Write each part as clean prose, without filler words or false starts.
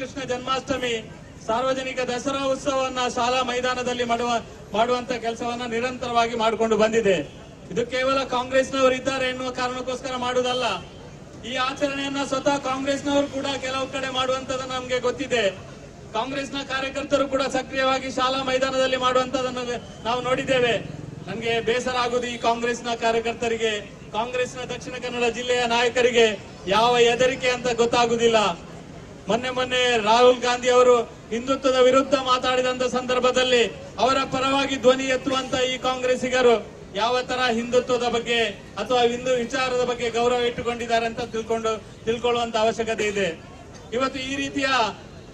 ಕೃಷ್ಣ ಜನ್ಮಾಷ್ಟಮಿ ಸಾರ್ವಜನಿಕ ದಸರಾ ಉತ್ಸವವನ್ನ ಶಾಲಾ ಮೈದಾನದಲ್ಲಿ ಮಾಡುವಂತ ಕೆಲಸವನ್ನ ನಿರಂತರವಾಗಿ ಮಾಡಿಕೊಂಡು ಬಂದಿದೆ. ಇದು ಕೇವಲ ಕಾಂಗ್ರೆಸ್ನವರು ಇದ್ದಾರೆ ಎನ್ನುವ ಕಾರಣಕ್ಕೋಸ್ಕರ ಮಾಡುವುದಲ್ಲ. ಈ ಆಚರಣೆಯನ್ನ ಸ್ವತಃ ಕಾಂಗ್ರೆಸ್ನವರು ಕೂಡ ಕೆಲವು ಕಡೆ ಮಾಡುವಂತದನ್ನ ನಮ್ಗೆ ಗೊತ್ತಿದೆ. ಕಾಂಗ್ರೆಸ್ನ ಕಾರ್ಯಕರ್ತರು ಕೂಡ ಸಕ್ರಿಯವಾಗಿ ಶಾಲಾ ಮೈದಾನದಲ್ಲಿ ಮಾಡುವಂತದನ್ನು ನಾವು ನೋಡಿದ್ದೇವೆ. ನನ್ಗೆ ಬೇಸರ ಆಗುವುದು ಈ ಕಾಂಗ್ರೆಸ್ನ ಕಾರ್ಯಕರ್ತರಿಗೆ, ಕಾಂಗ್ರೆಸ್ನ ದಕ್ಷಿಣ ಕನ್ನಡ ಜಿಲ್ಲೆಯ ನಾಯಕರಿಗೆ ಯಾವ ಹೆದರಿಕೆ ಅಂತ ಗೊತ್ತಾಗುದಿಲ್ಲ. ಮೊನ್ನೆ ರಾಹುಲ್ ಗಾಂಧಿ ಅವರು ಹಿಂದುತ್ವದ ವಿರುದ್ಧ ಮಾತಾಡಿದಂತ ಸಂದರ್ಭದಲ್ಲಿ ಅವರ ಪರವಾಗಿ ಧ್ವನಿ ಎತ್ತುವಂತ ಈ ಕಾಂಗ್ರೆಸ್ಸಿಗರು ಯಾವ ತರ ಹಿಂದುತ್ವದ ಬಗ್ಗೆ ಅಥವಾ ಹಿಂದೂ ವಿಚಾರದ ಬಗ್ಗೆ ಗೌರವ ಇಟ್ಟುಕೊಂಡಿದ್ದಾರೆ ಅಂತ ತಿಳ್ಕೊಳ್ಳುವಂತ ಅವಶ್ಯಕತೆ ಇದೆ. ಇವತ್ತು ಈ ರೀತಿಯ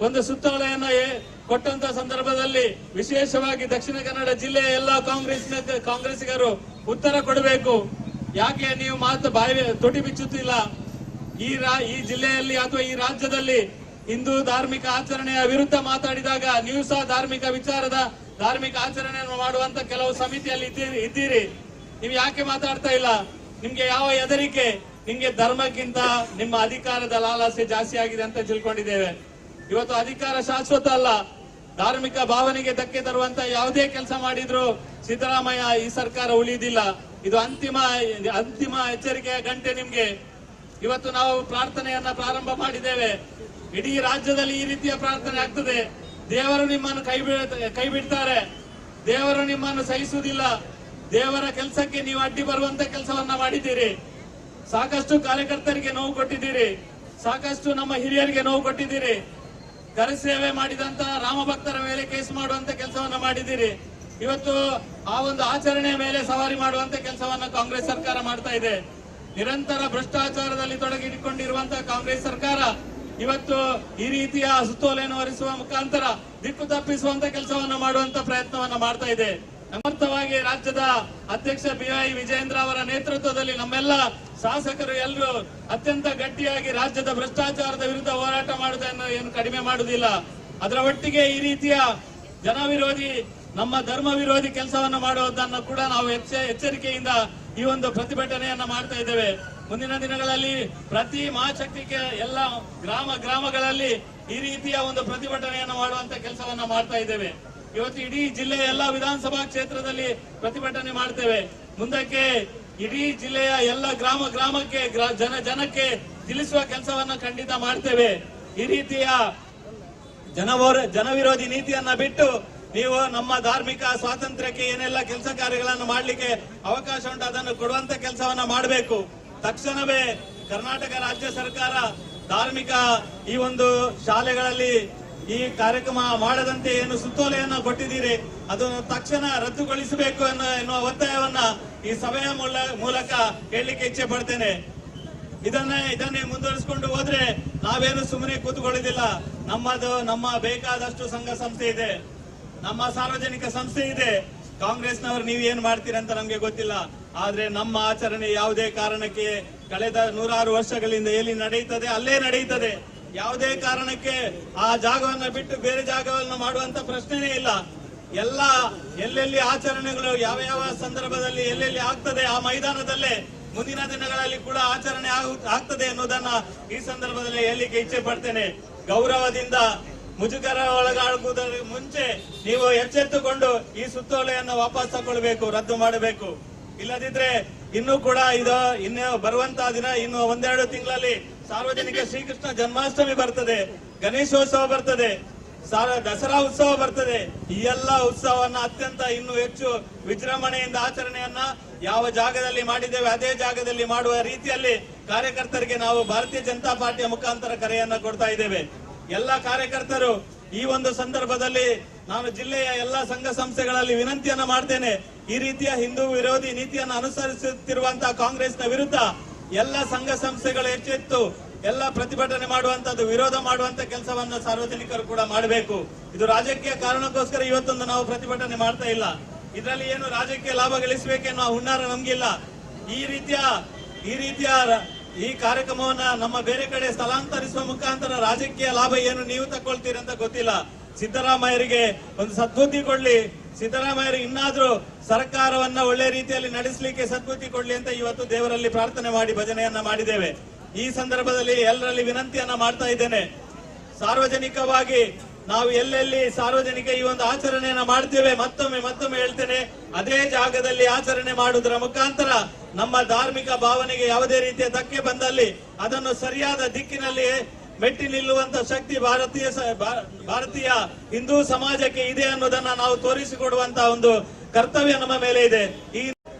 ಒಂದು ಸುತ್ತೋಲೆಯನ್ನ ಕೊಟ್ಟಂತ ಸಂದರ್ಭದಲ್ಲಿ ವಿಶೇಷವಾಗಿ ದಕ್ಷಿಣ ಕನ್ನಡ ಜಿಲ್ಲೆಯ ಎಲ್ಲ ಕಾಂಗ್ರೆಸ್ಸಿಗರು ಉತ್ತರ ಕೊಡಬೇಕು. ಯಾಕೆ ನೀವು ಬಾಯಿ ತೊಟಿ ಬಿಚ್ಚುತ್ತಿಲ್ಲ? ಈ ಜಿಲ್ಲೆಯಲ್ಲಿ ಅಥವಾ ಈ ರಾಜ್ಯದಲ್ಲಿ ಹಿಂದೂ ಧಾರ್ಮಿಕ ಆಚರಣೆಯ ವಿರುದ್ಧ ಮಾತಾಡಿದಾಗ ನೀವು ಸಹ ಧಾರ್ಮಿಕ ವಿಚಾರದ ಧಾರ್ಮಿಕ ಆಚರಣೆಯನ್ನು ಮಾಡುವಂತ ಕೆಲವು ಸಮಿತಿಯಲ್ಲಿ ಇದ್ದೀರಿ. ನೀವು ಯಾಕೆ ಮಾತಾಡ್ತಾ ಇಲ್ಲ? ನಿಮ್ಗೆ ಯಾವ ಹೆದರಿಕೆ? ನಿಮ್ಗೆ ಧರ್ಮಕ್ಕಿಂತ ನಿಮ್ಮ ಅಧಿಕಾರದ ಲಾಲಾಸೆ ಜಾಸ್ತಿ ಆಗಿದೆ ಅಂತ ತಿಳ್ಕೊಂಡಿದ್ದೇವೆ. ಇವತ್ತು ಅಧಿಕಾರ ಶಾಶ್ವತ ಅಲ್ಲ. ಧಾರ್ಮಿಕ ಭಾವನೆಗೆ ಧಕ್ಕೆ ತರುವಂತ ಯಾವುದೇ ಕೆಲಸ ಮಾಡಿದ್ರು ಸಿದ್ದರಾಮಯ್ಯ ಈ ಸರ್ಕಾರ ಉಳಿಯುವುದಿಲ್ಲ. ಇದು ಅಂತಿಮ ಎಚ್ಚರಿಕೆಯ ಗಂಟೆ ನಿಮ್ಗೆ. ಇವತ್ತು ನಾವು ಪ್ರಾರ್ಥನೆಯನ್ನ ಪ್ರಾರಂಭ ಮಾಡಿದ್ದೇವೆ. ಇಡೀ ರಾಜ್ಯದಲ್ಲಿ ಈ ರೀತಿಯ ಪ್ರಾರ್ಥನೆ ಆಗ್ತದೆ. ದೇವರು ನಿಮ್ಮನ್ನು ಕೈ ಬಿಡ್ತಾರೆ. ದೇವರು ನಿಮ್ಮನ್ನು ಸಹಿಸುವುದಿಲ್ಲ. ದೇವರ ಕೆಲಸಕ್ಕೆ ನೀವು ಅಡ್ಡಿ ಬರುವಂತ ಕೆಲಸವನ್ನ ಮಾಡಿದ್ದೀರಿ. ಸಾಕಷ್ಟು ಕಾರ್ಯಕರ್ತರಿಗೆ ನೋವು ಕೊಟ್ಟಿದ್ದೀರಿ. ಸಾಕಷ್ಟು ನಮ್ಮ ಹಿರಿಯರಿಗೆ ನೋವು ಕೊಟ್ಟಿದ್ದೀರಿ. ಕರಸೇವೆ ಮಾಡಿದಂತ ರಾಮ ಭಕ್ತರ ಮೇಲೆ ಕೇಸ್ ಮಾಡುವಂತ ಕೆಲಸವನ್ನ ಮಾಡಿದ್ದೀರಿ. ಇವತ್ತು ಆ ಒಂದು ಆಚರಣೆಯ ಮೇಲೆ ಸವಾರಿ ಮಾಡುವಂತ ಕೆಲಸವನ್ನ ಕಾಂಗ್ರೆಸ್ ಸರ್ಕಾರ ಮಾಡ್ತಾ ಇದೆ. ನಿರಂತರ ಭ್ರಷ್ಟಾಚಾರದಲ್ಲಿ ತೊಡಗಿಕೊಂಡಿರುವಂತಹ ಕಾಂಗ್ರೆಸ್ ಸರ್ಕಾರ ಇವತ್ತು ಈ ರೀತಿಯ ಸುತ್ತೋಲೆಯನ್ನು ಹೊರಿಸುವ ಮುಖಾಂತರ ದಿಕ್ಕು ತಪ್ಪಿಸುವಂತ ಕೆಲಸವನ್ನ ಮಾಡುವಂತ ಪ್ರಯತ್ನವನ್ನ ಮಾಡ್ತಾ ಇದೆ. ಸಮರ್ಥವಾಗಿ ರಾಜ್ಯದ ಅಧ್ಯಕ್ಷ BY ವಿಜಯೇಂದ್ರ ಅವರ ನೇತೃತ್ವದಲ್ಲಿ ನಮ್ಮೆಲ್ಲ ಶಾಸಕರು ಎಲ್ಲರೂ ಅತ್ಯಂತ ಗಟ್ಟಿಯಾಗಿ ರಾಜ್ಯದ ಭ್ರಷ್ಟಾಚಾರದ ವಿರುದ್ಧ ಹೋರಾಟ ಮಾಡುವುದನ್ನು ಏನು ಕಡಿಮೆ ಮಾಡುವುದಿಲ್ಲ. ಅದರ ಒಟ್ಟಿಗೆ ಈ ರೀತಿಯ ಜನ ವಿರೋಧಿ, ನಮ್ಮ ಧರ್ಮ ವಿರೋಧಿ ಕೆಲಸವನ್ನ ಮಾಡುವುದನ್ನು ಕೂಡ ನಾವು ಎಚ್ಚರಿಕೆಯಿಂದ ಈ ಒಂದು ಪ್ರತಿಭಟನೆಯನ್ನ ಮಾಡ್ತಾ ಇದ್ದೇವೆ. ಮುಂದಿನ ದಿನಗಳಲ್ಲಿ ಪ್ರತಿ ಮಹಾಶಕ್ತಿಗೆ ಎಲ್ಲ ಗ್ರಾಮಗಳಲ್ಲಿ ಈ ರೀತಿಯ ಒಂದು ಪ್ರತಿಭಟನೆಯನ್ನು ಮಾಡುವಂತ ಕೆಲಸವನ್ನ ಮಾಡ್ತಾ ಇದ್ದೇವೆ. ಇವತ್ತು ಇಡೀ ಜಿಲ್ಲೆಯ ಎಲ್ಲಾ ವಿಧಾನಸಭಾ ಕ್ಷೇತ್ರದಲ್ಲಿ ಪ್ರತಿಭಟನೆ ಮಾಡ್ತೇವೆ. ಮುಂದಕ್ಕೆ ಇಡೀ ಜಿಲ್ಲೆಯ ಎಲ್ಲ ಗ್ರಾಮಕ್ಕೆ ಜನಕ್ಕೆ ತಿಳಿಸುವ ಕೆಲಸವನ್ನ ಖಂಡಿತ ಮಾಡ್ತೇವೆ. ಈ ರೀತಿಯ ಜನ ವಿರೋಧಿ ನೀತಿಯನ್ನ ಬಿಟ್ಟು ನೀವು ನಮ್ಮ ಧಾರ್ಮಿಕ ಸ್ವಾತಂತ್ರ್ಯಕ್ಕೆ ಏನೆಲ್ಲ ಕೆಲಸ ಕಾರ್ಯಗಳನ್ನು ಮಾಡಲಿಕ್ಕೆ ಅವಕಾಶ ಉಂಟು ಅದನ್ನು ಕೊಡುವಂತ ಕೆಲಸವನ್ನ ಮಾಡಬೇಕು. ತಕ್ಷಣವೇ ಕರ್ನಾಟಕ ರಾಜ್ಯ ಸರ್ಕಾರ ಧಾರ್ಮಿಕ ಈ ಒಂದು ಶಾಲೆಗಳಲ್ಲಿ ಈ ಕಾರ್ಯಕ್ರಮ ಮಾಡದಂತೆ ಏನು ಸುತ್ತೋಲೆಯನ್ನ ಕೊಟ್ಟಿದ್ದೀರಿ ಅದನ್ನು ತಕ್ಷಣ ರದ್ದುಗೊಳಿಸಬೇಕು ಎನ್ನುವ ಒತ್ತಾಯವನ್ನ ಈ ಸಭೆಯ ಮೂಲಕ ಹೇಳಲಿಕ್ಕೆ ಇಚ್ಛೆ ಪಡ್ತೇನೆ. ಇದನ್ನೇ ಮುಂದುವರಿಸಿಕೊಂಡು ಹೋದ್ರೆ ನಾವೇನು ಸುಮ್ಮನೆ ಕೂತ್ಕೊಳ್ಳೋದಿಲ್ಲ. ನಮ್ಮ ಬೇಕಾದಷ್ಟು ಸಂಘ ಸಂಸ್ಥೆ ಇದೆ, ನಮ್ಮ ಸಾರ್ವಜನಿಕ ಸಂಸ್ಥೆ ಇದೆ. ಕಾಂಗ್ರೆಸ್ನವರು ನೀವು ಏನ್ ಮಾಡ್ತೀರಿ ಅಂತ ನಮ್ಗೆ ಗೊತ್ತಿಲ್ಲ. ಆದ್ರೆ ನಮ್ಮ ಆಚರಣೆ ಯಾವುದೇ ಕಾರಣಕ್ಕೆ ಕಳೆದ 100 ವರ್ಷಗಳಿಂದ ಎಲ್ಲಿ ನಡೆಯುತ್ತದೆ ಅಲ್ಲೇ ನಡೆಯುತ್ತದೆ. ಯಾವುದೇ ಕಾರಣಕ್ಕೆ ಆ ಜಾಗವನ್ನ ಬಿಟ್ಟು ಬೇರೆ ಜಾಗವನ್ನು ಮಾಡುವಂತ ಪ್ರಶ್ನೆನೇ ಇಲ್ಲ. ಎಲ್ಲೆಲ್ಲಿ ಆಚರಣೆಗಳು ಯಾವ ಸಂದರ್ಭದಲ್ಲಿ ಎಲ್ಲೆಲ್ಲಿ ಆಗ್ತದೆ ಆ ಮೈದಾನದಲ್ಲೇ ಮುಂದಿನ ದಿನಗಳಲ್ಲಿ ಕೂಡ ಆಚರಣೆ ಆಗ್ತದೆ ಎನ್ನುವುದನ್ನ ಈ ಸಂದರ್ಭದಲ್ಲಿ ಹೇಳಲಿಕ್ಕೆ ಇಚ್ಛೆ ಪಡ್ತೇನೆ. ಗೌರವದಿಂದ ಮುಜುಗರ ಒಳಗಾಗುವುದರ ಮುಂಚೆ ನೀವು ಎಚ್ಚೆತ್ತುಕೊಂಡು ಈ ಸುತ್ತೋಲೆಯನ್ನು ವಾಪಸ್ ತಗೊಳ್ಬೇಕು, ರದ್ದು ಮಾಡಬೇಕು. ಇಲ್ಲದಿದ್ರೆ ಇನ್ನೂ ಕೂಡ ಇನ್ನು ಬರುವಂತಹ ದಿನ ಇನ್ನು 1-2 ತಿಂಗಳಲ್ಲಿ ಸಾರ್ವಜನಿಕ ಶ್ರೀಕೃಷ್ಣ ಜನ್ಮಾಷ್ಟಮಿ ಬರ್ತದೆ, ಗಣೇಶೋತ್ಸವ ಬರ್ತದೆ, ದಸರಾ ಉತ್ಸವ ಬರ್ತದೆ. ಈ ಎಲ್ಲ ಉತ್ಸವವನ್ನ ಅತ್ಯಂತ ಇನ್ನೂ ಹೆಚ್ಚು ವಿಜೃಂಭಣೆಯಿಂದ ಆಚರಣೆಯನ್ನ ಯಾವ ಜಾಗದಲ್ಲಿ ಮಾಡಿದ್ದೇವೆ ಅದೇ ಜಾಗದಲ್ಲಿ ಮಾಡುವ ರೀತಿಯಲ್ಲಿ ಕಾರ್ಯಕರ್ತರಿಗೆ ನಾವು ಭಾರತೀಯ ಜನತಾ ಪಾರ್ಟಿಯ ಮುಖಾಂತರ ಕರೆಯನ್ನ ಕೊಡ್ತಾ ಇದ್ದೇವೆ. ಎಲ್ಲ ಕಾರ್ಯಕರ್ತರು ಈ ಒಂದು ಸಂದರ್ಭದಲ್ಲಿ ನಾನು ಜಿಲ್ಲೆಯ ಎಲ್ಲ ಸಂಘ ಸಂಸ್ಥೆಗಳಲ್ಲಿ ವಿನಂತಿಯನ್ನ ಮಾಡ್ತೇನೆ. ಈ ರೀತಿಯ ಹಿಂದೂ ವಿರೋಧಿ ನೀತಿಯನ್ನು ಅನುಸರಿಸುತ್ತಿರುವಂತಹ ಕಾಂಗ್ರೆಸ್ನ ವಿರುದ್ಧ ಎಲ್ಲ ಸಂಘ ಸಂಸ್ಥೆಗಳು ಎಚ್ಚೆತ್ತು ಎಲ್ಲ ಪ್ರತಿಭಟನೆ ಮಾಡುವಂತದ್ದು, ವಿರೋಧ ಮಾಡುವಂತ ಕೆಲಸವನ್ನ ಸಾರ್ವಜನಿಕರು ಕೂಡ ಮಾಡಬೇಕು. ಇದು ರಾಜಕೀಯ ಕಾರಣಕ್ಕೋಸ್ಕರ ಇವತ್ತೊಂದು ನಾವು ಪ್ರತಿಭಟನೆ ಮಾಡ್ತಾ ಇಲ್ಲ. ಇದರಲ್ಲಿ ಏನು ರಾಜಕೀಯ ಲಾಭ ಗಳಿಸಬೇಕೆನ್ನೋ ಹುನ್ನಾರ ನಮ್ಗಿಲ್ಲ. ಈ ರೀತಿಯ ಈ ಕಾರ್ಯಕ್ರಮವನ್ನ ನಮ್ಮ ಬೇರೆ ಕಡೆ ಸ್ಥಳಾಂತರಿಸುವ ಮುಖಾಂತರ ರಾಜಕೀಯ ಲಾಭ ಏನು ನೀವು ತಗೊಳ್ತೀರಿ ಅಂತ ಗೊತ್ತಿಲ್ಲ. ಸಿದ್ದರಾಮಯ್ಯರಿಗೆ ಒಂದು ಸದ್ಬುದ್ಧಿ ಕೊಡ್ಲಿ. ಸಿದ್ದರಾಮಯ್ಯರಿಗೆ ಇನ್ನಾದ್ರೂ ಸರ್ಕಾರವನ್ನ ಒಳ್ಳೆ ರೀತಿಯಲ್ಲಿ ನಡೆಸಲಿಕ್ಕೆ ಸದ್ಬುದ್ಧಿ ಕೊಡ್ಲಿ ಅಂತ ಇವತ್ತು ದೇವರಲ್ಲಿ ಪ್ರಾರ್ಥನೆ ಮಾಡಿ ಭಜನೆಯನ್ನ ಮಾಡಿದ್ದೇವೆ. ಈ ಸಂದರ್ಭದಲ್ಲಿ ಎಲ್ಲರಲ್ಲಿ ವಿನಂತಿಯನ್ನ ಮಾಡ್ತಾ ಇದ್ದೇನೆ. ಸಾರ್ವಜನಿಕವಾಗಿ ನಾವು ಎಲ್ಲೆಲ್ಲಿ ಸಾರ್ವಜನಿಕ ಈ ಒಂದು ಆಚರಣೆಯನ್ನ ಮಾಡ್ತೇವೆ, ಮತ್ತೊಮ್ಮೆ ಹೇಳ್ತೇನೆ, ಅದೇ ಜಾಗದಲ್ಲಿ ಆಚರಣೆ ಮಾಡುವುದರ ಮುಖಾಂತರ ನಮ್ಮ ಧಾರ್ಮಿಕ ಭಾವನೆಗೆ ಯಾವುದೇ ರೀತಿಯ ಧಕ್ಕೆ ಬಂದಲ್ಲಿ ಅದನ್ನು ಸರಿಯಾದ ದಿಕ್ಕಿನಲ್ಲಿ ಮೆಟ್ಟಿ ನಿಲ್ಲುವಂತ ಶಕ್ತಿ ಭಾರತೀಯ ಹಿಂದೂ ಸಮಾಜಕ್ಕೆ ಇದೆ ಅನ್ನೋದನ್ನ ನಾವು ತೋರಿಸಿಕೊಡುವಂತಹ ಒಂದು ಕರ್ತವ್ಯ ನಮ್ಮ ಮೇಲೆ ಇದೆ. ಈ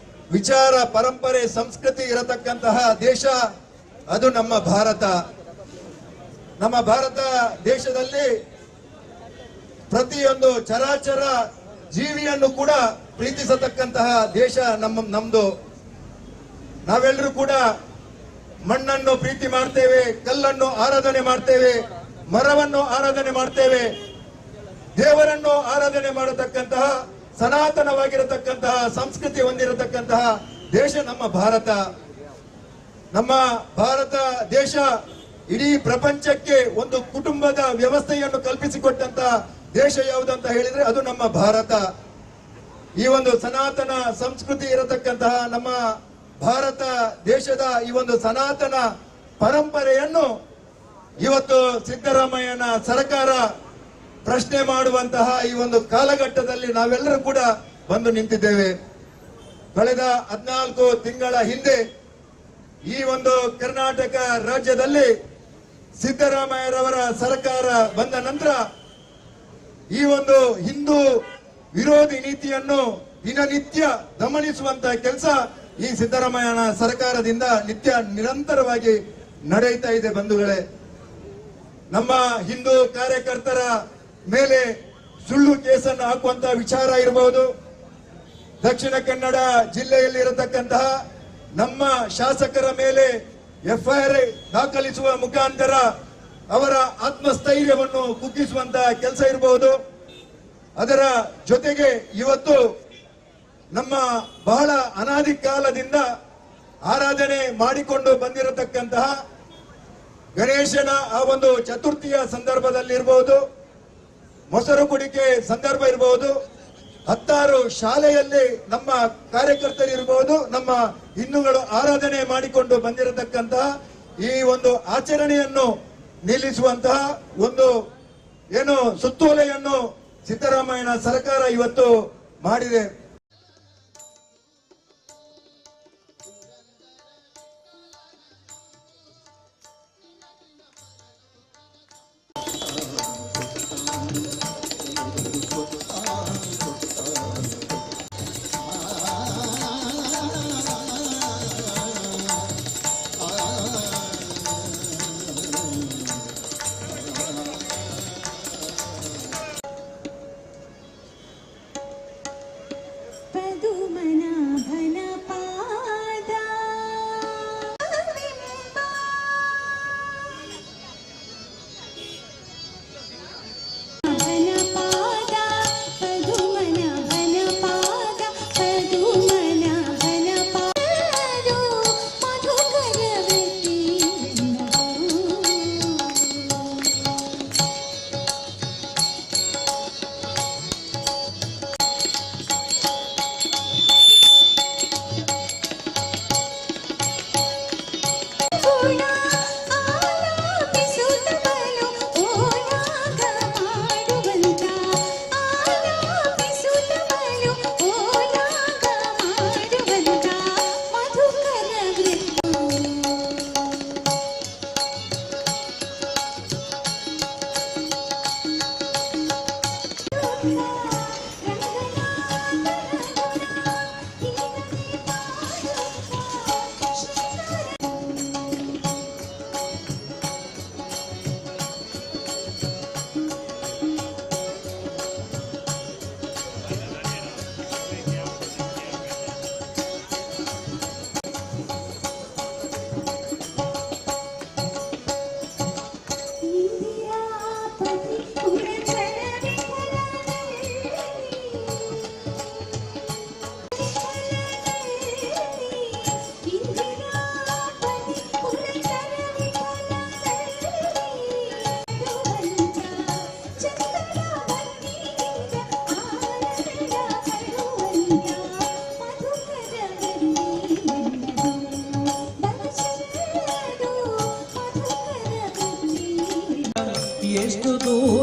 ವಿಚಾರ, ಪರಂಪರೆ, ಸಂಸ್ಕೃತಿ ಇರತಕ್ಕಂತಹ ದೇಶ ಅದು ನಮ್ಮ ಭಾರತ. ನಮ್ಮ ಭಾರತ ದೇಶದಲ್ಲಿ ಪ್ರತಿಯೊಂದು ಚರಾಚರ ಜೀವಿಯನ್ನು ಕೂಡ ಪ್ರೀತಿಸತಕ್ಕಂತಹ ದೇಶ ನಮ್ದು. ನಾವೆಲ್ಲರೂ ಕೂಡ ಮಣ್ಣನ್ನು ಪ್ರೀತಿ ಮಾಡ್ತೇವೆ, ಕಲ್ಲನ್ನು ಆರಾಧನೆ ಮಾಡ್ತೇವೆ, ಮರವನ್ನು ಆರಾಧನೆ ಮಾಡ್ತೇವೆ, ದೇವರನ್ನು ಆರಾಧನೆ ಮಾಡತಕ್ಕಂತಹ ಸನಾತನವಾಗಿರತಕ್ಕಂತಹ ಸಂಸ್ಕೃತಿ ಹೊಂದಿರತಕ್ಕಂತಹ ದೇಶ ನಮ್ಮ ಭಾರತ. ನಮ್ಮ ಭಾರತ ದೇಶ ಇಡೀ ಪ್ರಪಂಚಕ್ಕೆ ಒಂದು ಕುಟುಂಬದ ವ್ಯವಸ್ಥೆಯನ್ನು ಕಲ್ಪಿಸಿಕೊಟ್ಟಂತಹ ದೇಶ ಯಾವುದಂತ ಹೇಳಿದ್ರೆ ಅದು ನಮ್ಮ ಭಾರತ. ಈ ಒಂದು ಸನಾತನ ಸಂಸ್ಕೃತಿ ಇರತಕ್ಕಂತಹ ನಮ್ಮ ಭಾರತ ದೇಶದ ಈ ಒಂದು ಸನಾತನ ಪರಂಪರೆಯನ್ನು ಇವತ್ತು ಸಿದ್ದರಾಮಯ್ಯನ ಸರ್ಕಾರ ಪ್ರಶ್ನೆ ಮಾಡುವಂತಹ ಈ ಒಂದು ಕಾಲಘಟ್ಟದಲ್ಲಿ ನಾವೆಲ್ಲರೂ ಕೂಡ ಬಂದು ನಿಂತಿದ್ದೇವೆ. ಕಳೆದ 14 ತಿಂಗಳ ಹಿಂದೆ ಈ ಒಂದು ಕರ್ನಾಟಕ ರಾಜ್ಯದಲ್ಲಿ ಸಿದ್ದರಾಮಯ್ಯರವರ ಸರ್ಕಾರ ಬಂದ ನಂತರ ಈ ಒಂದು ಹಿಂದೂ ವಿರೋಧಿ ನೀತಿಯನ್ನು ದಿನನಿತ್ಯ ದಮನಿಸುವಂತಹ ಕೆಲಸ ಈ ಸಿದ್ದರಾಮಯ್ಯನ ಸರ್ಕಾರದಿಂದ ನಿರಂತರವಾಗಿ ನಡೆಯುತ್ತಾ ಇದೆ. ಬಂಧುಗಳೇ, ನಮ್ಮ ಹಿಂದೂ ಕಾರ್ಯಕರ್ತರ ಮೇಲೆ ಸುಳ್ಳು ಕೇಸನ್ನು ಹಾಕುವಂತಹ ವಿಚಾರ ಇರಬಹುದು, ದಕ್ಷಿಣ ಕನ್ನಡ ಜಿಲ್ಲೆಯಲ್ಲಿ ಇರತಕ್ಕಂತಹ ನಮ್ಮ ಶಾಸಕರ ಮೇಲೆ ಎಫ್ಐಆರ್ ದಾಖಲಿಸುವ ಮುಖಾಂತರ ಅವರ ಆತ್ಮಸ್ಥೈರ್ಯವನ್ನು ಕುಗ್ಗಿಸುವಂತಹ ಕೆಲಸ ಇರಬಹುದು. ಅದರ ಜೊತೆಗೆ ಇವತ್ತು ನಮ್ಮ ಬಹಳ ಅನಾದಿ ಕಾಲದಿಂದ ಆರಾಧನೆ ಮಾಡಿಕೊಂಡು ಬಂದಿರತಕ್ಕಂತಹ ಗಣೇಶನ ಆ ಒಂದು ಚತುರ್ಥಿಯ ಸಂದರ್ಭದಲ್ಲಿ ಇರಬಹುದು, ಮೊಸರು ಕುಡಿಕೆ ಸಂದರ್ಭ ಇರಬಹುದು, 10 ಶಾಲೆಯಲ್ಲಿ ನಮ್ಮ ಕಾರ್ಯಕರ್ತರು ಇರಬಹುದು, ನಮ್ಮ ಹಿಂದೂಗಳು ಆರಾಧನೆ ಮಾಡಿಕೊಂಡು ಬಂದಿರತಕ್ಕಂತಹ ಈ ಒಂದು ಆಚರಣೆಯನ್ನು ನಿಲ್ಲಿಸುವಂತಹ ಒಂದು ಏನು ಸುತ್ತೋಲೆಯನ್ನು ಸಿದ್ದರಾಮಯ್ಯನ ಸರ್ಕಾರ ಇವತ್ತು ಮಾಡಿದೆ.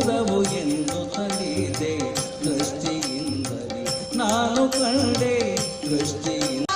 ದೂರವು ಎಂದು ಸಲಿದೆ ದೃಷ್ಟಿಯಿಂದಲೇ ನಾನು ಕಂಡೆ ದೃಷ್ಟಿಯಿಂದ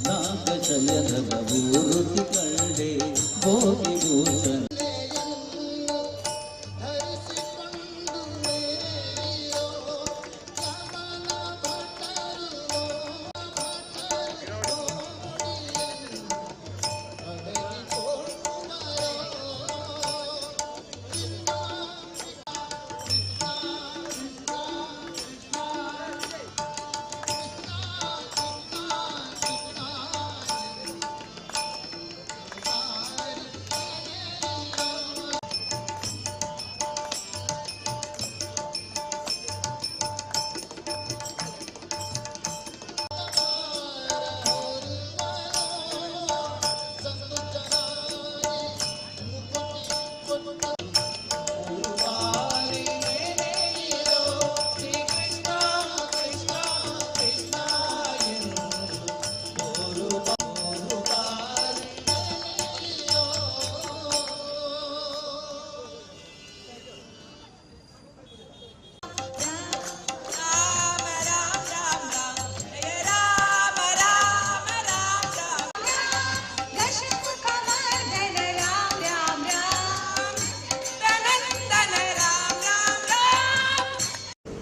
ನಾಗಶಯನದ ಮೂರ್ತಿ ಕಂಡೆ ಭೋಗಿಭೂಷಣ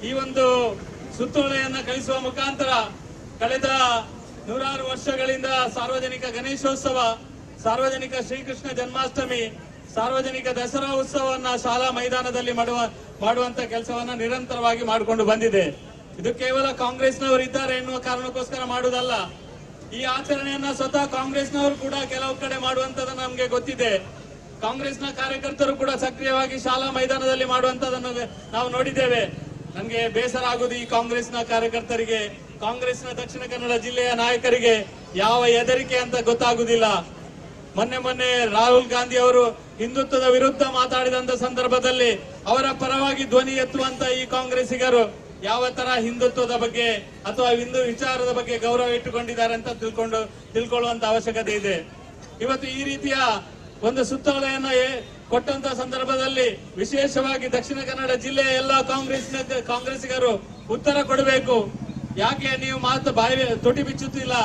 ಈ ಒಂದು ಸುತ್ತೋಲೆಯನ್ನ ಕಳಿಸುವ ಮುಖಾಂತರ ಕಳೆದ ನೂರಾರು ವರ್ಷಗಳಿಂದ ಸಾರ್ವಜನಿಕ ಗಣೇಶೋತ್ಸವ, ಸಾರ್ವಜನಿಕ ಶ್ರೀಕೃಷ್ಣ ಜನ್ಮಾಷ್ಟಮಿ, ಸಾರ್ವಜನಿಕ ದಸರಾ ಉತ್ಸವವನ್ನ ಶಾಲಾ ಮೈದಾನದಲ್ಲಿ ಮಾಡುವಂತ ಕೆಲಸವನ್ನ ನಿರಂತರವಾಗಿ ಮಾಡಿಕೊಂಡು ಬಂದಿದೆ. ಇದು ಕೇವಲ ಕಾಂಗ್ರೆಸ್ನವರು ಇದ್ದಾರೆ ಎನ್ನುವ ಕಾರಣಕ್ಕೋಸ್ಕರ ಮಾಡುವುದಲ್ಲ. ಈ ಆಚರಣೆಯನ್ನ ಸ್ವತಃ ಕಾಂಗ್ರೆಸ್ನವರು ಕೂಡ ಕೆಲವು ಕಡೆ ಮಾಡುವಂತದ್ದು ನಮ್ಗೆ ಗೊತ್ತಿದೆ. ಕಾಂಗ್ರೆಸ್ನ ಕಾರ್ಯಕರ್ತರು ಕೂಡ ಸಕ್ರಿಯವಾಗಿ ಶಾಲಾ ಮೈದಾನದಲ್ಲಿ ಮಾಡುವಂತದನ್ನು ನಾವು ನೋಡಿದ್ದೇವೆ. ನನ್ಗೆ ಬೇಸರ ಆಗುವುದು ಈ ಕಾಂಗ್ರೆಸ್ನ ಕಾರ್ಯಕರ್ತರಿಗೆ, ಕಾಂಗ್ರೆಸ್ನ ದಕ್ಷಿಣ ಕನ್ನಡ ಜಿಲ್ಲೆಯ ನಾಯಕರಿಗೆ ಯಾವ ಹೆದರಿಕೆ ಅಂತ ಗೊತ್ತಾಗುದಿಲ್ಲ. ಮೊನ್ನೆ ರಾಹುಲ್ ಗಾಂಧಿ ಅವರು ಹಿಂದುತ್ವದ ವಿರುದ್ಧ ಮಾತಾಡಿದಂತ ಸಂದರ್ಭದಲ್ಲಿ ಅವರ ಪರವಾಗಿ ಧ್ವನಿ ಎತ್ತುವಂತ ಈ ಕಾಂಗ್ರೆಸ್ಸಿಗರು ಯಾವ ತರ ಹಿಂದುತ್ವದ ಬಗ್ಗೆ ಅಥವಾ ಹಿಂದೂ ವಿಚಾರದ ಬಗ್ಗೆ ಗೌರವ ಇಟ್ಟುಕೊಂಡಿದ್ದಾರೆ ಅಂತ ತಿಳ್ಕೊಳ್ಳುವಂತ ಅವಶ್ಯಕತೆ ಇದೆ. ಇವತ್ತು ಈ ರೀತಿಯ ಒಂದು ಸುತ್ತೋಲೆಯನ್ನ ಕೊಟ್ಟಂತ ಸಂದರ್ಭದಲ್ಲಿ ವಿಶೇಷವಾಗಿ ದಕ್ಷಿಣ ಕನ್ನಡ ಜಿಲ್ಲೆಯ ಎಲ್ಲ ಕಾಂಗ್ರೆಸ್ಸಿಗರು ಉತ್ತರ ಕೊಡಬೇಕು. ಯಾಕೆ ನೀವು ಬಾಯಿ ತೊಟಿ ಬಿಚ್ಚುತ್ತಿಲ್ಲ?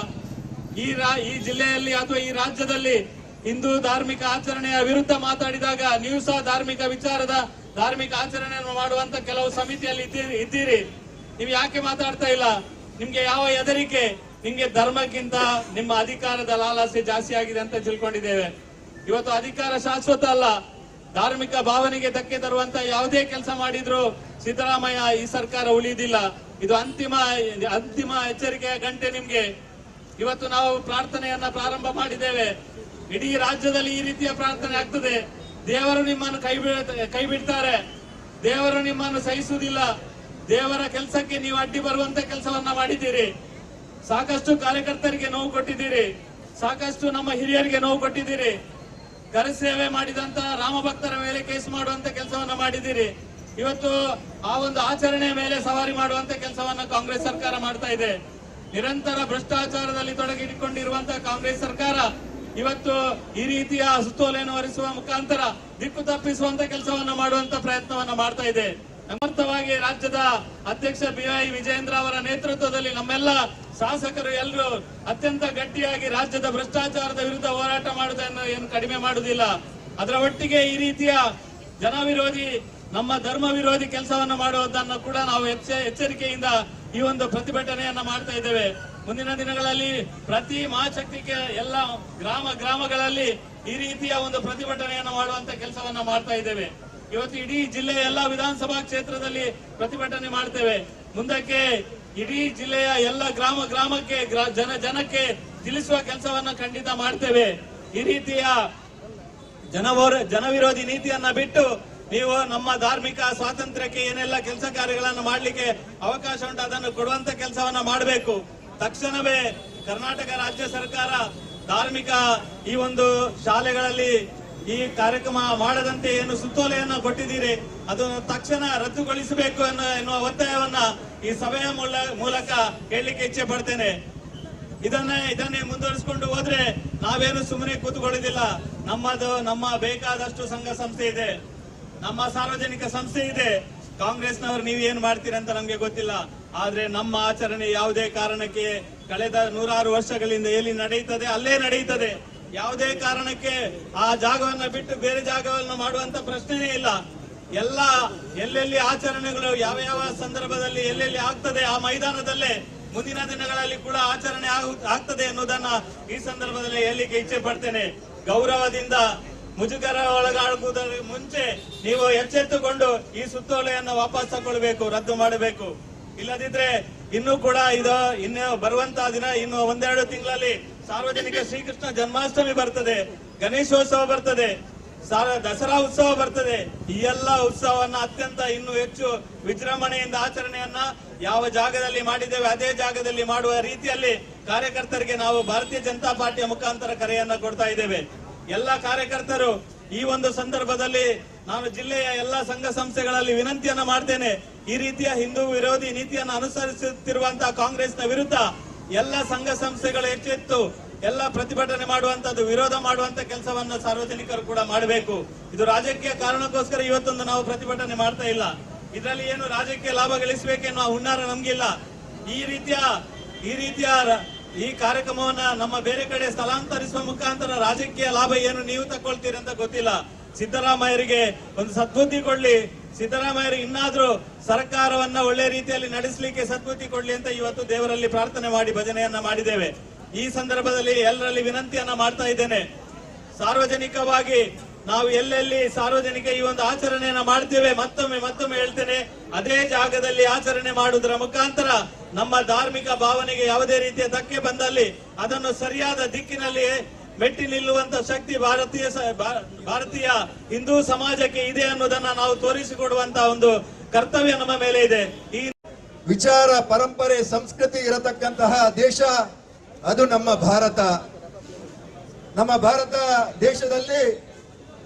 ಈ ಜಿಲ್ಲೆಯಲ್ಲಿ ಅಥವಾ ಈ ರಾಜ್ಯದಲ್ಲಿ ಹಿಂದೂ ಧಾರ್ಮಿಕ ಆಚರಣೆಯ ವಿರುದ್ಧ ಮಾತಾಡಿದಾಗ ನೀವು ಸಹ ಧಾರ್ಮಿಕ ಆಚರಣೆಯನ್ನು ಮಾಡುವಂತ ಕೆಲವು ಸಮಿತಿಯಲ್ಲಿ ಇದ್ದೀರಿ. ನೀವು ಯಾಕೆ ಮಾತಾಡ್ತಾ ಇಲ್ಲ? ನಿಮ್ಗೆ ಯಾವ ಹೆದರಿಕೆ? ನಿಮ್ಗೆ ಧರ್ಮಕ್ಕಿಂತ ನಿಮ್ಮ ಅಧಿಕಾರದ ಲಾಲಾಸೆ ಜಾಸ್ತಿ ಆಗಿದೆ ಅಂತ ತಿಳ್ಕೊಂಡಿದ್ದೇವೆ. ಇವತ್ತು ಅಧಿಕಾರ ಶಾಶ್ವತ ಅಲ್ಲ. ಧಾರ್ಮಿಕ ಭಾವನೆಗೆ ಧಕ್ಕೆ ತರುವಂತ ಯಾವುದೇ ಕೆಲಸ ಮಾಡಿದ್ರು ಸಿದ್ದರಾಮಯ್ಯ ಈ ಸರ್ಕಾರ ಉಳಿಯುವುದಿಲ್ಲ. ಇದು ಅಂತಿಮ ಎಚ್ಚರಿಕೆಯ ಗಂಟೆ ನಿಮ್ಗೆ. ಇವತ್ತು ನಾವು ಪ್ರಾರ್ಥನೆಯನ್ನ ಪ್ರಾರಂಭ ಮಾಡಿದ್ದೇವೆ. ಇಡೀ ರಾಜ್ಯದಲ್ಲಿ ಈ ರೀತಿಯ ಪ್ರಾರ್ಥನೆ ಆಗ್ತದೆ. ದೇವರು ನಿಮ್ಮನ್ನು ಕೈ ಬಿಡ್ತಾರೆ. ದೇವರು ನಿಮ್ಮನ್ನು ಸಹಿಸುವುದಿಲ್ಲ. ದೇವರ ಕೆಲಸಕ್ಕೆ ನೀವು ಅಡ್ಡಿ ಬರುವಂತ ಕೆಲಸವನ್ನ ಮಾಡಿದ್ದೀರಿ. ಸಾಕಷ್ಟು ಕಾರ್ಯಕರ್ತರಿಗೆ ನೋವು ಕೊಟ್ಟಿದ್ದೀರಿ. ಸಾಕಷ್ಟು ನಮ್ಮ ಹಿರಿಯರಿಗೆ ನೋವು ಕೊಟ್ಟಿದ್ದೀರಿ. ಕರಸೇವೆ ಮಾಡಿದಂತ ರಾಮ ಭಕ್ತರ ಮೇಲೆ ಕೇಸ್ ಮಾಡುವಂತ ಕೆಲಸವನ್ನ ಮಾಡಿದ್ದೀರಿ. ಇವತ್ತು ಆ ಒಂದು ಆಚರಣೆಯ ಮೇಲೆ ಸವಾರಿ ಮಾಡುವಂತ ಕೆಲಸವನ್ನ ಕಾಂಗ್ರೆಸ್ ಸರ್ಕಾರ ಮಾಡ್ತಾ ಇದೆ. ನಿರಂತರ ಭ್ರಷ್ಟಾಚಾರದಲ್ಲಿ ತೊಡಗಿಕೊಂಡಿರುವಂತಹ ಕಾಂಗ್ರೆಸ್ ಸರ್ಕಾರ ಇವತ್ತು ಈ ರೀತಿಯ ಸುತ್ತೋಲೆಯನ್ನು ಹೊರಿಸುವ ಮುಖಾಂತರ ದಿಕ್ಕು ತಪ್ಪಿಸುವಂತ ಕೆಲಸವನ್ನ ಮಾಡುವಂತ ಪ್ರಯತ್ನವನ್ನ ಮಾಡ್ತಾ ಇದೆ. ಸಮರ್ಥವಾಗಿ ರಾಜ್ಯದ ಅಧ್ಯಕ್ಷ BY ವಿಜಯೇಂದ್ರ ಅವರ ನೇತೃತ್ವದಲ್ಲಿ ನಮ್ಮೆಲ್ಲ ಶಾಸಕರು ಎಲ್ಲರೂ ಅತ್ಯಂತ ಗಟ್ಟಿಯಾಗಿ ರಾಜ್ಯದ ಭ್ರಷ್ಟಾಚಾರದ ವಿರುದ್ಧ ಹೋರಾಟ ಮಾಡುವುದನ್ನು ಏನು ಕಡಿಮೆ ಮಾಡುವುದಿಲ್ಲ. ಅದರ ಒಟ್ಟಿಗೆ ಈ ರೀತಿಯ ಜನವಿರೋಧಿ, ನಮ್ಮ ಧರ್ಮ ವಿರೋಧಿ ಕೆಲಸವನ್ನ ಮಾಡುವುದನ್ನು ಕೂಡ ನಾವು ಎಚ್ಚರಿಕೆಯಿಂದ ಈ ಒಂದು ಪ್ರತಿಭಟನೆಯನ್ನ ಮಾಡ್ತಾ ಇದ್ದೇವೆ. ಮುಂದಿನ ದಿನಗಳಲ್ಲಿ ಪ್ರತಿ ಮಹಾಶಕ್ತಿಗೆ ಎಲ್ಲ ಗ್ರಾಮಗಳಲ್ಲಿ ಈ ರೀತಿಯ ಒಂದು ಪ್ರತಿಭಟನೆಯನ್ನು ಮಾಡುವಂತ ಕೆಲಸವನ್ನ ಮಾಡ್ತಾ ಇದ್ದೇವೆ. ಇವತ್ತು ಇಡೀ ಜಿಲ್ಲೆಯ ಎಲ್ಲ ವಿಧಾನಸಭಾ ಕ್ಷೇತ್ರದಲ್ಲಿ ಪ್ರತಿಭಟನೆ ಮಾಡ್ತೇವೆ. ಮುಂದಕ್ಕೆ ಇಡೀ ಜಿಲ್ಲೆಯ ಎಲ್ಲ ಗ್ರಾಮಕ್ಕೆ ಜನಕ್ಕೆ ತಿಳಿಸುವ ಕೆಲಸವನ್ನ ಖಂಡಿತ ಮಾಡ್ತೇವೆ. ಈ ರೀತಿಯ ಜನವಿರೋಧಿ ನೀತಿಯನ್ನ ಬಿಟ್ಟು ನೀವು ನಮ್ಮ ಧಾರ್ಮಿಕ ಸ್ವಾತಂತ್ರ್ಯಕ್ಕೆ ಏನೆಲ್ಲ ಕೆಲಸ ಕಾರ್ಯಗಳನ್ನು ಮಾಡ್ಲಿಕ್ಕೆ ಅವಕಾಶ ಉಂಟು ಅದನ್ನು ಕೊಡುವಂತ ಕೆಲಸವನ್ನ ಮಾಡಬೇಕು. ತಕ್ಷಣವೇ ಕರ್ನಾಟಕ ರಾಜ್ಯ ಸರ್ಕಾರ ಧಾರ್ಮಿಕ ಈ ಒಂದು ಶಾಲೆಗಳಲ್ಲಿ ಈ ಕಾರ್ಯಕ್ರಮ ಮಾಡದಂತೆ ಏನು ಸುತ್ತೋಲೆಯನ್ನ ಕೊಟ್ಟಿದ್ದೀರಿ ಅದನ್ನು ತಕ್ಷಣ ರದ್ದುಗೊಳಿಸಬೇಕು ಎನ್ನುವ ಒತ್ತಾಯವನ್ನ ಈ ಸಭೆಯ ಮೂಲಕ ಹೇಳಲಿಕ್ಕೆ ಇಚ್ಛೆ ಪಡ್ತೇನೆ. ಇದನ್ನೇ ಮುಂದುವರಿಸಿಕೊಂಡು ಹೋದ್ರೆ ನಾವೇನು ಸುಮ್ಮನೆ ಕೂತ್ಕೊಳ್ಳೋದಿಲ್ಲ. ನಮ್ಮ ಬೇಕಾದಷ್ಟು ಸಂಘ ಸಂಸ್ಥೆ ಇದೆ, ನಮ್ಮ ಸಾರ್ವಜನಿಕ ಸಂಸ್ಥೆ ಇದೆ. ಕಾಂಗ್ರೆಸ್ನವರು ನೀವು ಏನ್ ಮಾಡ್ತೀರಿ ಅಂತ ನಮ್ಗೆ ಗೊತ್ತಿಲ್ಲ. ಆದ್ರೆ ನಮ್ಮ ಆಚರಣೆ ಯಾವುದೇ ಕಾರಣಕ್ಕೆ ಕಳೆದ 100 ವರ್ಷಗಳಿಂದ ಎಲ್ಲಿ ನಡೆಯುತ್ತದೆ ಅಲ್ಲೇ ನಡೆಯುತ್ತದೆ. ಯಾವುದೇ ಕಾರಣಕ್ಕೆ ಆ ಜಾಗವನ್ನ ಬಿಟ್ಟು ಬೇರೆ ಜಾಗವನ್ನು ಮಾಡುವಂತ ಪ್ರಶ್ನೆನೇ ಇಲ್ಲ. ಎಲ್ಲೆಲ್ಲಿ ಆಚರಣೆಗಳು ಯಾವ ಸಂದರ್ಭದಲ್ಲಿ ಎಲ್ಲೆಲ್ಲಿ ಆಗ್ತದೆ ಆ ಮೈದಾನದಲ್ಲೇ ಮುಂದಿನ ದಿನಗಳಲ್ಲಿ ಕೂಡ ಆಚರಣೆ ಆಗ್ತದೆ ಎನ್ನುವುದನ್ನ ಈ ಸಂದರ್ಭದಲ್ಲಿ ಹೇಳಲಿಕ್ಕೆ ಇಚ್ಛೆ ಪಡ್ತೇನೆ. ಗೌರವದಿಂದ ಮುಜುಗರ ಒಳಗಾಗುವುದರ ಮುಂಚೆ ನೀವು ಎಚ್ಚೆತ್ತುಕೊಂಡು ಈ ಸುತ್ತೋಲೆಯನ್ನು ವಾಪಸ್ ತಗೊಳ್ಬೇಕು, ರದ್ದು ಮಾಡಬೇಕು. ಇಲ್ಲದಿದ್ರೆ ಇನ್ನೂ ಕೂಡ ಇನ್ನು ಬರುವಂತಹ ದಿನ ಇನ್ನು 1-2 ತಿಂಗಳಲ್ಲಿ ಸಾರ್ವಜನಿಕ ಶ್ರೀಕೃಷ್ಣ ಜನ್ಮಾಷ್ಟಮಿ ಬರ್ತದೆ, ಗಣೇಶೋತ್ಸವ ಬರ್ತದೆ, ದಸರಾ ಉತ್ಸವ ಬರ್ತದೆ. ಈ ಎಲ್ಲ ಉತ್ಸವವನ್ನ ಅತ್ಯಂತ ಇನ್ನೂ ಹೆಚ್ಚು ವಿಜೃಂಭಣೆಯಿಂದ ಆಚರಣೆಯನ್ನ ಯಾವ ಜಾಗದಲ್ಲಿ ಮಾಡಿದ್ದೇವೆ ಅದೇ ಜಾಗದಲ್ಲಿ ಮಾಡುವ ರೀತಿಯಲ್ಲಿ ಕಾರ್ಯಕರ್ತರಿಗೆ ನಾವು ಭಾರತೀಯ ಜನತಾ ಪಾರ್ಟಿಯ ಮುಖಾಂತರ ಕರೆಯನ್ನ ಕೊಡ್ತಾ ಇದ್ದೇವೆ. ಎಲ್ಲ ಕಾರ್ಯಕರ್ತರು ಈ ಒಂದು ಸಂದರ್ಭದಲ್ಲಿ ನಾನು ಜಿಲ್ಲೆಯ ಎಲ್ಲ ಸಂಘ ಸಂಸ್ಥೆಗಳಲ್ಲಿ ವಿನಂತಿಯನ್ನ ಮಾಡ್ತೇನೆ. ಈ ರೀತಿಯ ಹಿಂದೂ ವಿರೋಧಿ ನೀತಿಯನ್ನು ಅನುಸರಿಸುತ್ತಿರುವಂತಹ ಕಾಂಗ್ರೆಸ್ನ ವಿರುದ್ಧ ಎಲ್ಲ ಸಂಘ ಸಂಸ್ಥೆಗಳು ಎಚ್ಚೆತ್ತು ಎಲ್ಲ ಪ್ರತಿಭಟನೆ ಮಾಡುವಂತದ್ದು, ವಿರೋಧ ಮಾಡುವಂತ ಕೆಲಸವನ್ನ ಸಾರ್ವಜನಿಕರು ಕೂಡ ಮಾಡಬೇಕು. ಇದು ರಾಜಕೀಯ ಕಾರಣಕ್ಕೋಸ್ಕರ ಇವತ್ತೊಂದು ನಾವು ಪ್ರತಿಭಟನೆ ಮಾಡ್ತಾ ಇಲ್ಲ. ಇದರಲ್ಲಿ ಏನು ರಾಜಕೀಯ ಲಾಭ ಗಳಿಸಬೇಕೆನ್ನುವ ಹುನ್ನಾರ ನಮ್ಗಿಲ್ಲ. ಈ ರೀತಿಯ ಈ ಕಾರ್ಯಕ್ರಮವನ್ನ ನಮ್ಮ ಬೇರೆ ಕಡೆ ಸ್ಥಳಾಂತರಿಸುವ ಮುಖಾಂತರ ರಾಜಕೀಯ ಲಾಭ ಏನು ನೀವು ತಕೊಳ್ತೀರಿ ಅಂತ ಗೊತ್ತಿಲ್ಲ. ಸಿದ್ದರಾಮಯ್ಯರಿಗೆ ಒಂದು ಸದ್ಬುದ್ಧಿ ಕೊಡ್ಲಿ, ಸಿದ್ದರಾಮಯ್ಯರು ಇನ್ನಾದ್ರೂ ಸರ್ಕಾರವನ್ನ ಒಳ್ಳೆ ರೀತಿಯಲ್ಲಿ ನಡೆಸಲಿಕ್ಕೆ ಸದ್ಬುದ್ಧಿ ಕೊಡ್ಲಿ ಅಂತ ಇವತ್ತು ದೇವರಲ್ಲಿ ಪ್ರಾರ್ಥನೆ ಮಾಡಿ ಭಜನೆಯನ್ನ ಮಾಡಿದ್ದೇವೆ. ಈ ಸಂದರ್ಭದಲ್ಲಿ ಎಲ್ಲರಲ್ಲಿ ವಿನಂತಿಯನ್ನ ಮಾಡ್ತಾ ಇದ್ದೇನೆ. ಸಾರ್ವಜನಿಕವಾಗಿ ನಾವು ಎಲ್ಲೆಲ್ಲಿ ಸಾರ್ವಜನಿಕ ಈ ಒಂದು ಆಚರಣೆಯನ್ನ ಮಾಡ್ತೇವೆ, ಮತ್ತೊಮ್ಮೆ ಹೇಳ್ತೇನೆ, ಅದೇ ಜಾಗದಲ್ಲಿ ಆಚರಣೆ ಮಾಡುವುದರ ಮುಖಾಂತರ ನಮ್ಮ ಧಾರ್ಮಿಕ ಭಾವನೆಗೆ ಯಾವುದೇ ರೀತಿಯ ಧಕ್ಕೆ ಬಂದಲ್ಲಿ ಅದನ್ನು ಸರಿಯಾದ ದಿಕ್ಕಿನಲ್ಲಿ ಮೆಟ್ಟಿ ನಿಲ್ಲುವಂತ ಶಕ್ತಿ ಭಾರತೀಯ ಹಿಂದೂ ಸಮಾಜಕ್ಕೆ ಇದೆ ಅನ್ನೋದನ್ನ ನಾವು ತೋರಿಸಿಕೊಡುವಂತಹ ಒಂದು ಕರ್ತವ್ಯ ನಮ್ಮ ಮೇಲೆ ಇದೆ. ಈ ವಿಚಾರ, ಪರಂಪರೆ, ಸಂಸ್ಕೃತಿ ಇರತಕ್ಕಂತಹ ದೇಶ ಅದು ನಮ್ಮ ಭಾರತ. ನಮ್ಮ ಭಾರತ ದೇಶದಲ್ಲಿ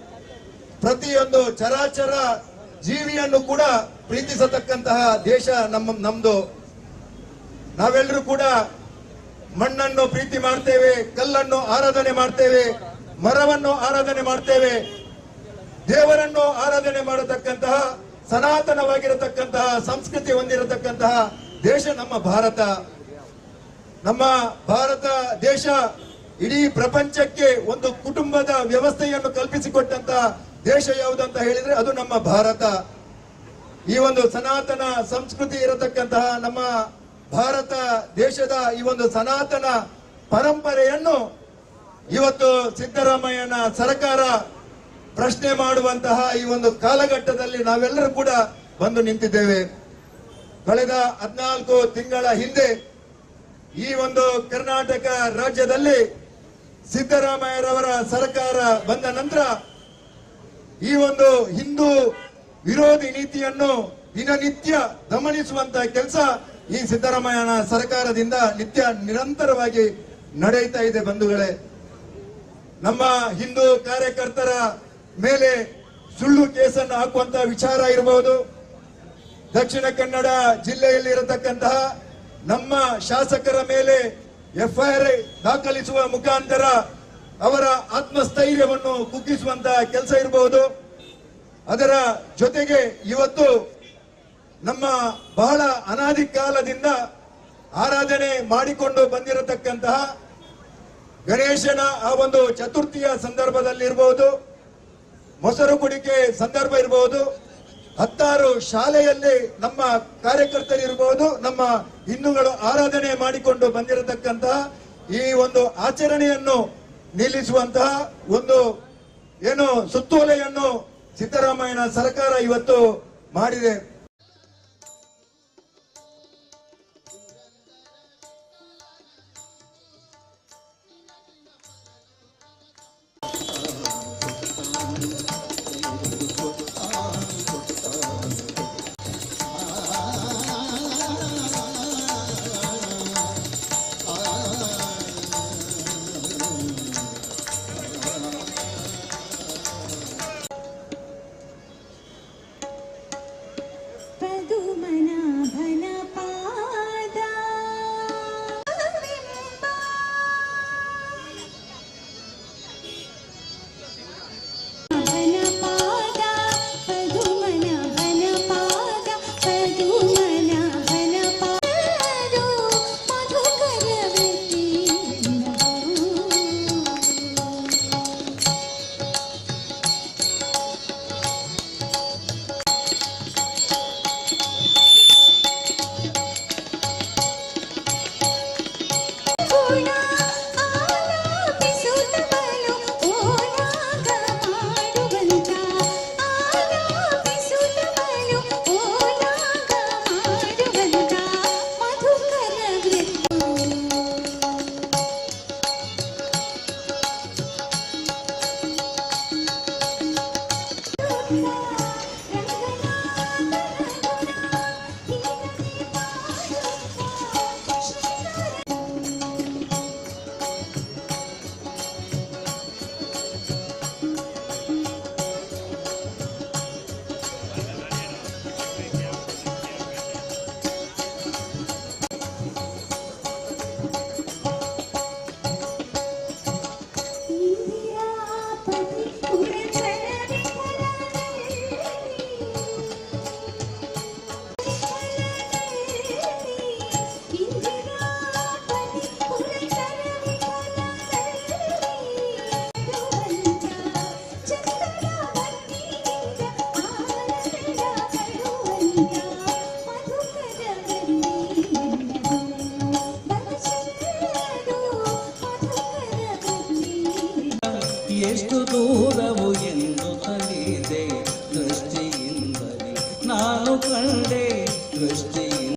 ಪ್ರತಿಯೊಂದು ಚರಾಚರ ಜೀವಿಯನ್ನು ಕೂಡ ಪ್ರೀತಿಸತಕ್ಕಂತಹ ದೇಶ ನಮ್ದು. ನಾವೆಲ್ಲರೂ ಕೂಡ ಮಣ್ಣನ್ನು ಪ್ರೀತಿ ಮಾಡ್ತೇವೆ, ಕಲ್ಲನ್ನು ಆರಾಧನೆ ಮಾಡ್ತೇವೆ, ಮರವನ್ನು ಆರಾಧನೆ ಮಾಡ್ತೇವೆ, ದೇವರನ್ನು ಆರಾಧನೆ ಮಾಡತಕ್ಕಂತಹ ಸನಾತನವಾಗಿರತಕ್ಕಂತಹ ಸಂಸ್ಕೃತಿ ಹೊಂದಿರತಕ್ಕಂತಹ ದೇಶ ನಮ್ಮ ಭಾರತ. ನಮ್ಮ ಭಾರತ ದೇಶ ಇಡೀ ಪ್ರಪಂಚಕ್ಕೆ ಒಂದು ಕುಟುಂಬದ ವ್ಯವಸ್ಥೆಯನ್ನು ಕಲ್ಪಿಸಿಕೊಟ್ಟಂತಹ ದೇಶ ಯಾವುದಂತ ಹೇಳಿದ್ರೆ ಅದು ನಮ್ಮ ಭಾರತ. ಈ ಒಂದು ಸನಾತನ ಸಂಸ್ಕೃತಿ ಇರತಕ್ಕಂತಹ ನಮ್ಮ ಭಾರತ ದೇಶದ ಈ ಒಂದು ಸನಾತನ ಪರಂಪರೆಯನ್ನು ಇವತ್ತು ಸಿದ್ದರಾಮಯ್ಯನ ಸರ್ಕಾರ ಪ್ರಶ್ನೆ ಮಾಡುವಂತಹ ಈ ಒಂದು ಕಾಲಘಟ್ಟದಲ್ಲಿ ನಾವೆಲ್ಲರೂ ಕೂಡ ಬಂದು ನಿಂತಿದ್ದೇವೆ. ಕಳೆದ 14 ತಿಂಗಳ ಹಿಂದೆ ಈ ಒಂದು ಕರ್ನಾಟಕ ರಾಜ್ಯದಲ್ಲಿ ಸಿದ್ದರಾಮಯ್ಯರವರ ಸರ್ಕಾರ ಬಂದ ನಂತರ ಈ ಒಂದು ಹಿಂದೂ ವಿರೋಧಿ ನೀತಿಯನ್ನು ದಿನನಿತ್ಯ ಗಮನಿಸುವಂತಹ ಕೆಲಸ ಈ ಸಿದ್ದರಾಮಯ್ಯನ ಸರ್ಕಾರದಿಂದ ನಿರಂತರವಾಗಿ ನಡೆಯುತ್ತಾ ಇದೆ. ಬಂಧುಗಳೇ, ನಮ್ಮ ಹಿಂದೂ ಕಾರ್ಯಕರ್ತರ ಮೇಲೆ ಸುಳ್ಳು ಕೇಸನ್ನು ಹಾಕುವಂತಹ ವಿಚಾರ ಇರಬಹುದು, ದಕ್ಷಿಣ ಕನ್ನಡ ಜಿಲ್ಲೆಯಲ್ಲಿ ಇರತಕ್ಕಂತಹ ನಮ್ಮ ಶಾಸಕರ ಮೇಲೆ ಎಫ್ಐಆರ್ ದಾಖಲಿಸುವ ಮುಖಾಂತರ ಅವರ ಆತ್ಮಸ್ಥೈರ್ಯವನ್ನು ಕುಗ್ಗಿಸುವಂತಹ ಕೆಲಸ ಇರಬಹುದು. ಅದರ ಜೊತೆಗೆ ಇವತ್ತು ನಮ್ಮ ಬಹಳ ಅನಾದಿ ಕಾಲದಿಂದ ಆರಾಧನೆ ಮಾಡಿಕೊಂಡು ಬಂದಿರತಕ್ಕಂತಹ ಗಣೇಶನ ಆ ಒಂದು ಚತುರ್ಥಿಯ ಸಂದರ್ಭದಲ್ಲಿ ಇರಬಹುದು, ಮೊಸರು ಕುಡಿಕೆ ಸಂದರ್ಭ ಇರಬಹುದು, 10 ಶಾಲೆಯಲ್ಲಿ ನಮ್ಮ ಕಾರ್ಯಕರ್ತರು ಇರಬಹುದು, ನಮ್ಮ ಹಿಂದೂಗಳು ಆರಾಧನೆ ಮಾಡಿಕೊಂಡು ಬಂದಿರತಕ್ಕಂತಹ ಈ ಒಂದು ಆಚರಣೆಯನ್ನು ನಿಲ್ಲಿಸುವಂತಹ ಒಂದು ಏನು ಸುತ್ತೋಲೆಯನ್ನು ಸಿದ್ದರಾಮಯ್ಯನ ಸರ್ಕಾರ ಇವತ್ತು ಮಾಡಿದೆ. ಎಷ್ಟು ದೂರವು ಎಂದು ತಲಿದೆ ದೃಷ್ಟಿಯಿಂದಲೇ ನಾನು ಕಂಡೆ ದೃಷ್ಟಿಯಿಂದ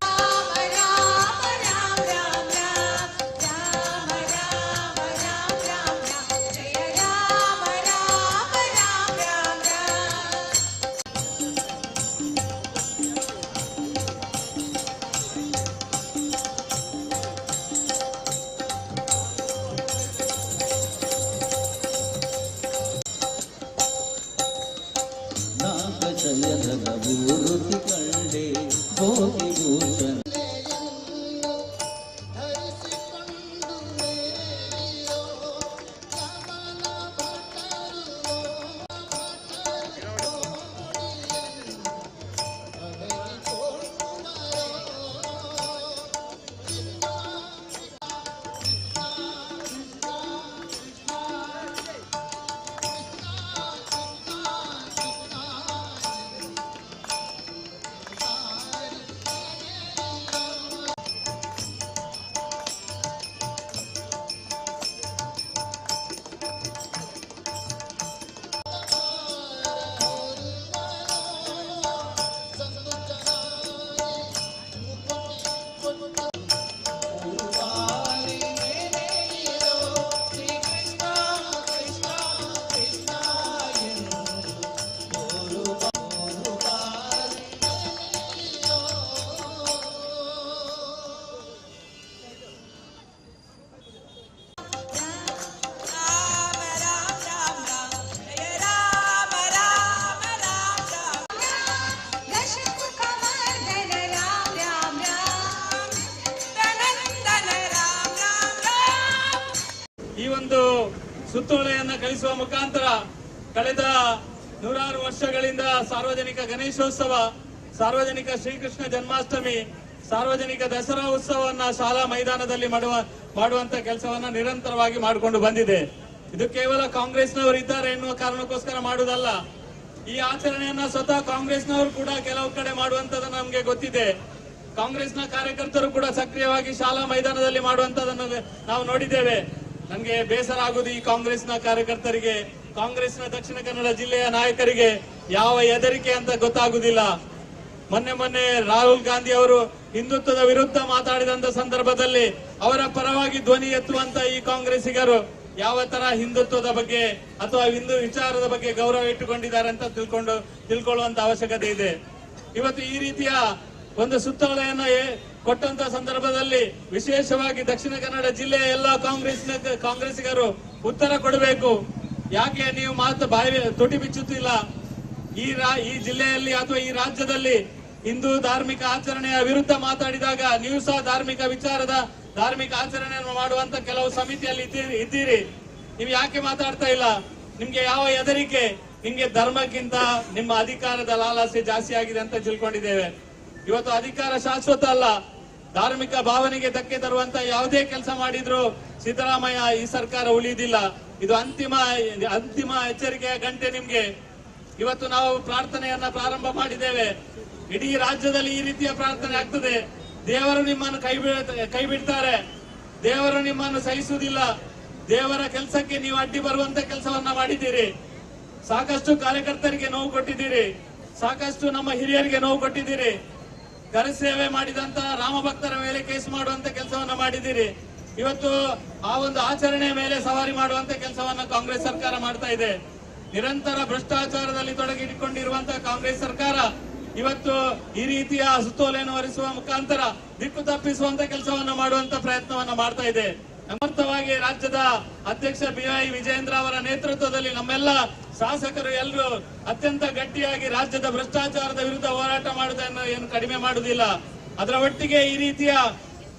ನಾಗಶಯನದ ಮೂರುತಿ ಕಂಡೆ ಭೋಗಿಭೂಷಣ ಈ ಒಂದು ಸುತ್ತೋಲೆಯನ್ನ ಕಳಿಸುವ ಮುಖಾಂತರ ಕಳೆದ ನೂರಾರು ವರ್ಷಗಳಿಂದ ಸಾರ್ವಜನಿಕ ಗಣೇಶೋತ್ಸವ, ಸಾರ್ವಜನಿಕ ಶ್ರೀಕೃಷ್ಣ ಜನ್ಮಾಷ್ಟಮಿ, ಸಾರ್ವಜನಿಕ ದಸರಾ ಉತ್ಸವವನ್ನ ಶಾಲಾ ಮೈದಾನದಲ್ಲಿ ಮಾಡುವಂತ ಕೆಲಸವನ್ನ ನಿರಂತರವಾಗಿ ಮಾಡಿಕೊಂಡು ಬಂದಿದೆ. ಇದು ಕೇವಲ ಕಾಂಗ್ರೆಸ್ನವರು ಇದ್ದಾರೆ ಎನ್ನುವ ಕಾರಣಕ್ಕೋಸ್ಕರ ಮಾಡುವುದಲ್ಲ. ಈ ಆಚರಣೆಯನ್ನ ಸ್ವತಃ ಕಾಂಗ್ರೆಸ್ನವರು ಕೂಡ ಕೆಲವು ಕಡೆ ಮಾಡುವಂತದನ್ನ ನಮ್ಗೆ ಗೊತ್ತಿದೆ. ಕಾಂಗ್ರೆಸ್ನ ಕಾರ್ಯಕರ್ತರು ಕೂಡ ಸಕ್ರಿಯವಾಗಿ ಶಾಲಾ ಮೈದಾನದಲ್ಲಿ ಮಾಡುವಂತದನ್ನು ನಾವು ನೋಡಿದ್ದೇವೆ. ನನ್ಗೆ ಬೇಸರ ಆಗುವುದು ಈ ಕಾಂಗ್ರೆಸ್ನ ಕಾರ್ಯಕರ್ತರಿಗೆ, ಕಾಂಗ್ರೆಸ್ನ ದಕ್ಷಿಣ ಕನ್ನಡ ಜಿಲ್ಲೆಯ ನಾಯಕರಿಗೆ ಯಾವ ಹೆದರಿಕೆ ಅಂತ ಗೊತ್ತಾಗುದಿಲ್ಲ. ಮೊನ್ನೆ ರಾಹುಲ್ ಗಾಂಧಿ ಅವರು ಹಿಂದುತ್ವದ ವಿರುದ್ಧ ಮಾತಾಡಿದಂತ ಸಂದರ್ಭದಲ್ಲಿ ಅವರ ಪರವಾಗಿ ಧ್ವನಿ ಎತ್ತುವಂತ ಈ ಕಾಂಗ್ರೆಸ್ಸಿಗರು ಯಾವ ತರ ಹಿಂದುತ್ವದ ಬಗ್ಗೆ ಅಥವಾ ಹಿಂದೂ ವಿಚಾರದ ಬಗ್ಗೆ ಗೌರವ ಇಟ್ಟುಕೊಂಡಿದ್ದಾರೆ ಅಂತ ತಿಳ್ಕೊಳ್ಳುವಂತ ಅವಶ್ಯಕತೆ ಇದೆ. ಇವತ್ತು ಈ ರೀತಿಯ ಒಂದು ಸುತ್ತೋಲೆಯನ್ನ ಕೊಟ್ಟಂತ ಸಂದರ್ಭದಲ್ಲಿ ವಿಶೇಷವಾಗಿ ದಕ್ಷಿಣ ಕನ್ನಡ ಜಿಲ್ಲೆಯ ಎಲ್ಲ ಕಾಂಗ್ರೆಸ್ಸಿಗರು ಉತ್ತರ ಕೊಡಬೇಕು. ಯಾಕೆ ನೀವು ಬಾಯಿ ತುಟಿ ಬಿಚ್ಚುತ್ತಿಲ್ಲ? ಈ ಜಿಲ್ಲೆಯಲ್ಲಿ ಅಥವಾ ಈ ರಾಜ್ಯದಲ್ಲಿ ಹಿಂದೂ ಧಾರ್ಮಿಕ ಆಚರಣೆಯ ವಿರುದ್ಧ ಮಾತಾಡಿದಾಗ ನೀವು ಸಹ ಧಾರ್ಮಿಕ ಆಚರಣೆಯನ್ನು ಮಾಡುವಂತ ಕೆಲವು ಸಮಿತಿಯಲ್ಲಿ ಇದ್ದೀರಿ. ನೀವು ಯಾಕೆ ಮಾತಾಡ್ತಾ ಇಲ್ಲ? ನಿಮ್ಗೆ ಯಾವ ಹೆದರಿಕೆ? ನಿಮ್ಗೆ ಧರ್ಮಕ್ಕಿಂತ ನಿಮ್ಮ ಅಧಿಕಾರದ ಲಾಲಾಸೆ ಜಾಸ್ತಿ ಆಗಿದೆ ಅಂತ ತಿಳ್ಕೊಂಡಿದ್ದೇವೆ. ಇವತ್ತು ಅಧಿಕಾರ ಶಾಶ್ವತ ಅಲ್ಲ. ಧಾರ್ಮಿಕ ಭಾವನೆಗೆ ಧಕ್ಕೆ ತರುವಂತ ಯಾವುದೇ ಕೆಲಸ ಮಾಡಿದ್ರು ಸಿದ್ದರಾಮಯ್ಯ ಈ ಸರ್ಕಾರ ಉಳಿಯುವುದಿಲ್ಲ. ಇದು ಅಂತಿಮ ಎಚ್ಚರಿಕೆಯ ಗಂಟೆ ನಿಮ್ಗೆ. ಇವತ್ತು ನಾವು ಪ್ರಾರ್ಥನೆಯನ್ನ ಪ್ರಾರಂಭ ಮಾಡಿದ್ದೇವೆ. ಇಡೀ ರಾಜ್ಯದಲ್ಲಿ ಈ ರೀತಿಯ ಪ್ರಾರ್ಥನೆ ಆಗ್ತದೆ. ದೇವರು ನಿಮ್ಮನ್ನು ಕೈ ಬಿಡ್ತಾರೆ. ದೇವರು ನಿಮ್ಮನ್ನು ಸಹಿಸುವುದಿಲ್ಲ. ದೇವರ ಕೆಲಸಕ್ಕೆ ನೀವು ಅಡ್ಡಿ ಬರುವಂತ ಕೆಲಸವನ್ನ ಮಾಡಿದ್ದೀರಿ. ಸಾಕಷ್ಟು ಕಾರ್ಯಕರ್ತರಿಗೆ ನೋವು ಕೊಟ್ಟಿದ್ದೀರಿ. ಸಾಕಷ್ಟು ನಮ್ಮ ಹಿರಿಯರಿಗೆ ನೋವು ಕೊಟ್ಟಿದ್ದೀರಿ. ಕರಸೇವೆ ಮಾಡಿದಂತ ರಾಮ ಭಕ್ತರ ಮೇಲೆ ಕೇಸ್ ಮಾಡುವಂತ ಕೆಲಸವನ್ನ ಮಾಡಿದ್ದೀರಿ. ಇವತ್ತು ಆ ಒಂದು ಆಚರಣೆ ಮೇಲೆ ಸವಾರಿ ಮಾಡುವಂತ ಕೆಲಸವನ್ನ ಕಾಂಗ್ರೆಸ್ ಸರ್ಕಾರ ಮಾಡ್ತಾ ಇದೆ. ನಿರಂತರ ಭ್ರಷ್ಟಾಚಾರದಲ್ಲಿ ತೊಡಗಿಕೊಂಡಿರುವಂತಹ ಕಾಂಗ್ರೆಸ್ ಸರ್ಕಾರ ಇವತ್ತು ಈ ರೀತಿಯ ಸುತ್ತೋಲೆಯನ್ನು ಹೊರಿಸುವ ಮುಖಾಂತರ ದಿಕ್ಕು ತಪ್ಪಿಸುವಂತ ಕೆಲಸವನ್ನ ಮಾಡುವಂತ ಪ್ರಯತ್ನವನ್ನ ಮಾಡ್ತಾ ಇದೆ. ಸಮರ್ಥವಾಗಿ ರಾಜ್ಯದ ಅಧ್ಯಕ್ಷ BY ವಿಜಯೇಂದ್ರ ಅವರ ನೇತೃತ್ವದಲ್ಲಿ ನಮ್ಮೆಲ್ಲ ಶಾಸಕರು ಎಲ್ಲರೂ ಅತ್ಯಂತ ಗಟ್ಟಿಯಾಗಿ ರಾಜ್ಯದ ಭ್ರಷ್ಟಾಚಾರದ ವಿರುದ್ಧ ಹೋರಾಟ ಮಾಡುವುದನ್ನು ಏನು ಕಡಿಮೆ ಮಾಡುವುದಿಲ್ಲ. ಅದರ ಒಟ್ಟಿಗೆ ಈ ರೀತಿಯ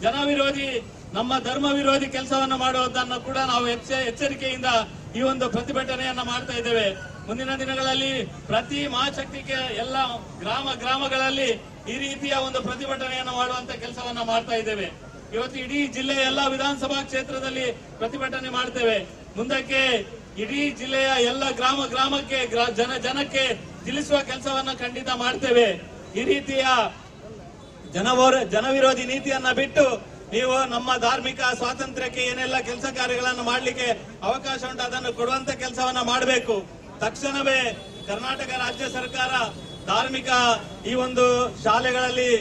ಜನವಿರೋಧಿ, ನಮ್ಮ ಧರ್ಮ ವಿರೋಧಿ ಕೆಲಸವನ್ನ ಮಾಡುವುದನ್ನು ಕೂಡ ನಾವು ಎಚ್ಚರಿಕೆಯಿಂದ ಈ ಒಂದು ಪ್ರತಿಭಟನೆಯನ್ನ ಮಾಡ್ತಾ ಇದ್ದೇವೆ. ಮುಂದಿನ ದಿನಗಳಲ್ಲಿ ಪ್ರತಿ ಮಹಾಶಕ್ತಿಗೆ ಎಲ್ಲ ಗ್ರಾಮಗಳಲ್ಲಿ ಈ ರೀತಿಯ ಒಂದು ಪ್ರತಿಭಟನೆಯನ್ನು ಮಾಡುವಂತ ಕೆಲಸವನ್ನ ಮಾಡ್ತಾ ಇದ್ದೇವೆ. ಇವತ್ತು ಇಡೀ ಜಿಲ್ಲೆಯ ಎಲ್ಲಾ ವಿಧಾನಸಭಾ ಕ್ಷೇತ್ರದಲ್ಲಿ ಪ್ರತಿಭಟನೆ ಮಾಡ್ತೇವೆ. ಮುಂದಕ್ಕೆ ಇಡೀ ಜಿಲ್ಲೆಯ ಎಲ್ಲ ಗ್ರಾಮಕ್ಕೆ ಜನಕ್ಕೆ ತಿಳಿಸುವ ಕೆಲಸವನ್ನ ಖಂಡಿತ ಮಾಡ್ತೇವೆ. ಈ ರೀತಿಯ ಜನವಿರೋಧಿ ನೀತಿಯನ್ನ ಬಿಟ್ಟು ನೀವು ನಮ್ಮ ಧಾರ್ಮಿಕ ಸ್ವಾತಂತ್ರ್ಯಕ್ಕೆ ಏನೆಲ್ಲ ಕೆಲಸ ಕಾರ್ಯಗಳನ್ನು ಮಾಡಲಿಕ್ಕೆ ಅವಕಾಶ ಉಂಟು ಅದನ್ನು ಕೊಡುವಂತ ಕೆಲಸವನ್ನ ಮಾಡಬೇಕು. ತಕ್ಷಣವೇ ಕರ್ನಾಟಕ ರಾಜ್ಯ ಸರ್ಕಾರ ಧಾರ್ಮಿಕ ಈ ಒಂದು ಶಾಲೆಗಳಲ್ಲಿ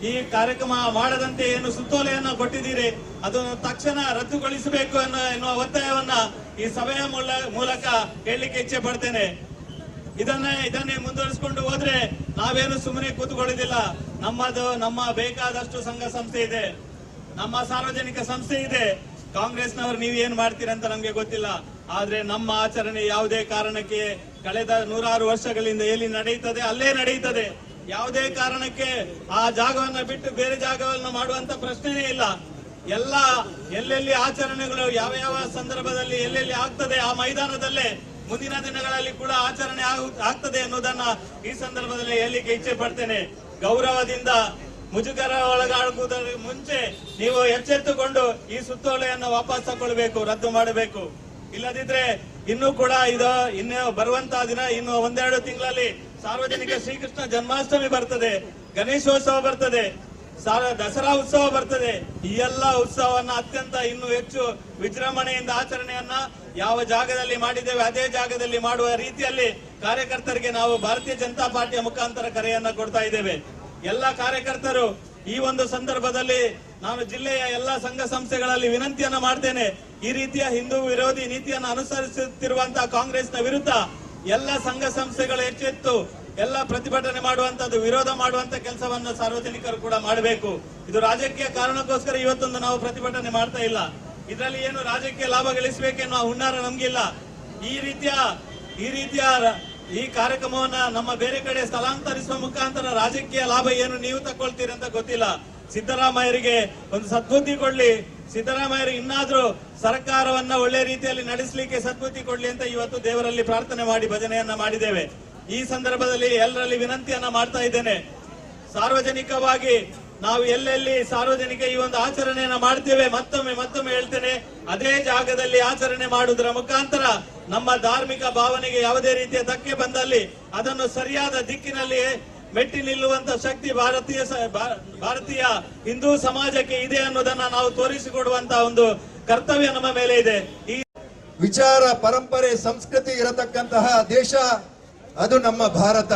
ಈ ಕಾರ್ಯಕ್ರಮ ಮಾಡದಂತೆ ಏನು ಸುತ್ತೋಲೆಯನ್ನು ಕೊಟ್ಟಿದ್ದೀರಿ ಅದನ್ನು ತಕ್ಷಣ ರದ್ದುಗೊಳಿಸಬೇಕು ಎನ್ನುವ ಒತ್ತಾಯವನ್ನ ಈ ಸಭೆಯ ಮೂಲಕ ಹೇಳಲಿಕ್ಕೆ ಇಚ್ಛೆ ಪಡ್ತೇನೆ. ಇದನ್ನೇ ಮುಂದುವರಿಸಿಕೊಂಡು ಹೋದ್ರೆ ನಾವೇನು ಸುಮ್ಮನೆ ಕೂತ್ಕೊಳ್ಳೋದಿಲ್ಲ. ನಮ್ಮ ಬೇಕಾದಷ್ಟು ಸಂಘ ಸಂಸ್ಥೆ ಇದೆ, ನಮ್ಮ ಸಾರ್ವಜನಿಕ ಸಂಸ್ಥೆ ಇದೆ. ಕಾಂಗ್ರೆಸ್ನವರು ನೀವು ಏನ್ ಮಾಡ್ತೀರಿ ಅಂತ ನಮ್ಗೆ ಗೊತ್ತಿಲ್ಲ. ಆದ್ರೆ ನಮ್ಮ ಆಚರಣೆ ಯಾವುದೇ ಕಾರಣಕ್ಕೆ ಕಳೆದ 100 ವರ್ಷಗಳಿಂದ ಎಲ್ಲಿ ನಡೆಯುತ್ತದೆ ಅಲ್ಲೇ ನಡೆಯುತ್ತದೆ. ಯಾವುದೇ ಕಾರಣಕ್ಕೆ ಆ ಜಾಗವನ್ನ ಬಿಟ್ಟು ಬೇರೆ ಜಾಗವನ್ನು ಮಾಡುವಂತ ಪ್ರಶ್ನೆನೇ ಇಲ್ಲ. ಎಲ್ಲೆಲ್ಲಿ ಆಚರಣೆಗಳು ಯಾವ ಯಾವ ಸಂದರ್ಭದಲ್ಲಿ ಎಲ್ಲೆಲ್ಲಿ ಆಗ್ತದೆ ಆ ಮೈದಾನದಲ್ಲೇ ಮುಂದಿನ ದಿನಗಳಲ್ಲಿ ಕೂಡ ಆಚರಣೆ ಆಗ್ತದೆ ಅನ್ನೋದನ್ನ ಈ ಸಂದರ್ಭದಲ್ಲಿ ಹೇಳಲಿಕ್ಕೆ ಇಚ್ಛೆ ಪಡ್ತೇನೆ. ಗೌರವದಿಂದ ಮುಜುಗರ ಒಳಗಾಗುವುದರ ಮುಂಚೆ ನೀವು ಎಚ್ಚೆತ್ತುಕೊಂಡು ಈ ಸುತ್ತೋಲೆಯನ್ನು ವಾಪಸ್ ತಗೊಳ್ಬೇಕು, ರದ್ದು ಮಾಡಬೇಕು. ಇಲ್ಲದಿದ್ರೆ ಇನ್ನೂ ಕೂಡ ಇನ್ನು ಬರುವಂತಹ ದಿನ ಇನ್ನು 1-2 ತಿಂಗಳಲ್ಲಿ ಸಾರ್ವಜನಿಕ ಶ್ರೀಕೃಷ್ಣ ಜನ್ಮಾಷ್ಟಮಿ ಬರ್ತದೆ, ಗಣೇಶೋತ್ಸವ ಬರ್ತದೆ, ದಸರಾ ಉತ್ಸವ ಬರ್ತದೆ. ಈ ಎಲ್ಲ ಉತ್ಸವವನ್ನ ಅತ್ಯಂತ ಇನ್ನೂ ಹೆಚ್ಚು ವಿಜೃಂಭಣೆಯಿಂದ ಆಚರಣೆಯನ್ನ ಯಾವ ಜಾಗದಲ್ಲಿ ಮಾಡಿದ್ದೇವೆ ಅದೇ ಜಾಗದಲ್ಲಿ ಮಾಡುವ ರೀತಿಯಲ್ಲಿ ಕಾರ್ಯಕರ್ತರಿಗೆ ನಾವು ಭಾರತೀಯ ಜನತಾ ಪಾರ್ಟಿಯ ಮುಖಾಂತರ ಕರೆಯನ್ನ ಕೊಡ್ತಾ ಇದ್ದೇವೆ. ಎಲ್ಲ ಕಾರ್ಯಕರ್ತರು ಈ ಒಂದು ಸಂದರ್ಭದಲ್ಲಿ ನಾನು ಜಿಲ್ಲೆಯ ಎಲ್ಲ ಸಂಘ ಸಂಸ್ಥೆಗಳಲ್ಲಿ ವಿನಂತಿಯನ್ನ ಮಾಡ್ತೇನೆ. ಈ ರೀತಿಯ ಹಿಂದೂ ವಿರೋಧಿ ನೀತಿಯನ್ನು ಅನುಸರಿಸುತ್ತಿರುವಂತಹ ಕಾಂಗ್ರೆಸ್ನ ವಿರುದ್ಧ ಎಲ್ಲ ಸಂಘ ಸಂಸ್ಥೆಗಳು ಎಚ್ಚೆತ್ತು ಎಲ್ಲ ಪ್ರತಿಭಟನೆ ಮಾಡುವಂತದ್ದು, ವಿರೋಧ ಮಾಡುವಂತ ಕೆಲಸವನ್ನು ಸಾರ್ವಜನಿಕರು ಕೂಡ ಮಾಡಬೇಕು. ಇದು ರಾಜಕೀಯ ಕಾರಣಕ್ಕೋಸ್ಕರ ಇವತ್ತೊಂದು ನಾವು ಪ್ರತಿಭಟನೆ ಮಾಡ್ತಾ ಇಲ್ಲ. ಇದರಲ್ಲಿ ಏನು ರಾಜಕೀಯ ಲಾಭ ಗಳಿಸಬೇಕೆನ್ನುವ ಹುನ್ನಾರ ನಮ್ಗಿಲ್ಲ. ಈ ರೀತಿಯ ಈ ಕಾರ್ಯಕ್ರಮವನ್ನ ನಮ್ಮ ಬೇರೆ ಕಡೆ ಸ್ಥಳಾಂತರಿಸುವ ಮುಖಾಂತರ ರಾಜಕೀಯ ಲಾಭ ಏನು ನೀವು ತಗೊಳ್ತೀರಿ ಅಂತ ಗೊತ್ತಿಲ್ಲ. ಸಿದ್ದರಾಮಯ್ಯರಿಗೆ ಒಂದು ಸದ್ಬುದ್ಧಿ ಕೊಡ್ಲಿ, ಸಿದ್ದರಾಮಯ್ಯರು ಇನ್ನಾದ್ರೂ ಸರ್ಕಾರವನ್ನ ಒಳ್ಳೆ ರೀತಿಯಲ್ಲಿ ನಡೆಸಲಿಕ್ಕೆ ಸದ್ಬುದ್ಧಿ ಕೊಡ್ಲಿ ಅಂತ ಇವತ್ತು ದೇವರಲ್ಲಿ ಪ್ರಾರ್ಥನೆ ಮಾಡಿ ಭಜನೆಯನ್ನ ಮಾಡಿದ್ದೇವೆ. ಈ ಸಂದರ್ಭದಲ್ಲಿ ಎಲ್ಲರಲ್ಲಿ ವಿನಂತಿಯನ್ನ ಮಾಡ್ತಾ ಇದ್ದೇನೆ. ಸಾರ್ವಜನಿಕವಾಗಿ ನಾವು ಎಲ್ಲೆಲ್ಲಿ ಸಾರ್ವಜನಿಕ ಈ ಒಂದು ಆಚರಣೆಯನ್ನ ಮಾಡ್ತೇವೆ, ಮತ್ತೊಮ್ಮೆ ಹೇಳ್ತೇನೆ, ಅದೇ ಜಾಗದಲ್ಲಿ ಆಚರಣೆ ಮಾಡುವುದರ ಮುಖಾಂತರ ನಮ್ಮ ಧಾರ್ಮಿಕ ಭಾವನೆಗೆ ಯಾವುದೇ ರೀತಿಯ ಧಕ್ಕೆ ಬಂದಲ್ಲಿ ಅದನ್ನು ಸರಿಯಾದ ದಿಕ್ಕಿನಲ್ಲಿ ಮೆಟ್ಟಿ ನಿಲ್ಲುವಂತ ಶಕ್ತಿ ಭಾರತೀಯ ಹಿಂದೂ ಸಮಾಜಕ್ಕೆ ಇದೆ ಅನ್ನೋದನ್ನ ನಾವು ತೋರಿಸಿಕೊಡುವಂತಹ ಒಂದು ಕರ್ತವ್ಯ ನಮ್ಮ ಮೇಲೆ ಇದೆ. ಈ ವಿಚಾರ ಪರಂಪರೆ ಸಂಸ್ಕೃತಿ ಇರತಕ್ಕಂತಹ ದೇಶ ಅದು ನಮ್ಮ ಭಾರತ.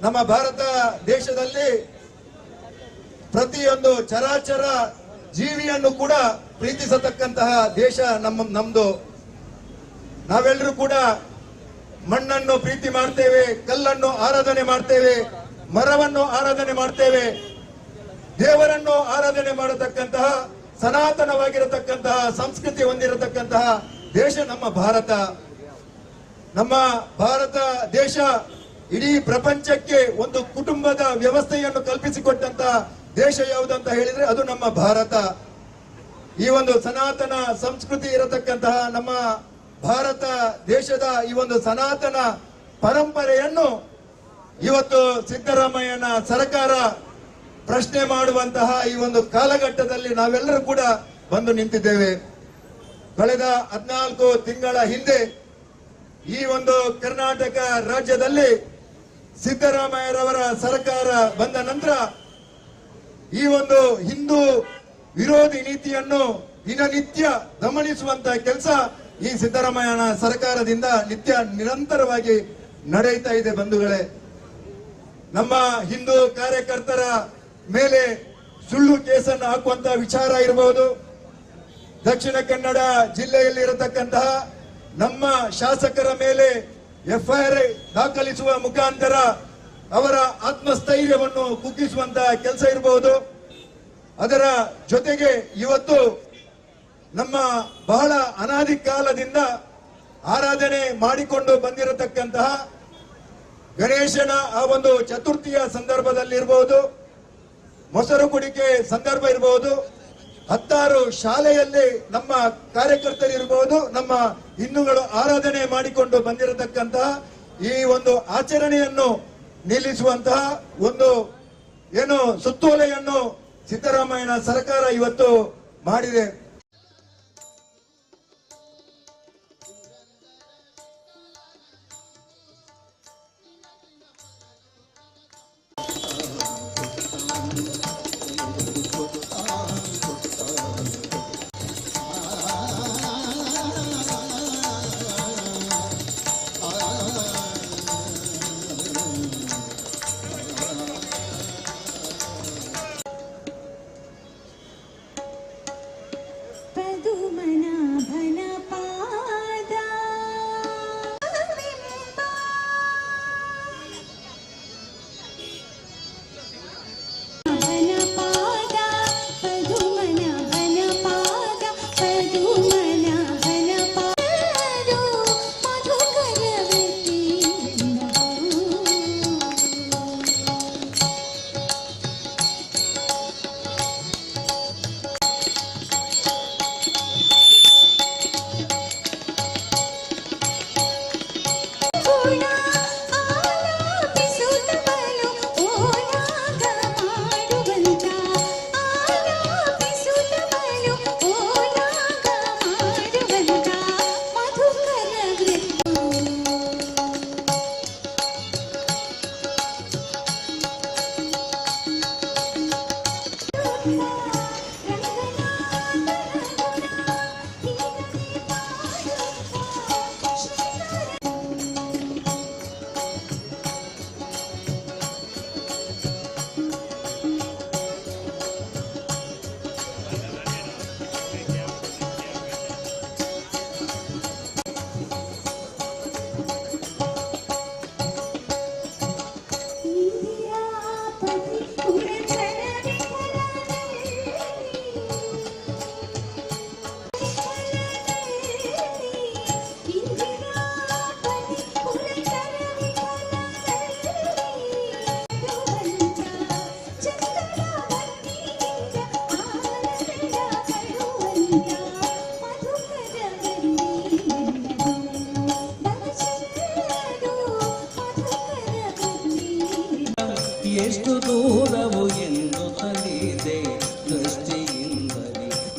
ನಮ್ಮ ಭಾರತ ದೇಶದಲ್ಲಿ ಪ್ರತಿಯೊಂದು ಚರಾಚರ ಜೀವಿಯನ್ನು ಕೂಡ ಪ್ರೀತಿಸತಕ್ಕಂತಹ ದೇಶ ನಮ್ದು. ನಾವೆಲ್ಲರೂ ಕೂಡ ಮಣ್ಣನ್ನು ಪ್ರೀತಿ ಮಾಡ್ತೇವೆ, ಕಲ್ಲನ್ನು ಆರಾಧನೆ ಮಾಡ್ತೇವೆ, ಮರವನ್ನು ಆರಾಧನೆ ಮಾಡ್ತೇವೆ, ದೇವರನ್ನು ಆರಾಧನೆ ಮಾಡತಕ್ಕಂತಹ ಸನಾತನವಾಗಿರತಕ್ಕಂತಹ ಸಂಸ್ಕೃತಿ ಹೊಂದಿರತಕ್ಕಂತಹ ದೇಶ ನಮ್ಮ ಭಾರತ. ನಮ್ಮ ಭಾರತ ದೇಶ ಇಡೀ ಪ್ರಪಂಚಕ್ಕೆ ಒಂದು ಕುಟುಂಬದ ವ್ಯವಸ್ಥೆಯನ್ನು ಕಲ್ಪಿಸಿಕೊಟ್ಟಂತಹ ದೇಶ ಯಾವುದಂತ ಹೇಳಿದ್ರೆ ಅದು ನಮ್ಮ ಭಾರತ. ಈ ಒಂದು ಸನಾತನ ಸಂಸ್ಕೃತಿ ಇರತಕ್ಕಂತಹ ನಮ್ಮ ಭಾರತ ದೇಶದ ಈ ಒಂದು ಸನಾತನ ಪರಂಪರೆಯನ್ನು ಇವತ್ತು ಸಿದ್ದರಾಮಯ್ಯನ ಸರ್ಕಾರ ಪ್ರಶ್ನೆ ಮಾಡುವಂತಹ ಈ ಒಂದು ಕಾಲಘಟ್ಟದಲ್ಲಿ ನಾವೆಲ್ಲರೂ ಕೂಡ ಬಂದು ನಿಂತಿದ್ದೇವೆ. ಕಳೆದ 14 ತಿಂಗಳ ಹಿಂದೆ ಈ ಒಂದು ಕರ್ನಾಟಕ ರಾಜ್ಯದಲ್ಲಿ ಸಿದ್ದರಾಮಯ್ಯರವರ ಸರ್ಕಾರ ಬಂದ ನಂತರ ಈ ಒಂದು ಹಿಂದೂ ವಿರೋಧಿ ನೀತಿಯನ್ನು ದಿನನಿತ್ಯ ಗಮನಿಸುವಂತ ಕೆಲಸ ಈ ಸಿದ್ದರಾಮಯ್ಯನ ಸರ್ಕಾರದಿಂದ ನಿರಂತರವಾಗಿ ನಡೆಯುತ್ತಾ ಇದೆ. ಬಂಧುಗಳೇ, ನಮ್ಮ ಹಿಂದೂ ಕಾರ್ಯಕರ್ತರ ಮೇಲೆ ಸುಳ್ಳು ಕೇಸನ್ನು ಹಾಕುವಂತ ವಿಚಾರ ಇರಬಹುದು, ದಕ್ಷಿಣ ಕನ್ನಡ ಜಿಲ್ಲೆಯಲ್ಲಿ ಇರತಕ್ಕಂತಹ ನಮ್ಮ ಶಾಸಕರ ಮೇಲೆ FIR ದಾಖಲಿಸುವ ಮುಖಾಂತರ ಅವರ ಆತ್ಮಸ್ಥೈರ್ಯವನ್ನು ಕುಗ್ಗಿಸುವಂತ ಕೆಲಸ ಇರಬಹುದು. ಅದರ ಜೊತೆಗೆ ಇವತ್ತು ನಮ್ಮ ಬಹಳ ಅನಾದಿ ಕಾಲದಿಂದ ಆರಾಧನೆ ಮಾಡಿಕೊಂಡು ಬಂದಿರತಕ್ಕಂತಹ ಗಣೇಶನ ಆ ಒಂದು ಚತುರ್ಥಿಯ ಸಂದರ್ಭದಲ್ಲಿ ಇರಬಹುದು, ಮೊಸರು ಕುಡಿಕೆ ಸಂದರ್ಭ ಇರಬಹುದು, 16 ಶಾಲೆಯಲ್ಲಿ ನಮ್ಮ ಕಾರ್ಯಕರ್ತರು ಇರಬಹುದು, ನಮ್ಮ ಹಿಂದೂಗಳು ಆರಾಧನೆ ಮಾಡಿಕೊಂಡು ಬಂದಿರತಕ್ಕಂತಹ ಈ ಒಂದು ಆಚರಣೆಯನ್ನು ನಿಲ್ಲಿಸುವಂತಹ ಒಂದು ಏನು ಸುತ್ತೋಲೆಯನ್ನು ಸಿದ್ದರಾಮಯ್ಯನ ಸರ್ಕಾರ ಇವತ್ತು ಮಾಡಿದೆ.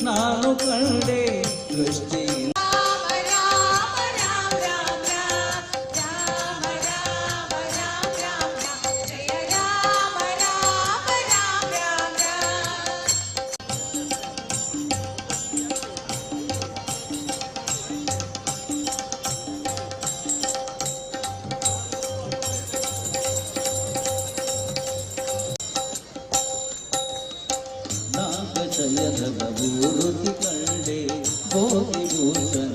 ನಾನು ಕಂಡೆ ದೃಷ್ಟಿಯಿಂದ ನಾಗಶಯನದ ಮೂರುತಿ ಕಂಡೆ ಭೋಗಿಭೂಷಣ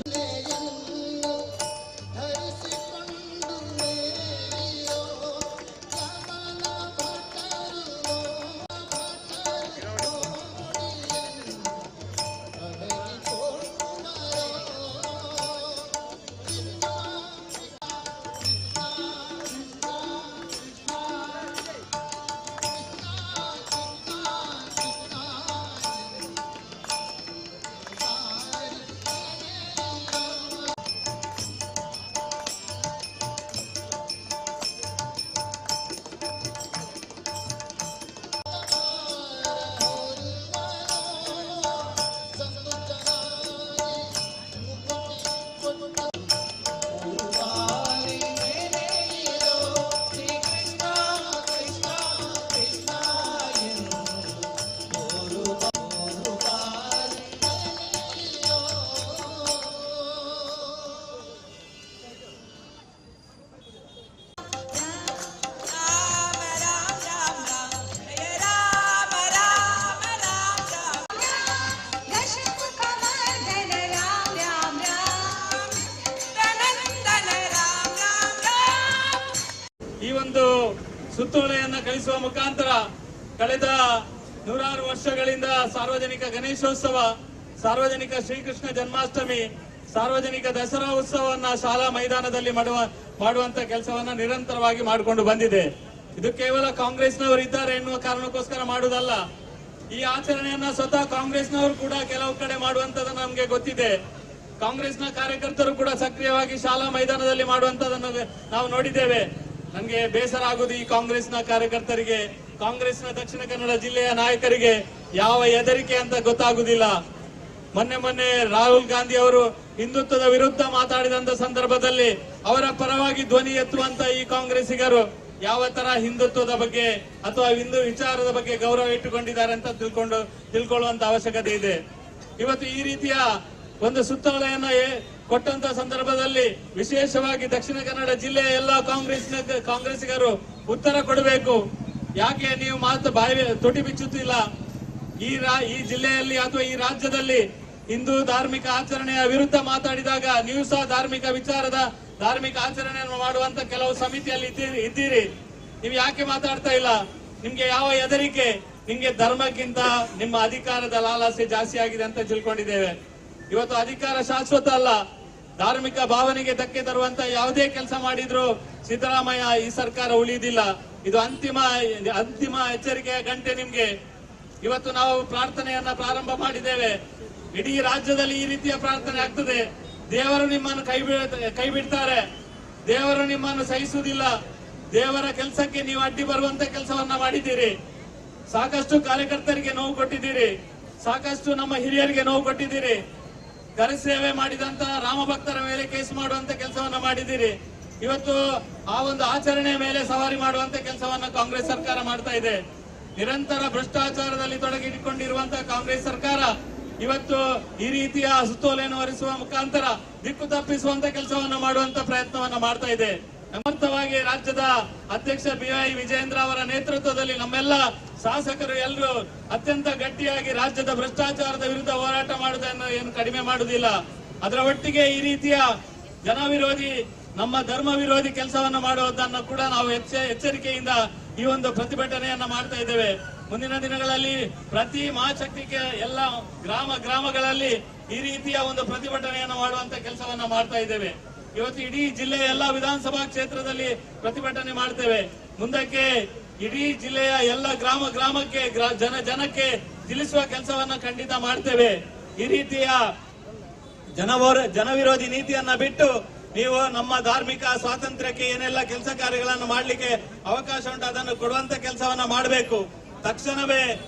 ಈ ಒಂದು ಸುತ್ತೋಲೆಯನ್ನ ಕಳಿಸುವ ಮುಖಾಂತರ ಕಳೆದ ನೂರಾರು ವರ್ಷಗಳಿಂದ ಸಾರ್ವಜನಿಕ ಗಣೇಶೋತ್ಸವ, ಸಾರ್ವಜನಿಕ ಶ್ರೀಕೃಷ್ಣ ಜನ್ಮಾಷ್ಟಮಿ, ಸಾರ್ವಜನಿಕ ದಸರಾ ಉತ್ಸವವನ್ನ ಶಾಲಾ ಮೈದಾನದಲ್ಲಿ ಮಾಡುವಂತ ಕೆಲಸವನ್ನ ನಿರಂತರವಾಗಿ ಮಾಡಿಕೊಂಡು ಬಂದಿದೆ. ಇದು ಕೇವಲ ಕಾಂಗ್ರೆಸ್ನವರು ಇದ್ದಾರೆ ಎನ್ನುವ ಕಾರಣಕ್ಕೋಸ್ಕರ ಮಾಡುವುದಲ್ಲ. ಈ ಆಚರಣೆಯನ್ನ ಸ್ವತಃ ಕಾಂಗ್ರೆಸ್ನವರು ಕೂಡ ಕೆಲವು ಕಡೆ ಮಾಡುವಂತದನ್ನು ನಮ್ಗೆ ಗೊತ್ತಿದೆ. ಕಾಂಗ್ರೆಸ್ನ ಕಾರ್ಯಕರ್ತರು ಕೂಡ ಸಕ್ರಿಯವಾಗಿ ಶಾಲಾ ಮೈದಾನದಲ್ಲಿ ಮಾಡುವಂತದನ್ನು ನಾವು ನೋಡಿದ್ದೇವೆ. ನನ್ಗೆ ಬೇಸರ ಆಗುವುದು ಈ ಕಾಂಗ್ರೆಸ್ನ ಕಾರ್ಯಕರ್ತರಿಗೆ, ಕಾಂಗ್ರೆಸ್ನ ದಕ್ಷಿಣ ಕನ್ನಡ ಜಿಲ್ಲೆಯ ನಾಯಕರಿಗೆ ಯಾವ ಹೆದರಿಕೆ ಅಂತ ಗೊತ್ತಾಗುದಿಲ್ಲ. ಮೊನ್ನೆ ರಾಹುಲ್ ಗಾಂಧಿ ಅವರು ಹಿಂದುತ್ವದ ವಿರುದ್ಧ ಮಾತಾಡಿದಂತ ಸಂದರ್ಭದಲ್ಲಿ ಅವರ ಪರವಾಗಿ ಧ್ವನಿ ಎತ್ತುವಂತ ಈ ಕಾಂಗ್ರೆಸ್ಸಿಗರು ಯಾವ ತರ ಹಿಂದುತ್ವದ ಬಗ್ಗೆ ಅಥವಾ ಹಿಂದೂ ವಿಚಾರದ ಬಗ್ಗೆ ಗೌರವ ಇಟ್ಟುಕೊಂಡಿದ್ದಾರೆ ಅಂತ ತಿಳ್ಕೊಳ್ಳುವಂತ ಅವಶ್ಯಕತೆ ಇದೆ. ಇವತ್ತು ಈ ರೀತಿಯ ಒಂದು ಸುತ್ತೋಲೆಯನ್ನ ಕೊಟ್ಟಂತ ಸಂದರ್ಭದಲ್ಲಿ ವಿಶೇಷವಾಗಿ ದಕ್ಷಿಣ ಕನ್ನಡ ಜಿಲ್ಲೆಯ ಎಲ್ಲ ಕಾಂಗ್ರೆಸ್ಸಿಗರು ಉತ್ತರ ಕೊಡಬೇಕು. ಯಾಕೆ ನೀವು ಮಾತು ಬಾಯಿ ತುಟಿ ಬಿಚ್ಚುತ್ತಿಲ್ಲ? ಈ ಜಿಲ್ಲೆಯಲ್ಲಿ ಅಥವಾ ಈ ರಾಜ್ಯದಲ್ಲಿ ಹಿಂದೂ ಧಾರ್ಮಿಕ ಆಚರಣೆಯ ವಿರುದ್ಧ ಮಾತಾಡಿದಾಗ ನೀವು ಸಹ ಧಾರ್ಮಿಕ ಆಚರಣೆಯನ್ನು ಮಾಡುವಂತ ಕೆಲವು ಸಮಿತಿಯಲ್ಲಿ ಇದ್ದೀರಿ. ನೀವು ಯಾಕೆ ಮಾತಾಡ್ತಾ ಇಲ್ಲ? ನಿಮ್ಗೆ ಯಾವ ಹೆದರಿಕೆ? ನಿಮ್ಗೆ ಧರ್ಮಕ್ಕಿಂತ ನಿಮ್ಮ ಅಧಿಕಾರದ ಲಾಲಾಸೆ ಜಾಸ್ತಿ ಆಗಿದೆ ಅಂತ ತಿಳ್ಕೊಂಡಿದ್ದೇವೆ. ಇವತ್ತು ಅಧಿಕಾರ ಶಾಶ್ವತ ಅಲ್ಲ. ಧಾರ್ಮಿಕ ಭಾವನೆಗೆ ಧಕ್ಕೆ ತರುವಂತ ಯಾವುದೇ ಕೆಲಸ ಮಾಡಿದ್ರು ಸಿದ್ದರಾಮಯ್ಯ ಈ ಸರ್ಕಾರ ಉಳಿಯುವುದಿಲ್ಲ. ಇದು ಅಂತಿಮ ಎಚ್ಚರಿಕೆಯ ಗಂಟೆ ನಿಮ್ಗೆ. ಇವತ್ತು ನಾವು ಪ್ರಾರ್ಥನೆಯನ್ನ ಪ್ರಾರಂಭ ಮಾಡಿದ್ದೇವೆ. ಇಡೀ ರಾಜ್ಯದಲ್ಲಿ ಈ ರೀತಿಯ ಪ್ರಾರ್ಥನೆ ಆಗ್ತದೆ. ದೇವರು ನಿಮ್ಮನ್ನು ಕೈ ಬಿಡ್ತಾರೆ. ದೇವರು ನಿಮ್ಮನ್ನು ಸಹಿಸುವುದಿಲ್ಲ. ದೇವರ ಕೆಲಸಕ್ಕೆ ನೀವು ಅಡ್ಡಿ ಬರುವಂತ ಕೆಲಸವನ್ನ ಮಾಡಿದ್ದೀರಿ. ಸಾಕಷ್ಟು ಕಾರ್ಯಕರ್ತರಿಗೆ ನೋವು ಕೊಟ್ಟಿದ್ದೀರಿ. ಸಾಕಷ್ಟು ನಮ್ಮ ಹಿರಿಯರಿಗೆ ನೋವು ಕೊಟ್ಟಿದ್ದೀರಿ. ಕರಸೇವೆ ಮಾಡಿದಂತ ರಾಮ ಭಕ್ತರ ಮೇಲೆ ಕೇಸ್ ಮಾಡುವಂತ ಕೆಲಸವನ್ನ ಮಾಡಿದ್ದೀರಿ. ಇವತ್ತು ಆ ಒಂದು ಆಚರಣೆಯ ಮೇಲೆ ಸವಾರಿ ಮಾಡುವಂತ ಕೆಲಸವನ್ನ ಕಾಂಗ್ರೆಸ್ ಸರ್ಕಾರ ಮಾಡ್ತಾ ಇದೆ. ನಿರಂತರ ಭ್ರಷ್ಟಾಚಾರದಲ್ಲಿ ತೊಡಗಿಕೊಂಡಿರುವಂತಹ ಕಾಂಗ್ರೆಸ್ ಸರ್ಕಾರ ಇವತ್ತು ಈ ರೀತಿಯ ಸುತ್ತೋಲೆಯನ್ನು ಹೊರಿಸುವ ಮುಖಾಂತರ ದಿಕ್ಕು ತಪ್ಪಿಸುವಂತ ಕೆಲಸವನ್ನ ಮಾಡುವಂತ ಪ್ರಯತ್ನವನ್ನ ಮಾಡ್ತಾ ಇದೆ. ಸಮರ್ಥವಾಗಿ ರಾಜ್ಯದ ಅಧ್ಯಕ್ಷ BY ವಿಜಯೇಂದ್ರ ಅವರ ನೇತೃತ್ವದಲ್ಲಿ ನಮ್ಮೆಲ್ಲ ಶಾಸಕರು ಎಲ್ಲರೂ ಅತ್ಯಂತ ಗಟ್ಟಿಯಾಗಿ ರಾಜ್ಯದ ಭ್ರಷ್ಟಾಚಾರದ ವಿರುದ್ಧ ಹೋರಾಟ ಮಾಡುವುದನ್ನು ಏನು ಕಡಿಮೆ ಮಾಡುವುದಿಲ್ಲ. ಅದರ ಒಟ್ಟಿಗೆ ಈ ರೀತಿಯ ಜನವಿರೋಧಿ, ನಮ್ಮ ಧರ್ಮ ವಿರೋಧಿ ಕೆಲಸವನ್ನ ಮಾಡುವುದನ್ನು ಕೂಡ ನಾವು ಎಚ್ಚರಿಕೆಯಿಂದ ಈ ಒಂದು ಪ್ರತಿಭಟನೆಯನ್ನ ಮಾಡ್ತಾ ಇದ್ದೇವೆ. ಮುಂದಿನ ದಿನಗಳಲ್ಲಿ ಪ್ರತಿ ಮಹಾಶಕ್ತಿಗೆ ಎಲ್ಲ ಗ್ರಾಮಗಳಲ್ಲಿ ಈ ರೀತಿಯ ಒಂದು ಪ್ರತಿಭಟನೆಯನ್ನು ಮಾಡುವಂತ ಕೆಲಸವನ್ನ ಮಾಡ್ತಾ ಇದ್ದೇವೆ. ಇವತ್ತು ಇಡೀ ಜಿಲ್ಲೆಯ ಎಲ್ಲ ವಿಧಾನಸಭಾ ಕ್ಷೇತ್ರದಲ್ಲಿ ಪ್ರತಿಭಟನೆ ಮಾಡ್ತೇವೆ. ಮುಂದಕ್ಕೆ ಇಡೀ ಜಿಲ್ಲೆಯ ಎಲ್ಲ ಗ್ರಾಮಕ್ಕೆ ಜನಕ್ಕೆ ತಿಳಿಸುವ ಕೆಲಸವನ್ನ ಖಂಡಿತ ಮಾಡ್ತೇವೆ. ಈ ರೀತಿಯ ಜನವಿರೋಧಿ ನೀತಿಯನ್ನ ಬಿಟ್ಟು ನೀವು ನಮ್ಮ ಧಾರ್ಮಿಕ ಸ್ವಾತಂತ್ರ್ಯಕ್ಕೆ ಏನೆಲ್ಲ ಕೆಲಸ ಕಾರ್ಯಗಳನ್ನು ಮಾಡಲಿಕ್ಕೆ ಅವಕಾಶ ಉಂಟು ಅದನ್ನು ಕೊಡುವಂತ ಕೆಲಸವನ್ನ ಮಾಡಬೇಕು. ತಕ್ಷಣವೇ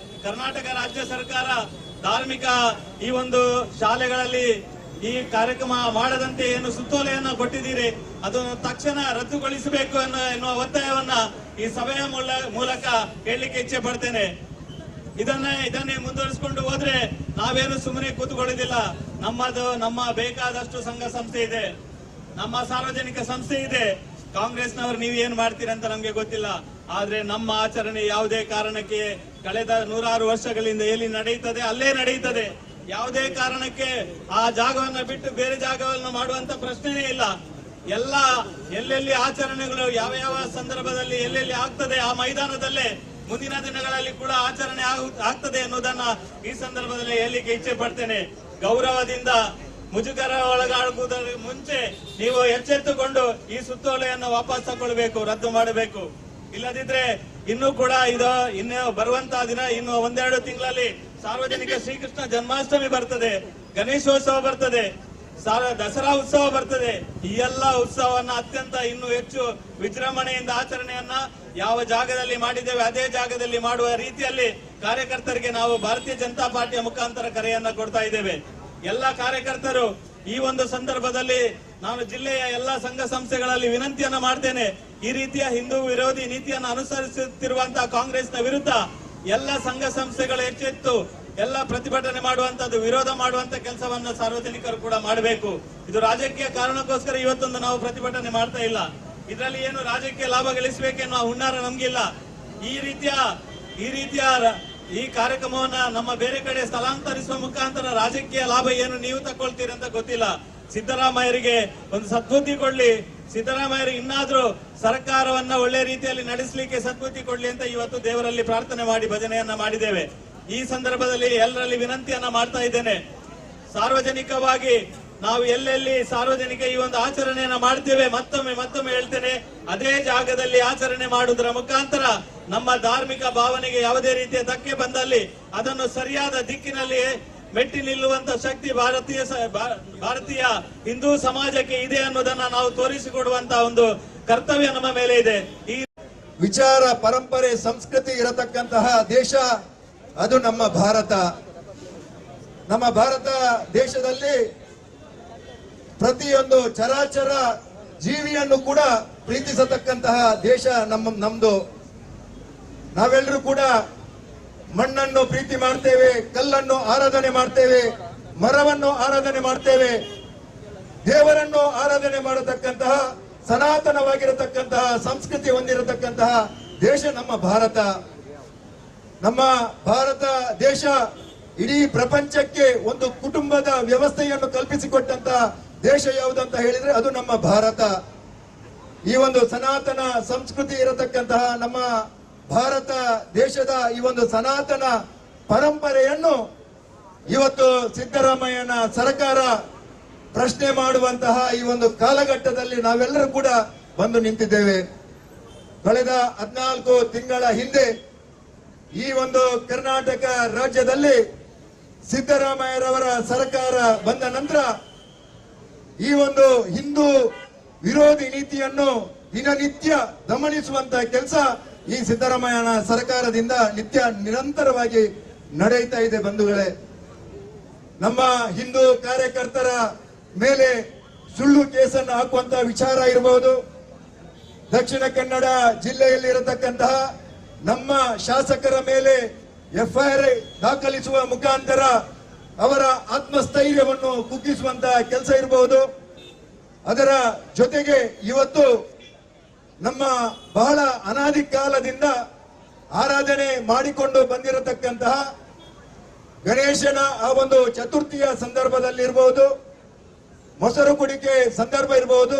ಕರ್ನಾಟಕ ರಾಜ್ಯ ಸರ್ಕಾರ ಧಾರ್ಮಿಕ ಈ ಒಂದು ಶಾಲೆಗಳಲ್ಲಿ ಈ ಕಾರ್ಯಕ್ರಮ ಮಾಡದಂತೆ ಏನು ಸುತ್ತೋಲೆಯನ್ನ ಕೊಟ್ಟಿದ್ದೀರಿ ಅದನ್ನು ತಕ್ಷಣ ರದ್ದುಗೊಳಿಸಬೇಕು ಎನ್ನುವ ಒತ್ತಾಯವನ್ನ ಈ ಸಭೆಯ ಮೂಲಕ ಹೇಳಲಿಕ್ಕೆ ಇಚ್ಛೆ ಪಡ್ತೇನೆ. ಇದನ್ನೇ ಮುಂದುವರಿಸಿಕೊಂಡು ಹೋದ್ರೆ ನಾವೇನು ಸುಮ್ಮನೆ ಕೂತ್ಕೊಳ್ಳೋದಿಲ್ಲ. ನಮ್ಮ ಬೇಕಾದಷ್ಟು ಸಂಘ ಸಂಸ್ಥೆ ಇದೆ, ನಮ್ಮ ಸಾರ್ವಜನಿಕ ಸಂಸ್ಥೆ ಇದೆ. ಕಾಂಗ್ರೆಸ್ನವರು ನೀವು ಏನ್ ಮಾಡ್ತೀರಿ ಅಂತ ನಮ್ಗೆ ಗೊತ್ತಿಲ್ಲ. ಆದ್ರೆ ನಮ್ಮ ಆಚರಣೆ ಯಾವುದೇ ಕಾರಣಕ್ಕೆ ಕಳೆದ 100 ವರ್ಷಗಳಿಂದ ಎಲ್ಲಿ ನಡೆಯುತ್ತದೆ ಅಲ್ಲೇ ನಡೆಯುತ್ತದೆ. ಯಾವುದೇ ಕಾರಣಕ್ಕೆ ಆ ಜಾಗವನ್ನ ಬಿಟ್ಟು ಬೇರೆ ಜಾಗವನ್ನು ಮಾಡುವಂತ ಪ್ರಶ್ನೆನೇ ಇಲ್ಲ. ಎಲ್ಲೆಲ್ಲಿ ಆಚರಣೆಗಳು ಯಾವ ಸಂದರ್ಭದಲ್ಲಿ ಎಲ್ಲೆಲ್ಲಿ ಆಗ್ತದೆ ಆ ಮೈದಾನದಲ್ಲೇ ಮುಂದಿನ ದಿನಗಳಲ್ಲಿ ಕೂಡ ಆಚರಣೆ ಆಗ್ತದೆ ಎನ್ನುವುದನ್ನ ಈ ಸಂದರ್ಭದಲ್ಲಿ ಹೇಳಲಿಕ್ಕೆ ಇಚ್ಛೆ ಪಡ್ತೇನೆ. ಗೌರವದಿಂದ ಮುಜುಗರ ಒಳಗಾಗುವುದರ ಮುಂಚೆ ನೀವು ಎಚ್ಚೆತ್ತುಕೊಂಡು ಈ ಸುತ್ತೋಲೆಯನ್ನು ವಾಪಸ್ ತಗೊಳ್ಬೇಕು, ರದ್ದು ಮಾಡಬೇಕು. ಇಲ್ಲದಿದ್ರೆ ಇನ್ನೂ ಕೂಡ ಇನ್ನು ಬರುವಂತಹ ದಿನ ಇನ್ನು 1-2 ತಿಂಗಳಲ್ಲಿ ಸಾರ್ವಜನಿಕ ಶ್ರೀಕೃಷ್ಣ ಜನ್ಮಾಷ್ಟಮಿ ಬರ್ತದೆ, ಗಣೇಶೋತ್ಸವ ಬರ್ತದೆ, ದಸರಾ ಉತ್ಸವ ಬರ್ತದೆ. ಈ ಎಲ್ಲ ಉತ್ಸವವನ್ನ ಅತ್ಯಂತ ಇನ್ನೂ ಹೆಚ್ಚು ವಿಜೃಂಭಣೆಯಿಂದ ಆಚರಣೆಯನ್ನ ಯಾವ ಜಾಗದಲ್ಲಿ ಮಾಡಿದ್ದೇವೆ ಅದೇ ಜಾಗದಲ್ಲಿ ಮಾಡುವ ರೀತಿಯಲ್ಲಿ ಕಾರ್ಯಕರ್ತರಿಗೆ ನಾವು ಭಾರತೀಯ ಜನತಾ ಪಾರ್ಟಿಯ ಮುಖಾಂತರ ಕರೆಯನ್ನ ಕೊಡ್ತಾ ಇದ್ದೇವೆ. ಎಲ್ಲ ಕಾರ್ಯಕರ್ತರು ಈ ಒಂದು ಸಂದರ್ಭದಲ್ಲಿ ನಾನು ಜಿಲ್ಲೆಯ ಎಲ್ಲಾ ಸಂಘ ಸಂಸ್ಥೆಗಳಲ್ಲಿ ವಿನಂತಿಯನ್ನ ಮಾಡ್ತೇನೆ. ಈ ರೀತಿಯ ಹಿಂದೂ ವಿರೋಧಿ ನೀತಿಯನ್ನು ಅನುಸರಿಸುತ್ತಿರುವಂತಹ ಕಾಂಗ್ರೆಸ್ನ ವಿರುದ್ಧ ಎಲ್ಲ ಸಂಘ ಸಂಸ್ಥೆಗಳು ಎಚ್ಚೆತ್ತು ಎಲ್ಲ ಪ್ರತಿಭಟನೆ ಮಾಡುವಂತದ್ದು, ವಿರೋಧ ಮಾಡುವಂತ ಕೆಲಸವನ್ನ ಸಾರ್ವಜನಿಕರು ಕೂಡ ಮಾಡಬೇಕು. ಇದು ರಾಜಕೀಯ ಕಾರಣಕ್ಕೋಸ್ಕರ ಇವತ್ತೊಂದು ನಾವು ಪ್ರತಿಭಟನೆ ಮಾಡ್ತಾ ಇಲ್ಲ. ಇದರಲ್ಲಿ ಏನು ರಾಜಕೀಯ ಲಾಭ ಗಳಿಸಬೇಕೆನ್ನುವ ಹುನ್ನಾರ ನಮ್ಗಿಲ್ಲ. ಈ ರೀತಿಯ ಈ ಕಾರ್ಯಕ್ರಮವನ್ನ ನಮ್ಮ ಬೇರೆ ಕಡೆ ಸ್ಥಳಾಂತರಿಸುವ ಮುಖಾಂತರ ರಾಜಕೀಯ ಲಾಭ ಏನು ನೀವು ತಕೊಳ್ತೀರಿ ಅಂತ ಗೊತ್ತಿಲ್ಲ. ಸಿದ್ದರಾಮಯ್ಯರಿಗೆ ಒಂದು ಸದ್ಬುದ್ಧಿ ಕೊಡ್ಲಿ, ಸಿದ್ದರಾಮಯ್ಯರಿಗೆ ಇನ್ನಾದ್ರೂ ಸರ್ಕಾರವನ್ನ ಒಳ್ಳೆ ರೀತಿಯಲ್ಲಿ ನಡೆಸಲಿಕ್ಕೆ ಸದ್ಬುದ್ಧಿ ಕೊಡ್ಲಿ ಅಂತ ಇವತ್ತು ದೇವರಲ್ಲಿ ಪ್ರಾರ್ಥನೆ ಮಾಡಿ ಭಜನೆಯನ್ನ ಮಾಡಿದ್ದೇವೆ. ಈ ಸಂದರ್ಭದಲ್ಲಿ ಎಲ್ಲರಲ್ಲಿ ವಿನಂತಿಯನ್ನ ಮಾಡ್ತಾ ಇದ್ದೇನೆ. ಸಾರ್ವಜನಿಕವಾಗಿ ನಾವು ಎಲ್ಲೆಲ್ಲಿ ಸಾರ್ವಜನಿಕ ಈ ಒಂದು ಆಚರಣೆಯನ್ನ ಮಾಡ್ತೇವೆ, ಮತ್ತೊಮ್ಮೆ ಹೇಳ್ತೇನೆ, ಅದೇ ಜಾಗದಲ್ಲಿ ಆಚರಣೆ ಮಾಡುವುದರ ಮುಖಾಂತರ ನಮ್ಮ ಧಾರ್ಮಿಕ ಭಾವನೆಗೆ ಯಾವುದೇ ರೀತಿಯ ಧಕ್ಕೆ ಬಂದಲ್ಲಿ ಅದನ್ನು ಸರಿಯಾದ ದಿಕ್ಕಿನಲ್ಲಿ ಮೆಟ್ಟಿ ನಿಲ್ಲುವಂತ ಶಕ್ತಿ ಭಾರತೀಯ ಹಿಂದೂ ಸಮಾಜಕ್ಕೆ ಇದೆ ಅನ್ನೋದನ್ನ ನಾವು ತೋರಿಸಿಕೊಡುವಂತ ಒಂದು ಕರ್ತವ್ಯ ನಮ್ಮ ಮೇಲೆ ಇದೆ. ಈ ವಿಚಾರ ಪರಂಪರೆ ಸಂಸ್ಕೃತಿ ಇರತಕ್ಕಂತಹ ದೇಶ ಅದು ನಮ್ಮ ಭಾರತ. ನಮ್ಮ ಭಾರತ ದೇಶದಲ್ಲಿ ಪ್ರತಿಯೊಂದು ಚರಾಚರ ಜೀವಿಯನ್ನು ಕೂಡ ಪ್ರೀತಿಸತಕ್ಕಂತಹ ದೇಶ ನಮ್ದು. ನಾವೆಲ್ಲರೂ ಕೂಡ ಮಣ್ಣನ್ನು ಪ್ರೀತಿ ಮಾಡ್ತೇವೆ, ಕಲ್ಲನ್ನು ಆರಾಧನೆ ಮಾಡ್ತೇವೆ, ಮರವನ್ನು ಆರಾಧನೆ ಮಾಡ್ತೇವೆ, ದೇವರನ್ನು ಆರಾಧನೆ ಮಾಡತಕ್ಕಂತಹ ಸನಾತನವಾಗಿರತಕ್ಕಂತಹ ಸಂಸ್ಕೃತಿ ಹೊಂದಿರತಕ್ಕಂತಹ ದೇಶ ನಮ್ಮ ಭಾರತ. ನಮ್ಮ ಭಾರತ ದೇಶ ಇಡೀ ಪ್ರಪಂಚಕ್ಕೆ ಒಂದು ಕುಟುಂಬದ ವ್ಯವಸ್ಥೆಯನ್ನು ಕಲ್ಪಿಸಿಕೊಟ್ಟಂತಹ ದೇಶ ಯಾವುದಂತ ಹೇಳಿದ್ರೆ ಅದು ನಮ್ಮ ಭಾರತ. ಈ ಒಂದು ಸನಾತನ ಸಂಸ್ಕೃತಿ ಇರತಕ್ಕಂತಹ ನಮ್ಮ ಭಾರತ ದೇಶದ ಈ ಒಂದು ಸನಾತನ ಪರಂಪರೆಯನ್ನು ಇವತ್ತು ಸಿದ್ದರಾಮಯ್ಯನ ಸರ್ಕಾರ ಪ್ರಶ್ನೆ ಮಾಡುವಂತಹ ಈ ಒಂದು ಕಾಲಘಟ್ಟದಲ್ಲಿ ನಾವೆಲ್ಲರೂ ಕೂಡ ಬಂದು ನಿಂತಿದ್ದೇವೆ. ಕಳೆದ 14 ತಿಂಗಳ ಹಿಂದೆ ಈ ಒಂದು ಕರ್ನಾಟಕ ರಾಜ್ಯದಲ್ಲಿ ಸಿದ್ದರಾಮಯ್ಯರವರ ಸರ್ಕಾರ ಬಂದ ನಂತರ ಈ ಒಂದು ಹಿಂದೂ ವಿರೋಧಿ ನೀತಿಯನ್ನು ದಿನನಿತ್ಯ ಗಮನಿಸುವಂತ ಕೆಲಸ ಈ ಸಿದ್ದರಾಮಯ್ಯನ ಸರ್ಕಾರದಿಂದ ನಿರಂತರವಾಗಿ ನಡೆಯುತ್ತಾ ಇದೆ. ಬಂಧುಗಳೇ, ನಮ್ಮ ಹಿಂದೂ ಕಾರ್ಯಕರ್ತರ ಮೇಲೆ ಸುಳ್ಳು ಕೇಸನ್ನು ಹಾಕುವಂತ ವಿಚಾರ ಇರಬಹುದು, ದಕ್ಷಿಣ ಕನ್ನಡ ಜಿಲ್ಲೆಯಲ್ಲಿ ಇರತಕ್ಕಂತಹ ನಮ್ಮ ಶಾಸಕರ ಮೇಲೆ FIR ದಾಖಲಿಸುವ ಮುಖಾಂತರ ಅವರ ಆತ್ಮಸ್ಥೈರ್ಯವನ್ನು ಕುಗ್ಗಿಸುವಂತಹ ಕೆಲಸ ಇರಬಹುದು. ಅದರ ಜೊತೆಗೆ ಇವತ್ತು ನಮ್ಮ ಬಹಳ ಅನಾದಿ ಕಾಲದಿಂದ ಆರಾಧನೆ ಮಾಡಿಕೊಂಡು ಬಂದಿರತಕ್ಕಂತಹ ಗಣೇಶನ ಆ ಒಂದು ಚತುರ್ಥಿಯ ಸಂದರ್ಭದಲ್ಲಿ ಇರಬಹುದು, ಮೊಸರು ಕುಡಿಕೆ ಸಂದರ್ಭ ಇರಬಹುದು,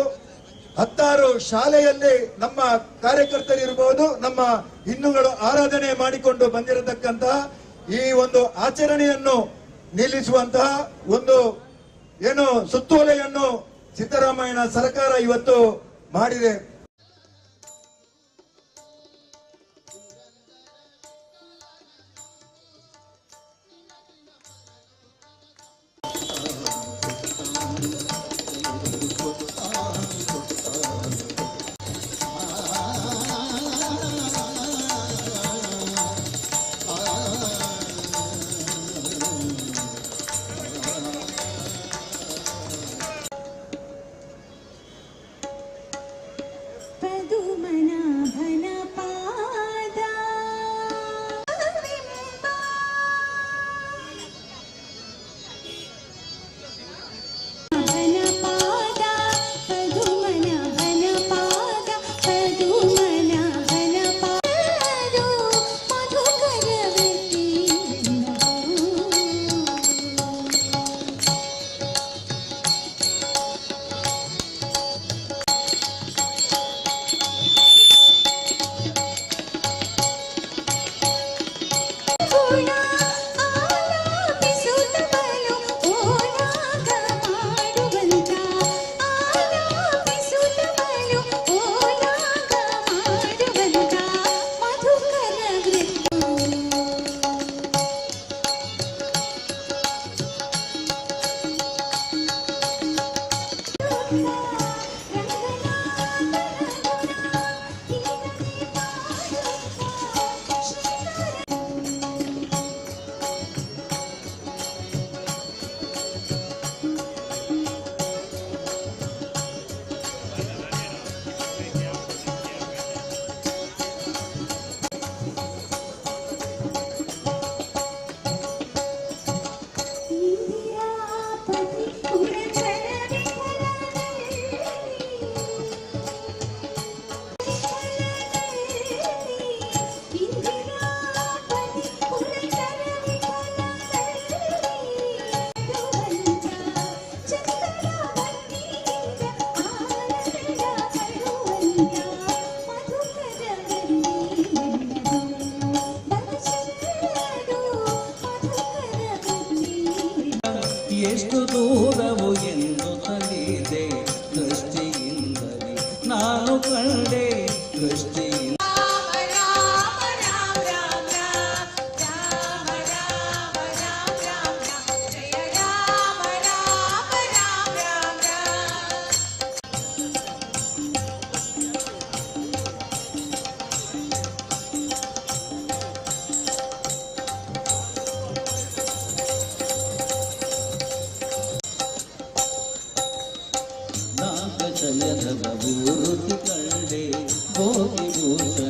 10 ಶಾಲೆಯಲ್ಲಿ ನಮ್ಮ ಕಾರ್ಯಕರ್ತರಿರಬಹುದು, ನಮ್ಮ ಹಿಂದೂಗಳು ಆರಾಧನೆ ಮಾಡಿಕೊಂಡು ಬಂದಿರತಕ್ಕಂತಹ ಈ ಒಂದು ಆಚರಣೆಯನ್ನು ನಿಲ್ಲಿಸುವಂತಹ ಒಂದು ಏನು ಸುತ್ತೋಲೆಯನ್ನು ಸಿದ್ದರಾಮಯ್ಯನ ಸರ್ಕಾರ ಇವತ್ತು ಮಾಡಿದೆ. ಎಷ್ಟು ದೂರವು ಎಂದು ತಲಿದೆ ದೃಷ್ಟಿಯಿಂದಲೇ ನಾನು ಕಂಡೆ ದೃಷ್ಟಿಯಿಂದ ನಾಗಶಯನದ ಮೂರ್ತಿ ಕಂಡೆ ಭೋಗಿಭೂಷಣ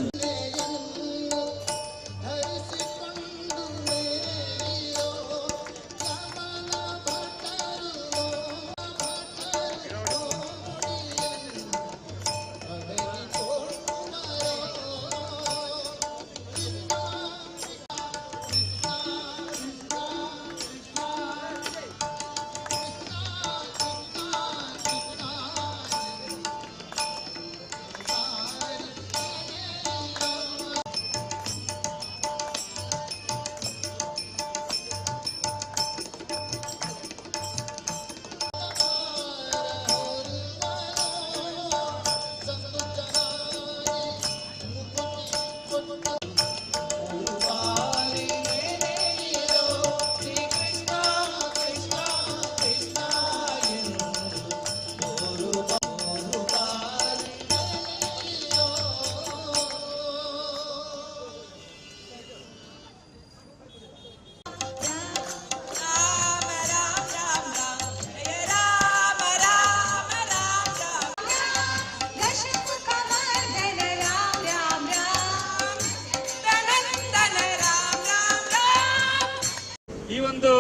ಈ ಒಂದು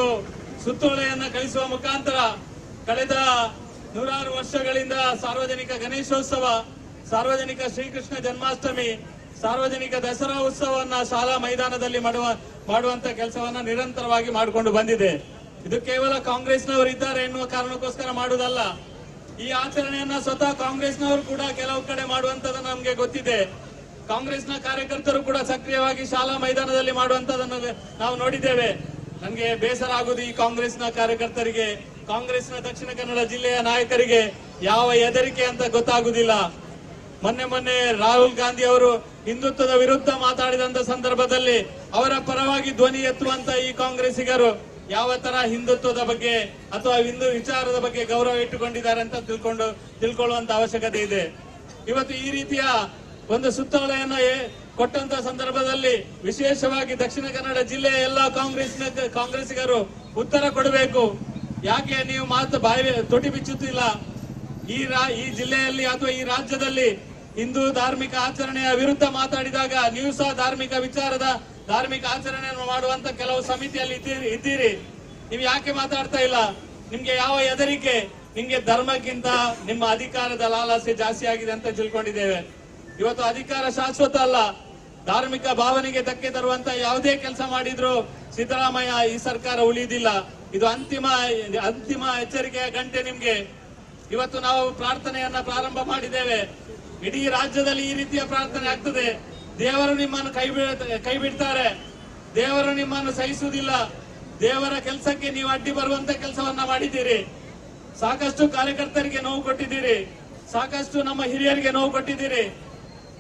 ಸುತ್ತೋಲೆಯನ್ನ ಕಳಿಸುವ ಮುಖಾಂತರ ಕಳೆದ ನೂರಾರು ವರ್ಷಗಳಿಂದ ಸಾರ್ವಜನಿಕ ಗಣೇಶೋತ್ಸವ, ಸಾರ್ವಜನಿಕ ಶ್ರೀಕೃಷ್ಣ ಜನ್ಮಾಷ್ಟಮಿ, ಸಾರ್ವಜನಿಕ ದಸರಾ ಉತ್ಸವವನ್ನ ಶಾಲಾ ಮೈದಾನದಲ್ಲಿ ಮಾಡುವಂತ ಕೆಲಸವನ್ನ ನಿರಂತರವಾಗಿ ಮಾಡಿಕೊಂಡು ಬಂದಿದೆ. ಇದು ಕೇವಲ ಕಾಂಗ್ರೆಸ್ನವರು ಇದ್ದಾರೆ ಎನ್ನುವ ಕಾರಣಕ್ಕೋಸ್ಕರ ಮಾಡುವುದಲ್ಲ. ಈ ಆಚರಣೆಯನ್ನ ಸ್ವತಃ ಕಾಂಗ್ರೆಸ್ನವರು ಕೂಡ ಕೆಲವು ಕಡೆ ಮಾಡುವಂತದ್ದು ನಮ್ಗೆ ಗೊತ್ತಿದೆ. ಕಾಂಗ್ರೆಸ್ನ ಕಾರ್ಯಕರ್ತರು ಕೂಡ ಸಕ್ರಿಯವಾಗಿ ಶಾಲಾ ಮೈದಾನದಲ್ಲಿ ಮಾಡುವಂತದನ್ನು ನಾವು ನೋಡಿದ್ದೇವೆ. ನನಗೆ ಬೇಸರ ಆಗುವುದು ಈ ಕಾಂಗ್ರೆಸ್ನ ಕಾರ್ಯಕರ್ತರಿಗೆ, ಕಾಂಗ್ರೆಸ್ನ ದಕ್ಷಿಣ ಕನ್ನಡ ಜಿಲ್ಲೆಯ ನಾಯಕರಿಗೆ ಯಾವ ಹೆದರಿಕೆ ಅಂತ ಗೊತ್ತಾಗುದಿಲ್ಲ. ಮೊನ್ನೆ ರಾಹುಲ್ ಗಾಂಧಿ ಅವರು ಹಿಂದುತ್ವದ ವಿರುದ್ಧ ಮಾತಾಡಿದಂತ ಸಂದರ್ಭದಲ್ಲಿ ಅವರ ಪರವಾಗಿ ಧ್ವನಿ ಎತ್ತುವಂತ ಈ ಕಾಂಗ್ರೆಸ್ಸಿಗರು ಯಾವ ತರ ಹಿಂದುತ್ವದ ಬಗ್ಗೆ ಅಥವಾ ಹಿಂದೂ ವಿಚಾರದ ಬಗ್ಗೆ ಗೌರವ ಇಟ್ಟುಕೊಂಡಿದ್ದಾರೆ ಅಂತ ತಿಳ್ಕೊಳ್ಳುವಂತ ಅವಶ್ಯಕತೆ ಇದೆ. ಇವತ್ತು ಈ ರೀತಿಯ ಒಂದು ಸುತ್ತೋಲೆಯನ್ನ ಕೊಟ್ಟಂತ ಸಂದರ್ಭದಲ್ಲಿ ವಿಶೇಷವಾಗಿ ದಕ್ಷಿಣ ಕನ್ನಡ ಜಿಲ್ಲೆಯ ಎಲ್ಲ ಕಾಂಗ್ರೆಸ್ಸಿಗರು ಉತ್ತರ ಕೊಡಬೇಕು. ಯಾಕೆ ನೀವು ಬಾಯಿ ತೊಟಿ ಬಿಚ್ಚುತ್ತಿಲ್ಲ? ಈ ಜಿಲ್ಲೆಯಲ್ಲಿ ಅಥವಾ ಈ ರಾಜ್ಯದಲ್ಲಿ ಹಿಂದೂ ಧಾರ್ಮಿಕ ಆಚರಣೆಯ ವಿರುದ್ಧ ಮಾತಾಡಿದಾಗ ನೀವು ಸಹ ಧಾರ್ಮಿಕ ಆಚರಣೆಯನ್ನು ಮಾಡುವಂತ ಕೆಲವು ಸಮಿತಿಯಲ್ಲಿ ಇದ್ದೀರಿ. ನೀವು ಯಾಕೆ ಮಾತಾಡ್ತಾ ಇಲ್ಲ? ನಿಮ್ಗೆ ಯಾವ ಹೆದರಿಕೆ? ನಿಮ್ಗೆ ಧರ್ಮಕ್ಕಿಂತ ನಿಮ್ಮ ಅಧಿಕಾರದ ಲಾಲಾಸೆ ಜಾಸ್ತಿ ಆಗಿದೆ ಅಂತ ತಿಳ್ಕೊಂಡಿದ್ದೇವೆ. ಇವತ್ತು ಅಧಿಕಾರ ಶಾಶ್ವತ ಅಲ್ಲ. ಧಾರ್ಮಿಕ ಭಾವನೆಗೆ ಧಕ್ಕೆ ತರುವಂತ ಯಾವುದೇ ಕೆಲಸ ಮಾಡಿದ್ರು ಸಿದ್ದರಾಮಯ್ಯ ಈ ಸರ್ಕಾರ ಉಳಿಯುವುದಿಲ್ಲ. ಇದು ಅಂತಿಮ ಎಚ್ಚರಿಕೆಯ ಗಂಟೆ ನಿಮ್ಗೆ. ಇವತ್ತು ನಾವು ಪ್ರಾರ್ಥನೆಯನ್ನ ಪ್ರಾರಂಭ ಮಾಡಿದ್ದೇವೆ. ಇಡೀ ರಾಜ್ಯದಲ್ಲಿ ಈ ರೀತಿಯ ಪ್ರಾರ್ಥನೆ ಆಗ್ತದೆ. ದೇವರು ನಿಮ್ಮನ್ನು ಕೈ ಬಿಡ್ತಾರೆ. ದೇವರು ನಿಮ್ಮನ್ನು ಸಹಿಸುವುದಿಲ್ಲ. ದೇವರ ಕೆಲಸಕ್ಕೆ ನೀವು ಅಡ್ಡಿ ಬರುವಂತ ಕೆಲಸವನ್ನ ಮಾಡಿದ್ದೀರಿ. ಸಾಕಷ್ಟು ಕಾರ್ಯಕರ್ತರಿಗೆ ನೋವು ಕೊಟ್ಟಿದ್ದೀರಿ. ಸಾಕಷ್ಟು ನಮ್ಮ ಹಿರಿಯರಿಗೆ ನೋವು ಕೊಟ್ಟಿದ್ದೀರಿ.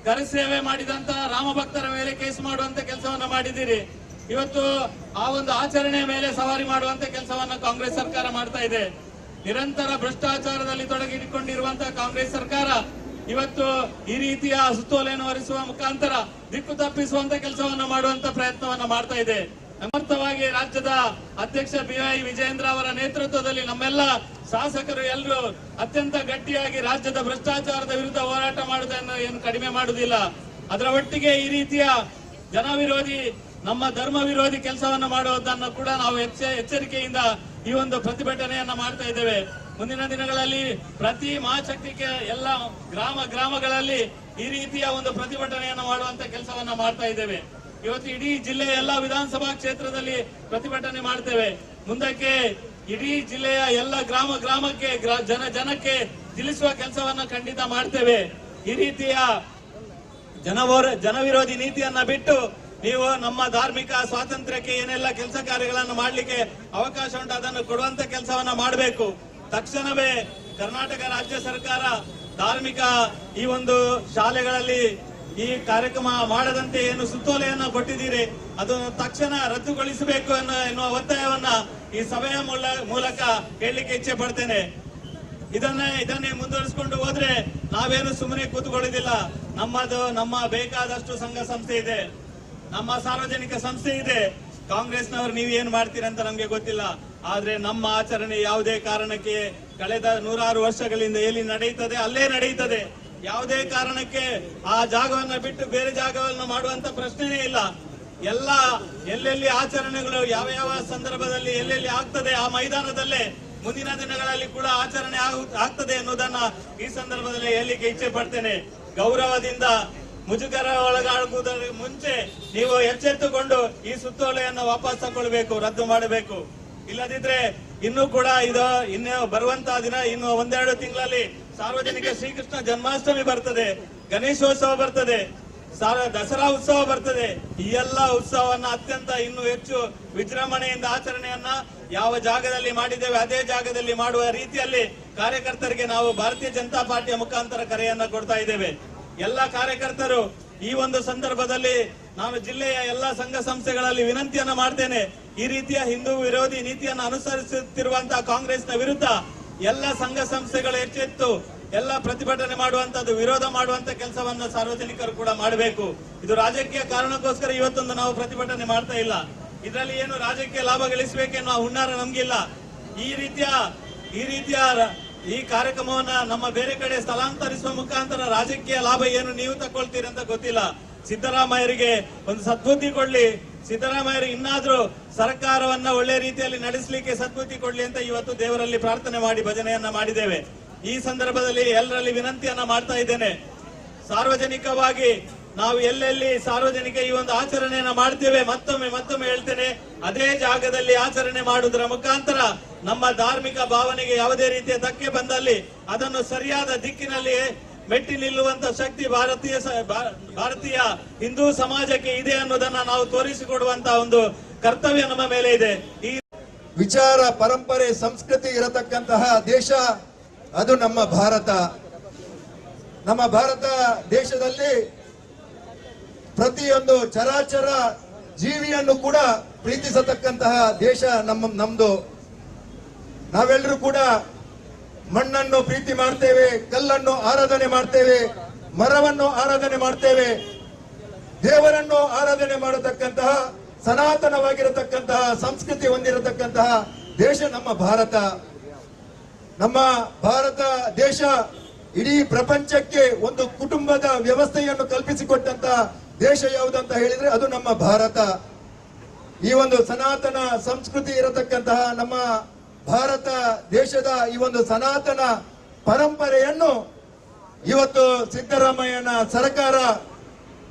ಕರಸೇವೆ ಮಾಡಿದಂತ ರಾಮ ಭಕ್ತರ ಮೇಲೆ ಕೇಸ್ ಮಾಡುವಂತ ಕೆಲಸವನ್ನ ಮಾಡಿದ್ದೀರಿ. ಇವತ್ತು ಆ ಒಂದು ಆಚರಣೆ ಮೇಲೆ ಸವಾರಿ ಮಾಡುವಂತ ಕೆಲಸವನ್ನ ಕಾಂಗ್ರೆಸ್ ಸರ್ಕಾರ ಮಾಡ್ತಾ ಇದೆ. ನಿರಂತರ ಭ್ರಷ್ಟಾಚಾರದಲ್ಲಿ ತೊಡಗಿಕೊಂಡಿರುವಂತಹ ಕಾಂಗ್ರೆಸ್ ಸರ್ಕಾರ ಇವತ್ತು ಈ ರೀತಿಯ ಸುತ್ತೋಲೆಯನ್ನು ಹೊರಿಸುವ ಮುಖಾಂತರ ದಿಕ್ಕು ತಪ್ಪಿಸುವಂತ ಕೆಲಸವನ್ನ ಮಾಡುವಂತ ಪ್ರಯತ್ನವನ್ನ ಮಾಡ್ತಾ ಇದೆ. ಸಮರ್ಥವಾಗಿ ರಾಜ್ಯದ ಅಧ್ಯಕ್ಷ BY ವಿಜಯೇಂದ್ರ ಅವರ ನೇತೃತ್ವದಲ್ಲಿ ನಮ್ಮೆಲ್ಲ ಶಾಸಕರು ಎಲ್ಲರೂ ಅತ್ಯಂತ ಗಟ್ಟಿಯಾಗಿ ರಾಜ್ಯದ ಭ್ರಷ್ಟಾಚಾರದ ವಿರುದ್ಧ ಹೋರಾಟ ಮಾಡುವುದನ್ನು ಏನು ಕಡಿಮೆ ಮಾಡುವುದಿಲ್ಲ. ಅದರ ಒಟ್ಟಿಗೆ ಈ ರೀತಿಯ ಜನವಿರೋಧಿ, ನಮ್ಮ ಧರ್ಮ ವಿರೋಧಿ ಕೆಲಸವನ್ನ ಮಾಡುವುದನ್ನು ಕೂಡ ನಾವು ಎಚ್ಚರಿಕೆಯಿಂದ ಈ ಒಂದು ಪ್ರತಿಭಟನೆಯನ್ನ ಮಾಡ್ತಾ ಇದ್ದೇವೆ. ಮುಂದಿನ ದಿನಗಳಲ್ಲಿ ಪ್ರತಿ ಮಹಾಶಕ್ತಿಗೆ ಎಲ್ಲ ಗ್ರಾಮಗಳಲ್ಲಿ ಈ ರೀತಿಯ ಒಂದು ಪ್ರತಿಭಟನೆಯನ್ನು ಮಾಡುವಂತ ಕೆಲಸವನ್ನ ಮಾಡ್ತಾ ಇದ್ದೇವೆ. ಇವತ್ತು ಇಡೀ ಜಿಲ್ಲೆಯ ಎಲ್ಲಾ ವಿಧಾನಸಭಾ ಕ್ಷೇತ್ರದಲ್ಲಿ ಪ್ರತಿಭಟನೆ ಮಾಡ್ತೇವೆ. ಮುಂದಕ್ಕೆ ಇಡೀ ಜಿಲ್ಲೆಯ ಎಲ್ಲ ಗ್ರಾಮಕ್ಕೆ ಜನಕ್ಕೆ ತಿಳಿಸುವ ಕೆಲಸವನ್ನ ಖಂಡಿತ ಮಾಡ್ತೇವೆ. ಈ ರೀತಿಯ ಜನವಿರೋಧಿ ನೀತಿಯನ್ನ ಬಿಟ್ಟು ನೀವು ನಮ್ಮ ಧಾರ್ಮಿಕ ಸ್ವಾತಂತ್ರ್ಯಕ್ಕೆ ಏನೆಲ್ಲ ಕೆಲಸ ಕಾರ್ಯಗಳನ್ನು ಮಾಡಲಿಕ್ಕೆ ಅವಕಾಶ ಉಂಟು ಅದನ್ನು ಕೊಡುವಂತ ಕೆಲಸವನ್ನ ಮಾಡಬೇಕು. ತಕ್ಷಣವೇ ಕರ್ನಾಟಕ ರಾಜ್ಯ ಸರ್ಕಾರ ಧಾರ್ಮಿಕ ಈ ಒಂದು ಶಾಲೆಗಳಲ್ಲಿ ಈ ಕಾರ್ಯಕ್ರಮ ಮಾಡದಂತೆ ಏನು ಸುತ್ತೋಲೆಯನ್ನ ಕೊಟ್ಟಿದ್ದೀರಿ ಅದು ತಕ್ಷಣ ರದ್ದುಗೊಳಿಸಬೇಕು ಎನ್ನುವ ಒತ್ತಾಯವನ್ನ ಈ ಸಭೆಯ ಮೂಲಕ ಹೇಳಲಿಕ್ಕೆ ಇಚ್ಛೆ ಪಡ್ತೇನೆ. ಇದನ್ನೇ ಮುಂದುವರಿಸಿಕೊಂಡು ಹೋದ್ರೆ ನಾವೇನು ಸುಮ್ಮನೆ ಕೂತ್ಕೊಳ್ಳೋದಿಲ್ಲ. ನಮ್ಮ ಬೇಕಾದಷ್ಟು ಸಂಘ ಸಂಸ್ಥೆ ಇದೆ, ನಮ್ಮ ಸಾರ್ವಜನಿಕ ಸಂಸ್ಥೆ ಇದೆ. ಕಾಂಗ್ರೆಸ್ನವರು ನೀವು ಏನ್ ಮಾಡ್ತೀರಿ ಅಂತ ನಮ್ಗೆ ಗೊತ್ತಿಲ್ಲ. ಆದ್ರೆ ನಮ್ಮ ಆಚರಣೆ ಯಾವುದೇ ಕಾರಣಕ್ಕೆ ಕಳೆದ 100 ವರ್ಷಗಳಿಂದ ಎಲ್ಲಿ ನಡೆಯುತ್ತದೆ ಅಲ್ಲೇ ನಡೆಯುತ್ತದೆ. ಯಾವುದೇ ಕಾರಣಕ್ಕೆ ಆ ಜಾಗವನ್ನ ಬಿಟ್ಟು ಬೇರೆ ಜಾಗವನ್ನು ಮಾಡುವಂತ ಪ್ರಶ್ನೆನೇ ಇಲ್ಲ. ಎಲ್ಲೆಲ್ಲಿ ಆಚರಣೆಗಳು ಯಾವ ಯಾವ ಸಂದರ್ಭದಲ್ಲಿ ಎಲ್ಲೆಲ್ಲಿ ಆಗ್ತದೆ ಆ ಮೈದಾನದಲ್ಲೇ ಮುಂದಿನ ದಿನಗಳಲ್ಲಿ ಕೂಡ ಆಚರಣೆ ಆಗ್ತದೆ ಎನ್ನುವುದನ್ನ ಈ ಸಂದರ್ಭದಲ್ಲಿ ಹೇಳಲಿಕ್ಕೆ ಇಚ್ಛೆ ಪಡ್ತೇನೆ. ಗೌರವದಿಂದ ಮುಜುಗರ ಒಳಗಾಗುವುದರ ಮುಂಚೆ ನೀವು ಎಚ್ಚೆತ್ತುಕೊಂಡು ಈ ಸುತ್ತೋಲೆಯನ್ನು ವಾಪಸ್ ತಗೊಳ್ಬೇಕು, ರದ್ದು ಮಾಡಬೇಕು. ಇಲ್ಲದಿದ್ರೆ ಇನ್ನೂ ಕೂಡ ಇನ್ನು ಬರುವಂತಹ ದಿನ ಇನ್ನು 1-2 ತಿಂಗಳಲ್ಲಿ ಸಾರ್ವಜನಿಕ ಶ್ರೀಕೃಷ್ಣ ಜನ್ಮಾಷ್ಟಮಿ ಬರ್ತದೆ, ಗಣೇಶೋತ್ಸವ ಬರ್ತದೆ, ದಸರಾ ಉತ್ಸವ ಬರ್ತದೆ. ಈ ಎಲ್ಲ ಉತ್ಸವವನ್ನ ಅತ್ಯಂತ ಇನ್ನೂ ಹೆಚ್ಚು ವಿಜೃಂಭಣೆಯಿಂದ ಆಚರಣೆಯನ್ನ ಯಾವ ಜಾಗದಲ್ಲಿ ಮಾಡಿದ್ದೇವೆ ಅದೇ ಜಾಗದಲ್ಲಿ ಮಾಡುವ ರೀತಿಯಲ್ಲಿ ಕಾರ್ಯಕರ್ತರಿಗೆ ನಾವು ಭಾರತೀಯ ಜನತಾ ಪಾರ್ಟಿಯ ಮುಖಾಂತರ ಕರೆಯನ್ನ ಕೊಡ್ತಾ ಇದ್ದೇವೆ. ಎಲ್ಲ ಕಾರ್ಯಕರ್ತರು ಈ ಒಂದು ಸಂದರ್ಭದಲ್ಲಿ ನಾನು ಜಿಲ್ಲೆಯ ಎಲ್ಲ ಸಂಘ ಸಂಸ್ಥೆಗಳಲ್ಲಿ ವಿನಂತಿಯನ್ನ ಮಾಡ್ತೇನೆ. ಈ ರೀತಿಯ ಹಿಂದೂ ವಿರೋಧಿ ನೀತಿಯನ್ನು ಅನುಸರಿಸುತ್ತಿರುವಂತಹ ಕಾಂಗ್ರೆಸ್ನ ವಿರುದ್ಧ ಎಲ್ಲ ಸಂಘ ಸಂಸ್ಥೆಗಳು ಎಚ್ಚೆತ್ತು ಎಲ್ಲ ಪ್ರತಿಭಟನೆ ಮಾಡುವಂತದ್ದು, ವಿರೋಧ ಮಾಡುವಂತ ಕೆಲಸವನ್ನ ಸಾರ್ವಜನಿಕರು ಕೂಡ ಮಾಡಬೇಕು. ಇದು ರಾಜಕೀಯ ಕಾರಣಕ್ಕೋಸ್ಕರ ಇವತ್ತೊಂದು ನಾವು ಪ್ರತಿಭಟನೆ ಮಾಡ್ತಾ ಇಲ್ಲ. ಇದರಲ್ಲಿ ಏನು ರಾಜಕೀಯ ಲಾಭ ಗಳಿಸಬೇಕೆನ್ನುವ ಹುನ್ನಾರ ನಮ್ಗಿಲ್ಲ. ಈ ರೀತಿಯ ಈ ಕಾರ್ಯಕ್ರಮವನ್ನ ನಮ್ಮ ಬೇರೆ ಕಡೆ ಸ್ಥಳಾಂತರಿಸುವ ಮುಖಾಂತರ ರಾಜಕೀಯ ಲಾಭ ಏನು ನೀವು ತಗೊಳ್ತೀರಿ ಅಂತ ಗೊತ್ತಿಲ್ಲ. ಸಿದ್ದರಾಮಯ್ಯರಿಗೆ ಒಂದು ಸದ್ಬುದ್ಧಿ ಕೊಡ್ಲಿ, ಸಿದ್ದರಾಮಯ್ಯರು ಇನ್ನಾದ್ರೂ ಸರ್ಕಾರವನ್ನ ಒಳ್ಳೆ ರೀತಿಯಲ್ಲಿ ನಡೆಸಲಿಕ್ಕೆ ಸದ್ಬುದ್ಧಿ ಕೊಡ್ಲಿ ಅಂತ ಇವತ್ತು ದೇವರಲ್ಲಿ ಪ್ರಾರ್ಥನೆ ಮಾಡಿ ಭಜನೆಯನ್ನ ಮಾಡಿದ್ದೇವೆ. ಈ ಸಂದರ್ಭದಲ್ಲಿ ಎಲ್ಲರಲ್ಲಿ ವಿನಂತಿಯನ್ನ ಮಾಡ್ತಾ ಇದ್ದೇನೆ. ಸಾರ್ವಜನಿಕವಾಗಿ ನಾವು ಎಲ್ಲೆಲ್ಲಿ ಸಾರ್ವಜನಿಕ ಈ ಒಂದು ಆಚರಣೆಯನ್ನ ಮಾಡ್ತೇವೆ ಮತ್ತೊಮ್ಮೆ ಹೇಳ್ತೇನೆ, ಅದೇ ಜಾಗದಲ್ಲಿ ಆಚರಣೆ ಮಾಡುವುದರ ಮುಖಾಂತರ ನಮ್ಮ ಧಾರ್ಮಿಕ ಭಾವನೆಗೆ ಯಾವುದೇ ರೀತಿಯ ಧಕ್ಕೆ ಬಂದಲ್ಲಿ ಅದನ್ನು ಸರಿಯಾದ ದಿಕ್ಕಿನಲ್ಲಿ ಮೆಟ್ಟಿ ನಿಲ್ಲುವಂತ ಶಕ್ತಿ ಭಾರತೀಯ ಹಿಂದೂ ಸಮಾಜಕ್ಕೆ ಇದೆ ಅನ್ನೋದನ್ನ ನಾವು ತೋರಿಸಿಕೊಡುವಂತಹ ಒಂದು ಕರ್ತವ್ಯ ನಮ್ಮ ಮೇಲೆ ಇದೆ. ಈ ವಿಚಾರ ಪರಂಪರೆ ಸಂಸ್ಕೃತಿ ಇರತಕ್ಕಂತಹ ದೇಶ ಅದು ನಮ್ಮ ಭಾರತ. ನಮ್ಮ ಭಾರತ ದೇಶದಲ್ಲಿ ಪ್ರತಿಯೊಂದು ಚರಾಚರ ಜೀವಿಯನ್ನು ಕೂಡ ಪ್ರೀತಿಸತಕ್ಕಂತಹ ದೇಶ ನಮ್ದು. ನಾವೆಲ್ಲರೂ ಕೂಡ ಮಣ್ಣನ್ನು ಪ್ರೀತಿ ಮಾಡ್ತೇವೆ, ಕಲ್ಲನ್ನು ಆರಾಧನೆ ಮಾಡ್ತೇವೆ, ಮರವನ್ನು ಆರಾಧನೆ ಮಾಡ್ತೇವೆ, ದೇವರನ್ನು ಆರಾಧನೆ ಮಾಡತಕ್ಕಂತಹ ಸನಾತನವಾಗಿರತಕ್ಕಂತಹ ಸಂಸ್ಕೃತಿ ಹೊಂದಿರತಕ್ಕಂತಹ ದೇಶ ನಮ್ಮ ಭಾರತ. ನಮ್ಮ ಭಾರತ ದೇಶ ಇಡೀ ಪ್ರಪಂಚಕ್ಕೆ ಒಂದು ಕುಟುಂಬದ ವ್ಯವಸ್ಥೆಯನ್ನು ಕಲ್ಪಿಸಿಕೊಟ್ಟಂತ ದೇಶ ಯಾವುದಂತ ಹೇಳಿದ್ರೆ ಅದು ನಮ್ಮ ಭಾರತ. ಈ ಒಂದು ಸನಾತನ ಸಂಸ್ಕೃತಿ ಇರತಕ್ಕಂತಹ ನಮ್ಮ ಭಾರತ ದೇಶದ ಈ ಒಂದು ಸನಾತನ ಪರಂಪರೆಯನ್ನು ಇವತ್ತು ಸಿದ್ದರಾಮಯ್ಯನ ಸರ್ಕಾರ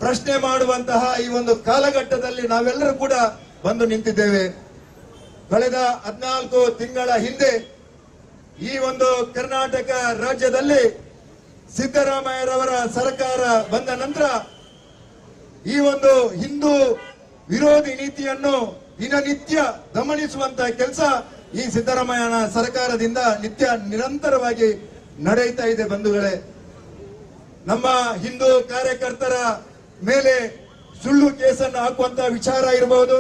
ಪ್ರಶ್ನೆ ಮಾಡುವಂತಹ ಈ ಒಂದು ಕಾಲಘಟ್ಟದಲ್ಲಿ ನಾವೆಲ್ಲರೂ ಕೂಡ ಬಂದು ನಿಂತಿದ್ದೇವೆ. ಕಳೆದ 14 ತಿಂಗಳ ಹಿಂದೆ ಈ ಒಂದು ಕರ್ನಾಟಕ ರಾಜ್ಯದಲ್ಲಿ ಸಿದ್ದರಾಮಯ್ಯರವರ ಸರ್ಕಾರ ಬಂದ ನಂತರ ಈ ಒಂದು ಹಿಂದೂ ವಿರೋಧಿ ನೀತಿಯನ್ನು ದಿನನಿತ್ಯ ಗಮನಿಸುವಂತಹ ಕೆಲಸ ಈ ಸಿದ್ದರಾಮಯ್ಯನ ಸರ್ಕಾರದಿಂದ ನಿರಂತರವಾಗಿ ನಡೆಯುತ್ತಾ ಇದೆ. ಬಂಧುಗಳೇ, ನಮ್ಮ ಹಿಂದೂ ಕಾರ್ಯಕರ್ತರ ಮೇಲೆ ಸುಳ್ಳು ಕೇಸನ್ನು ಹಾಕುವಂತಹ ವಿಚಾರ ಇರಬಹುದು,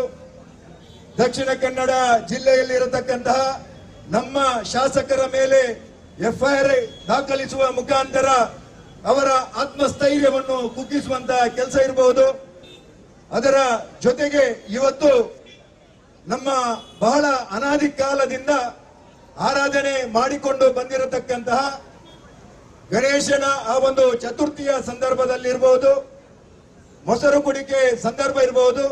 ದಕ್ಷಿಣ ಕನ್ನಡ ಜಿಲ್ಲೆಯಲ್ಲಿ ಇರತಕ್ಕಂತಹ ನಮ್ಮ ಶಾಸಕರ ಮೇಲೆ ಎಫ್ಐಆರ್ ದಾಖಲಿಸುವ ಮುಖಾಂತರ ಅವರ ಆತ್ಮಸ್ಥೈರ್ಯವನ್ನು ಕುಗ್ಗಿಸುವಂತಹ ಕೆಲಸ ಇರಬಹುದು. ಅದರ ಜೊತೆಗೆ ಇವತ್ತು ನಮ್ಮ ಬಹಳ ಅನಾದಿ ಕಾಲದಿಂದ ಆರಾಧನೆ ಮಾಡಿಕೊಂಡು ಬಂದಿರತಕ್ಕಂತಹ ಗಣೇಶನ ಆ ಒಂದು ಚತುರ್ಥಿಯ ಸಂದರ್ಭದಲ್ಲಿ ಇರಬಹುದು, ಮೊಸರು ಕುಡಿಕೆ ಸಂದರ್ಭ ಇರಬಹುದು,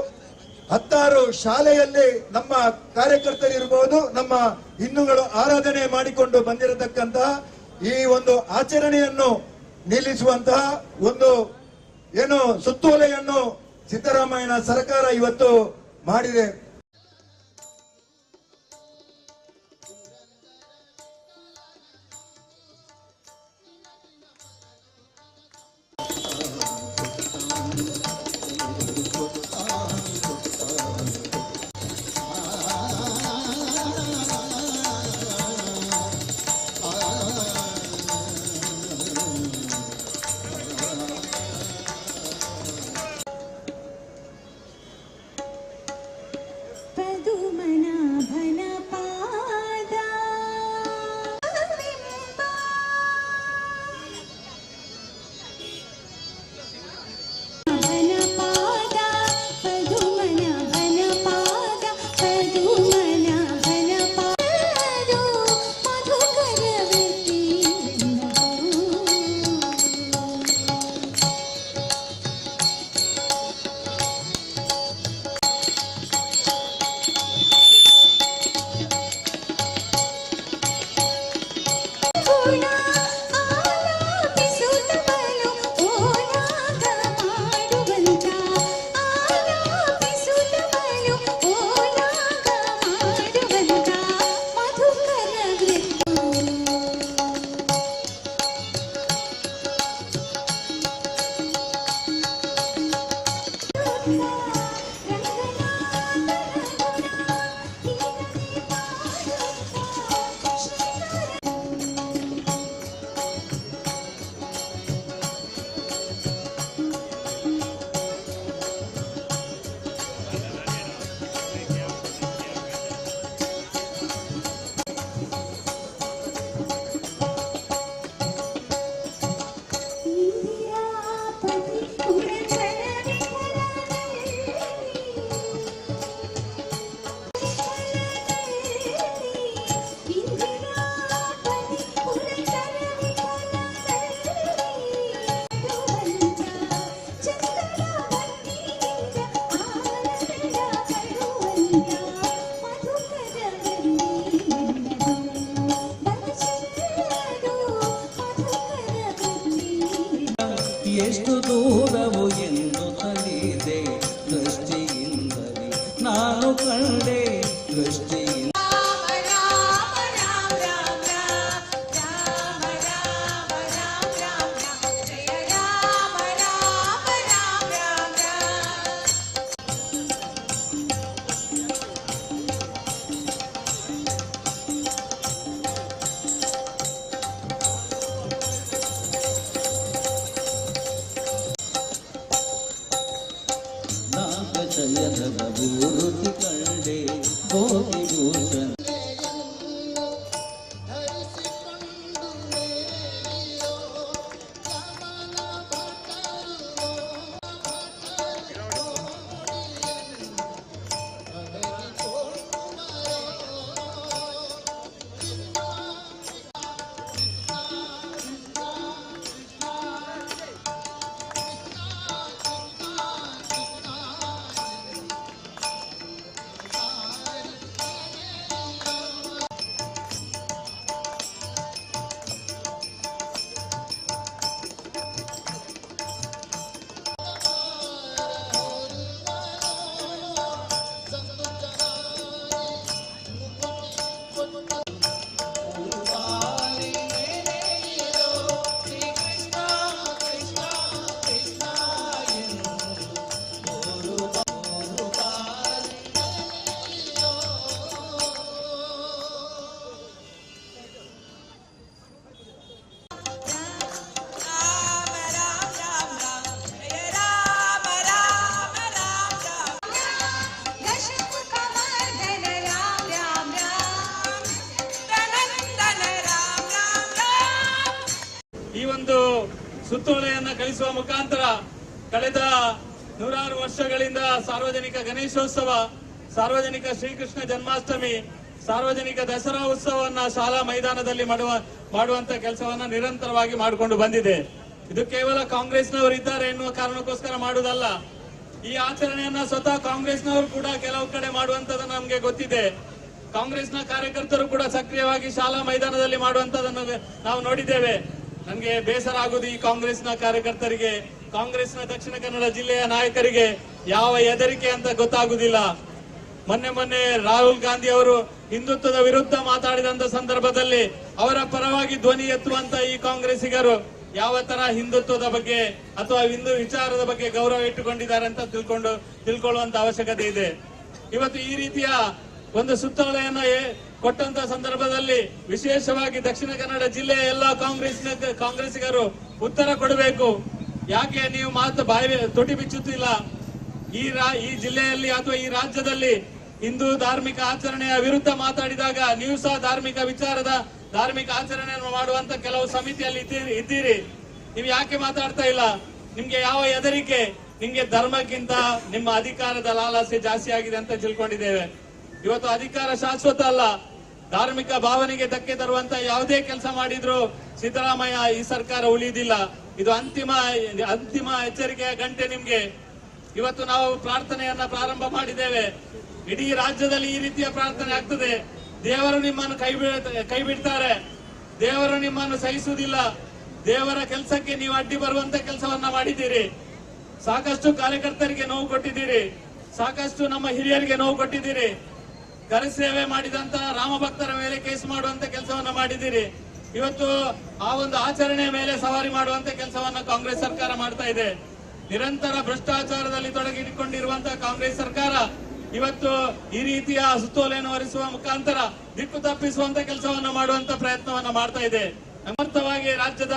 16 ಶಾಲೆಯಲ್ಲಿ ನಮ್ಮ ಕಾರ್ಯಕರ್ತರು ಇರಬಹುದು, ನಮ್ಮ ಹಿಂದೂಗಳು ಆರಾಧನೆ ಮಾಡಿಕೊಂಡು ಬಂದಿರತಕ್ಕಂತಹ ಈ ಒಂದು ಆಚರಣೆಯನ್ನು ನಿಲ್ಲಿಸುವಂತಹ ಒಂದು ಏನು ಸುತ್ತೋಲೆಯನ್ನು ಸಿದ್ದರಾಮಯ್ಯನ ಸರ್ಕಾರ ಇವತ್ತು ಮಾಡಿದೆ. ಹೃದಯದ ಮೂರುತಿ ಕಂಡೆ ಗೋಪಿಭೂಷಣ ಈ ಒಂದು ಸುತ್ತೋಲೆಯನ್ನ ಕಳಿಸುವ ಮುಖಾಂತರ ಕಳೆದ ನೂರಾರು ವರ್ಷಗಳಿಂದ ಸಾರ್ವಜನಿಕ ಗಣೇಶೋತ್ಸವ, ಸಾರ್ವಜನಿಕ ಶ್ರೀಕೃಷ್ಣ ಜನ್ಮಾಷ್ಟಮಿ, ಸಾರ್ವಜನಿಕ ದಸರಾ ಉತ್ಸವವನ್ನ ಶಾಲಾ ಮೈದಾನದಲ್ಲಿ ಮಾಡುವಂತ ಕೆಲಸವನ್ನ ನಿರಂತರವಾಗಿ ಮಾಡಿಕೊಂಡು ಬಂದಿದೆ. ಇದು ಕೇವಲ ಕಾಂಗ್ರೆಸ್ನವರು ಇದ್ದಾರೆ ಎನ್ನುವ ಕಾರಣಕ್ಕೋಸ್ಕರ ಮಾಡುವುದಲ್ಲ. ಈ ಆಚರಣೆಯನ್ನ ಸ್ವತಃ ಕಾಂಗ್ರೆಸ್ನವರು ಕೂಡ ಕೆಲವು ಕಡೆ ಮಾಡುವಂತದ್ದು ನಮ್ಗೆ ಗೊತ್ತಿದೆ. ಕಾಂಗ್ರೆಸ್ನ ಕಾರ್ಯಕರ್ತರು ಕೂಡ ಸಕ್ರಿಯವಾಗಿ ಶಾಲಾ ಮೈದಾನದಲ್ಲಿ ಮಾಡುವಂತದನ್ನು ನಾವು ನೋಡಿದ್ದೇವೆ. ನನಗೆ ಬೇಸರ ಆಗುವುದು ಈ ಕಾಂಗ್ರೆಸ್ನ ಕಾರ್ಯಕರ್ತರಿಗೆ, ಕಾಂಗ್ರೆಸ್ನ ದಕ್ಷಿಣ ಕನ್ನಡ ಜಿಲ್ಲೆಯ ನಾಯಕರಿಗೆ ಯಾವ ಹೆದರಿಕೆ ಅಂತ ಗೊತ್ತಾಗುದಿಲ್ಲ. ಮೊನ್ನೆ ರಾಹುಲ್ ಗಾಂಧಿ ಅವರು ಹಿಂದುತ್ವದ ವಿರುದ್ಧ ಮಾತಾಡಿದಂತ ಸಂದರ್ಭದಲ್ಲಿ ಅವರ ಪರವಾಗಿ ಧ್ವನಿ ಎತ್ತುವಂತ ಈ ಕಾಂಗ್ರೆಸ್ಸಿಗರು ಯಾವ ತರ ಹಿಂದುತ್ವದ ಬಗ್ಗೆ ಅಥವಾ ಹಿಂದೂ ವಿಚಾರದ ಬಗ್ಗೆ ಗೌರವ ಇಟ್ಟುಕೊಂಡಿದ್ದಾರೆ ಅಂತ ತಿಳ್ಕೊಳ್ಳುವಂತ ಅವಶ್ಯಕತೆ ಇದೆ. ಇವತ್ತು ಈ ರೀತಿಯ ಒಂದು ಸುತ್ತೋಲೆಯನ್ನ ಕೊಟ್ಟಂತ ಸಂದರ್ಭದಲ್ಲಿ ವಿಶೇಷವಾಗಿ ದಕ್ಷಿಣ ಕನ್ನಡ ಜಿಲ್ಲೆಯ ಎಲ್ಲ ಕಾಂಗ್ರೆಸ್ಸಿಗರು ಉತ್ತರ ಕೊಡಬೇಕು. ಯಾಕೆ ನೀವು ಮಾತು ತೊಟಿ ಬಿಚ್ಚುತ್ತಿಲ್ಲ? ಈ ಜಿಲ್ಲೆಯಲ್ಲಿ ಅಥವಾ ಈ ರಾಜ್ಯದಲ್ಲಿ ಹಿಂದೂ ಧಾರ್ಮಿಕ ಆಚರಣೆಯ ವಿರುದ್ಧ ಮಾತಾಡಿದಾಗ ನೀವು ಸಹ ಧಾರ್ಮಿಕ ಆಚರಣೆಯನ್ನು ಮಾಡುವಂತ ಕೆಲವು ಸಮಿತಿಯಲ್ಲಿ ಇದ್ದೀರಿ. ನೀವು ಯಾಕೆ ಮಾತಾಡ್ತಾ ಇಲ್ಲ? ನಿಮ್ಗೆ ಯಾವ ಹೆದರಿಕೆ? ನಿಮ್ಗೆ ಧರ್ಮಕ್ಕಿಂತ ನಿಮ್ಮ ಅಧಿಕಾರದ ಲಾಲಾಸೆ ಜಾಸ್ತಿ ಆಗಿದೆ ಅಂತ ತಿಳ್ಕೊಂಡಿದ್ದೇವೆ. ಇವತ್ತು ಅಧಿಕಾರ ಶಾಶ್ವತ ಅಲ್ಲ. ಧಾರ್ಮಿಕ ಭಾವನೆಗೆ ಧಕ್ಕೆ ತರುವಂತ ಯಾವುದೇ ಕೆಲಸ ಮಾಡಿದ್ರು ಸಿದ್ದರಾಮಯ್ಯ ಈ ಸರ್ಕಾರ ಉಳಿಯುವುದಿಲ್ಲ. ಇದು ಅಂತಿಮ ಎಚ್ಚರಿಕೆಯ ಗಂಟೆ ನಿಮ್ಗೆ. ಇವತ್ತು ನಾವು ಪ್ರಾರ್ಥನೆಯನ್ನ ಪ್ರಾರಂಭ ಮಾಡಿದ್ದೇವೆ. ಇಡೀ ರಾಜ್ಯದಲ್ಲಿ ಈ ರೀತಿಯ ಪ್ರಾರ್ಥನೆ ಆಗ್ತದೆ. ದೇವರು ನಿಮ್ಮನ್ನು ಕೈ ಬಿಡ್ತಾರೆ. ದೇವರು ನಿಮ್ಮನ್ನು ಸಹಿಸುವುದಿಲ್ಲ. ದೇವರ ಕೆಲಸಕ್ಕೆ ನೀವು ಅಡ್ಡಿ ಬರುವಂತ ಕೆಲಸವನ್ನ ಮಾಡಿದ್ದೀರಿ. ಸಾಕಷ್ಟು ಕಾರ್ಯಕರ್ತರಿಗೆ ನೋವು ಕೊಟ್ಟಿದ್ದೀರಿ. ಸಾಕಷ್ಟು ನಮ್ಮ ಹಿರಿಯರಿಗೆ ನೋವು ಕೊಟ್ಟಿದ್ದೀರಿ. ಕರಸೇವೆ ಮಾಡಿದಂತ ರಾಮ ಭಕ್ತರ ಮೇಲೆ ಕೇಸ್ ಮಾಡುವಂತ ಕೆಲಸವನ್ನ ಮಾಡಿದ್ದೀರಿ. ಇವತ್ತು ಆ ಒಂದು ಆಚರಣೆಯ ಮೇಲೆ ಸವಾರಿ ಮಾಡುವಂತ ಕೆಲಸವನ್ನ ಕಾಂಗ್ರೆಸ್ ಸರ್ಕಾರ ಮಾಡ್ತಾ ಇದೆ. ನಿರಂತರ ಭ್ರಷ್ಟಾಚಾರದಲ್ಲಿ ತೊಡಗಿಕೊಂಡಿರುವಂತಹ ಕಾಂಗ್ರೆಸ್ ಸರ್ಕಾರ ಇವತ್ತು ಈ ರೀತಿಯ ಸುತ್ತೋಲೆಯನ್ನು ಹೊರಿಸುವ ಮುಖಾಂತರ ದಿಕ್ಕು ತಪ್ಪಿಸುವಂತ ಕೆಲಸವನ್ನ ಮಾಡುವಂತ ಪ್ರಯತ್ನವನ್ನ ಮಾಡ್ತಾ ಇದೆ. ಸಮರ್ಥವಾಗಿ ರಾಜ್ಯದ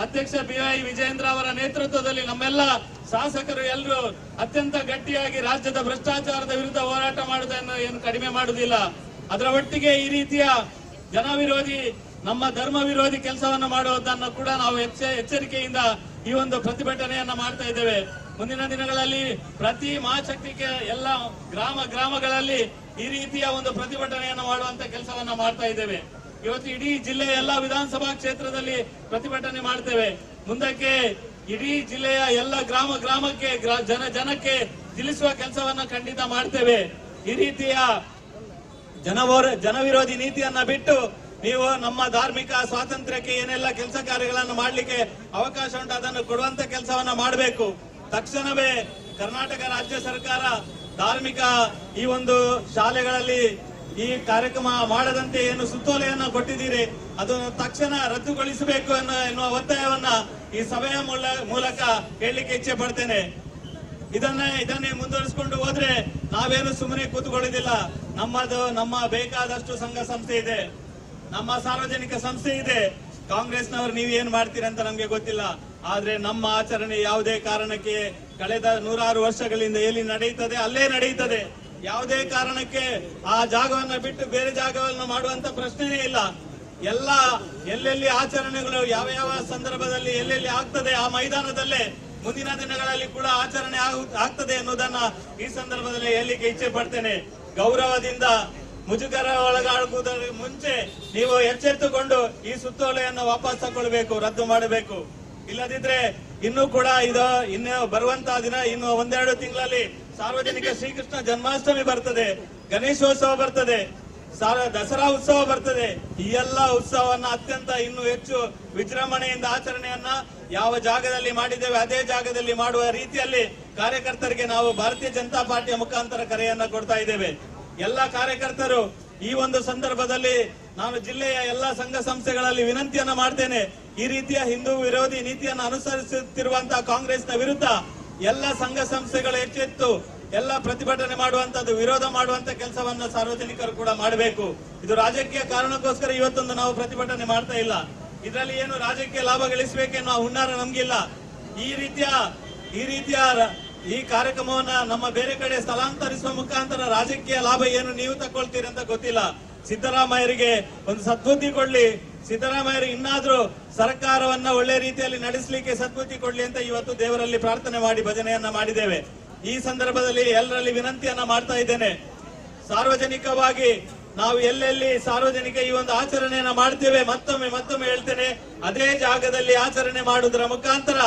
ಅಧ್ಯಕ್ಷ BY ವಿಜಯೇಂದ್ರ ಅವರ ನೇತೃತ್ವದಲ್ಲಿ ನಮ್ಮೆಲ್ಲ ಶಾಸಕರು ಎಲ್ಲರೂ ಅತ್ಯಂತ ಗಟ್ಟಿಯಾಗಿ ರಾಜ್ಯದ ಭ್ರಷ್ಟಾಚಾರದ ವಿರುದ್ಧ ಹೋರಾಟ ಮಾಡುವುದನ್ನು ಏನು ಕಡಿಮೆ ಮಾಡುವುದಿಲ್ಲ. ಅದರ ಒಟ್ಟಿಗೆ ಈ ರೀತಿಯ ಜನವಿರೋಧಿ, ನಮ್ಮ ಧರ್ಮ ವಿರೋಧಿ ಕೆಲಸವನ್ನ ಮಾಡುವುದನ್ನು ಕೂಡ ನಾವು ಎಚ್ಚರಿಕೆಯಿಂದ ಈ ಒಂದು ಪ್ರತಿಭಟನೆಯನ್ನ ಮಾಡ್ತಾ ಇದ್ದೇವೆ. ಮುಂದಿನ ದಿನಗಳಲ್ಲಿ ಪ್ರತಿ ಮಹಾಶಕ್ತಿಗೆ ಎಲ್ಲ ಗ್ರಾಮಗಳಲ್ಲಿ ಈ ರೀತಿಯ ಒಂದು ಪ್ರತಿಭಟನೆಯನ್ನು ಮಾಡುವಂತ ಕೆಲಸವನ್ನ ಮಾಡ್ತಾ ಇದ್ದೇವೆ. ಇವತ್ತು ಇಡೀ ಜಿಲ್ಲೆಯ ಎಲ್ಲ ವಿಧಾನಸಭಾ ಕ್ಷೇತ್ರದಲ್ಲಿ ಪ್ರತಿಭಟನೆ ಮಾಡ್ತೇವೆ. ಮುಂದಕ್ಕೆ ಇಡೀ ಜಿಲ್ಲೆಯ ಎಲ್ಲ ಗ್ರಾಮಕ್ಕೆ ಜನಕ್ಕೆ ತಿಳಿಸುವ ಕೆಲಸವನ್ನ ಖಂಡಿತ ಮಾಡ್ತೇವೆ. ಈ ರೀತಿಯ ಜನವಿರೋಧಿ ನೀತಿಯನ್ನ ಬಿಟ್ಟು ನೀವು ನಮ್ಮ ಧಾರ್ಮಿಕ ಸ್ವಾತಂತ್ರ್ಯಕ್ಕೆ ಏನೆಲ್ಲ ಕೆಲಸ ಕಾರ್ಯಗಳನ್ನು ಮಾಡಲಿಕ್ಕೆ ಅವಕಾಶ ಉಂಟು ಅದನ್ನು ಕೊಡುವಂತ ಕೆಲಸವನ್ನ ಮಾಡಬೇಕು. ತಕ್ಷಣವೇ ಕರ್ನಾಟಕ ರಾಜ್ಯ ಸರ್ಕಾರ ಧಾರ್ಮಿಕ ಈ ಒಂದು ಶಾಲೆಗಳಲ್ಲಿ ಈ ಕಾರ್ಯಕ್ರಮ ಮಾಡದಂತೆ ಏನು ಸುತ್ತೋಲೆಯನ್ನ ಕೊಟ್ಟಿದ್ದೀರಿ ಅದು ತಕ್ಷಣ ರದ್ದುಗೊಳಿಸಬೇಕು ಎನ್ನುವ ಒತ್ತಾಯವನ್ನ ಈ ಸಭೆಯ ಮೂಲಕ ಹೇಳಲಿಕ್ಕೆ ಇಚ್ಛೆ ಪಡ್ತೇನೆ. ಇದನ್ನೇ ಮುಂದುವರಿಸಿಕೊಂಡು ಹೋದ್ರೆ ನಾವೇನು ಸುಮ್ಮನೆ ಕೂತ್ಕೊಳ್ಳೋದಿಲ್ಲ. ನಮ್ಮ ಬೇಕಾದಷ್ಟು ಸಂಘ ಸಂಸ್ಥೆ ಇದೆ, ನಮ್ಮ ಸಾರ್ವಜನಿಕ ಸಂಸ್ಥೆ ಇದೆ. ಕಾಂಗ್ರೆಸ್ನವರು ನೀವು ಏನ್ ಮಾಡ್ತೀರಂತ ನಮ್ಗೆ ಗೊತ್ತಿಲ್ಲ. ಆದ್ರೆ ನಮ್ಮ ಆಚರಣೆ ಯಾವುದೇ ಕಾರಣಕ್ಕೆ ಕಳೆದ 106 ವರ್ಷಗಳಿಂದ ಎಲ್ಲಿ ನಡೆಯುತ್ತದೆ ಅಲ್ಲೇ ನಡೆಯುತ್ತದೆ. ಯಾವುದೇ ಕಾರಣಕ್ಕೆ ಆ ಜಾಗವನ್ನ ಬಿಟ್ಟು ಬೇರೆ ಜಾಗವನ್ನು ಮಾಡುವಂತ ಪ್ರಶ್ನೆನೇ ಇಲ್ಲ. ಎಲ್ಲ ಎಲ್ಲೆಲ್ಲಿ ಆಚರಣೆಗಳು ಯಾವ ಯಾವ ಸಂದರ್ಭದಲ್ಲಿ ಎಲ್ಲೆಲ್ಲಿ ಆಗ್ತದೆ ಆ ಮೈದಾನದಲ್ಲೇ ಮುಂದಿನ ದಿನಗಳಲ್ಲಿ ಕೂಡ ಆಚರಣೆ ಆಗ್ತದೆ ಎನ್ನುವುದನ್ನ ಈ ಸಂದರ್ಭದಲ್ಲಿ ಹೇಳಲಿಕ್ಕೆ ಇಚ್ಛೆ ಪಡ್ತೇನೆ. ಗೌರವದಿಂದ ಮುಜುಗರ ಒಳಗಾಗುವುದರ ಮುಂಚೆ ನೀವು ಎಚ್ಚೆತ್ತುಕೊಂಡು ಈ ಸುತ್ತೋಲೆಯನ್ನು ವಾಪಸ್ ತಗೊಳ್ಬೇಕು, ರದ್ದು ಮಾಡಬೇಕು. ಇಲ್ಲದಿದ್ರೆ ಇನ್ನೂ ಕೂಡ ಇನ್ನು ಬರುವಂತಹ ದಿನ ಇನ್ನು 1-2 ತಿಂಗಳಲ್ಲಿ ಸಾರ್ವಜನಿಕ ಶ್ರೀಕೃಷ್ಣ ಜನ್ಮಾಷ್ಟಮಿ ಬರ್ತದೆ, ಗಣೇಶೋತ್ಸವ ಬರ್ತದೆ, ದಸರಾ ಉತ್ಸವ ಬರ್ತದೆ. ಈ ಎಲ್ಲ ಉತ್ಸವವನ್ನ ಅತ್ಯಂತ ಇನ್ನೂ ಹೆಚ್ಚು ವಿಜೃಂಭಣೆಯಿಂದ ಆಚರಣೆಯನ್ನ ಯಾವ ಜಾಗದಲ್ಲಿ ಮಾಡಿದ್ದೇವೆ ಅದೇ ಜಾಗದಲ್ಲಿ ಮಾಡುವ ರೀತಿಯಲ್ಲಿ ಕಾರ್ಯಕರ್ತರಿಗೆ ನಾವು ಭಾರತೀಯ ಜನತಾ ಪಾರ್ಟಿಯ ಮುಖಾಂತರ ಕರೆಯನ್ನ ಕೊಡ್ತಾ ಇದ್ದೇವೆ. ಎಲ್ಲ ಕಾರ್ಯಕರ್ತರು ಈ ಒಂದು ಸಂದರ್ಭದಲ್ಲಿ ನಾನು ಜಿಲ್ಲೆಯ ಎಲ್ಲ ಸಂಘ ಸಂಸ್ಥೆಗಳಲ್ಲಿ ವಿನಂತಿಯನ್ನ ಮಾಡ್ತೇನೆ. ಈ ರೀತಿಯ ಹಿಂದೂ ವಿರೋಧಿ ನೀತಿಯನ್ನು ಅನುಸರಿಸುತ್ತಿರುವಂತಹ ಕಾಂಗ್ರೆಸ್ನ ವಿರುದ್ಧ ಎಲ್ಲ ಸಂಘ ಸಂಸ್ಥೆಗಳು ಎಚ್ಚೆತ್ತು ಎಲ್ಲ ಪ್ರತಿಭಟನೆ ಮಾಡುವಂತದ್ದು, ವಿರೋಧ ಮಾಡುವಂತ ಕೆಲಸವನ್ನ ಸಾರ್ವಜನಿಕರು ಕೂಡ ಮಾಡಬೇಕು. ಇದು ರಾಜಕೀಯ ಕಾರಣಕ್ಕೋಸ್ಕರ ಇವತ್ತೊಂದು ನಾವು ಪ್ರತಿಭಟನೆ ಮಾಡ್ತಾ ಇಲ್ಲ. ಇದರಲ್ಲಿ ಏನು ರಾಜಕೀಯ ಲಾಭ ಗಳಿಸಬೇಕೆನ್ನೋ ಹುನ್ನಾರ ನಮ್ಗಿಲ್ಲ. ಈ ರೀತಿಯ ಈ ಕಾರ್ಯಕ್ರಮವನ್ನ ನಮ್ಮ ಬೇರೆ ಕಡೆ ಸ್ಥಳಾಂತರಿಸುವ ಮುಖಾಂತರ ರಾಜಕೀಯ ಲಾಭ ಏನು ನೀವು ತಕೊಳ್ತೀರಿ ಅಂತ ಗೊತ್ತಿಲ್ಲ. ಸಿದ್ದರಾಮಯ್ಯರಿಗೆ ಒಂದು ಸದ್ಬುದ್ಧಿ ಕೊಡ್ಲಿ, ಸಿದ್ದರಾಮಯ್ಯರು ಇನ್ನಾದ್ರೂ ಸರ್ಕಾರವನ್ನ ಒಳ್ಳೆ ರೀತಿಯಲ್ಲಿ ನಡೆಸಲಿಕ್ಕೆ ಸದ್ಬುದ್ಧಿ ಕೊಡ್ಲಿ ಅಂತ ಇವತ್ತು ದೇವರಲ್ಲಿ ಪ್ರಾರ್ಥನೆ ಮಾಡಿ ಭಜನೆಯನ್ನ ಮಾಡಿದ್ದೇವೆ. ಈ ಸಂದರ್ಭದಲ್ಲಿ ಎಲ್ಲರಲ್ಲಿ ವಿನಂತಿಯನ್ನ ಮಾಡ್ತಾ ಇದ್ದೇನೆ, ಸಾರ್ವಜನಿಕವಾಗಿ ನಾವು ಎಲ್ಲೆಲ್ಲಿ ಸಾರ್ವಜನಿಕ ಈ ಒಂದು ಆಚರಣೆಯನ್ನ ಮಾಡ್ತೇವೆ, ಮತ್ತೊಮ್ಮೆ ಹೇಳ್ತೇನೆ, ಅದೇ ಜಾಗದಲ್ಲಿ ಆಚರಣೆ ಮಾಡುವುದರ ಮುಖಾಂತರ